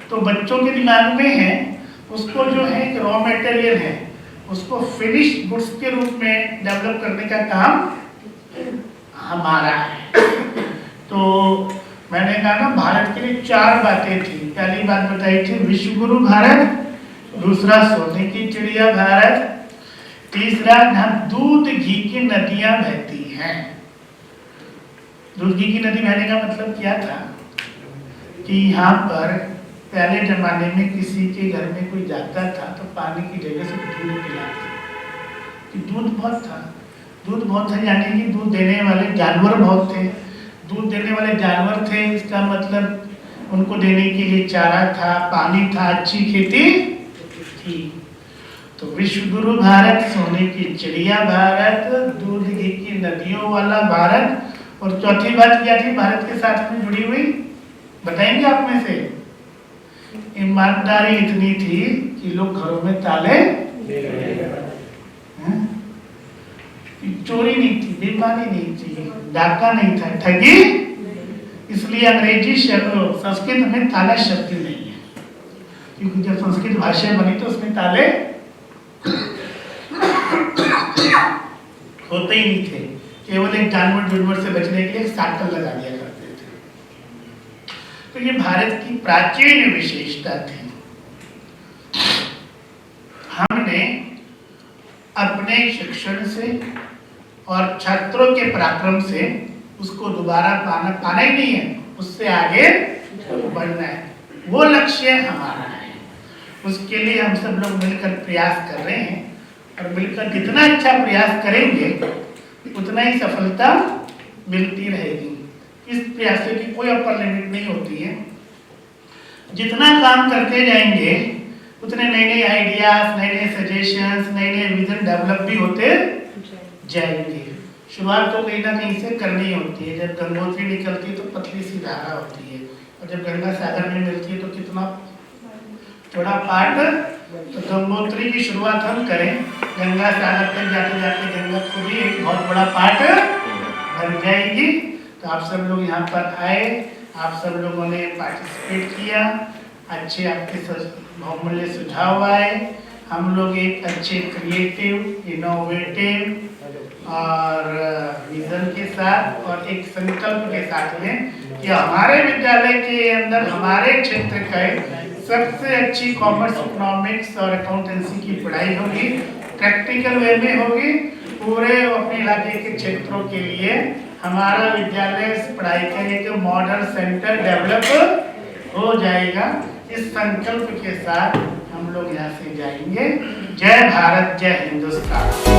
तो बच्चों के दिमाग में है, उसको जो है एक रॉ मटेरियल है, उसको फिनिश गुड्स के रूप में डेवलप करने का काम हमारा है। तो मैंने कहा ना, भारत के लिए 4 बातें थी। पहली बात बताई थी विश्व गुरु भारत, दूसरा सोने की चिड़िया भारत, तीसरा यहाँ दूध घी की नदियां बहती हैं। दूध घी की नदी बहने का मतलब क्या था कि यहाँ पर पहले जमाने में किसी के घर में कोई जाता था तो पानी की जगह से दूध पिलाते, कि दूध बहुत था। दूध बहुत था यानी कि दूध देने वाले जानवर बहुत थे। दूध देने वाले जानवर थे, इसका मतलब उनको देने के लिए चारा था, पानी था, अच्छी खेती थी। तो विश्व गुरु भारत, सोने की चिड़िया भारत, दूध घी की नदियों वाला भारत, और चौथी बात क्या थी भारत के साथ में जुड़ी हुई, बताएंगे आप में से? ईमानदारी इतनी थी कि लोग घरों में ताले, चोरी नहीं थी, बेईमानी नहीं थी, डाका नहीं था, ठगी। इसलिए अंग्रेजी संस्कृत में ताला शब्द नहीं है, क्योंकि जब संस्कृत भाषा बनी तो उसमें ताले होते ही नहीं थे। केवल एक जानवर से बचने के लिए साकल लगा दिया करते थे। तो ये भारत की प्राचीन विशेषता थी। हमने अपने शिक्षण से, और छात्रों के पराक्रम से उसको दोबारा पाना ही नहीं है, उससे आगे बढ़ना है। वो लक्ष्य हमारा है, उसके लिए हम सब लोग मिलकर प्रयास कर रहे हैं और मिलकर जितना अच्छा प्रयास करेंगे उतना ही सफलता मिलती रहेगी। इस प्रयासों की कोई अपर लिमिट नहीं होती है। जितना काम करते जाएंगे उतने नए नए आइडियाज, नए नए सजेशंस, नए नए विजन डेवलप भी होते जाएंगे। शुरुआत तो कहीं ना कहीं से करनी होती है। जब गंगोत्री निकलती है तो पतली सी धारा होती है, और जब गंगा सागर में मिलती है तो कितना थोड़ा पार्ट। तो गंगोत्री की शुरुआत हम करें, गंगा सागर तक जाते जाते गंगा खुद ही एक बहुत बड़ा पार्ट बन जाएगी। तो आप सब लोग यहाँ पर आए, आप सब लोगों ने पार्टिसिपेट किया, अच्छे आपके बहुमूल्य सुझाव आए। हम लोग एक अच्छे क्रिएटिव, इनोवेटिव और विजन के साथ और एक संकल्प के साथ में कि हमारे विद्यालय के अंदर हमारे क्षेत्र का सबसे अच्छी कॉमर्स, इकोनॉमिक्स और अकाउंटेंसी की पढ़ाई होगी, प्रैक्टिकल वे में होगी। पूरे अपने इलाके के क्षेत्रों के लिए हमारा विद्यालय पढ़ाई का एक मॉडल सेंटर डेवलप हो जाएगा। इस संकल्प के साथ हम लोग यहाँ से जाएंगे। जय भारत, जय हिंदुस्तान।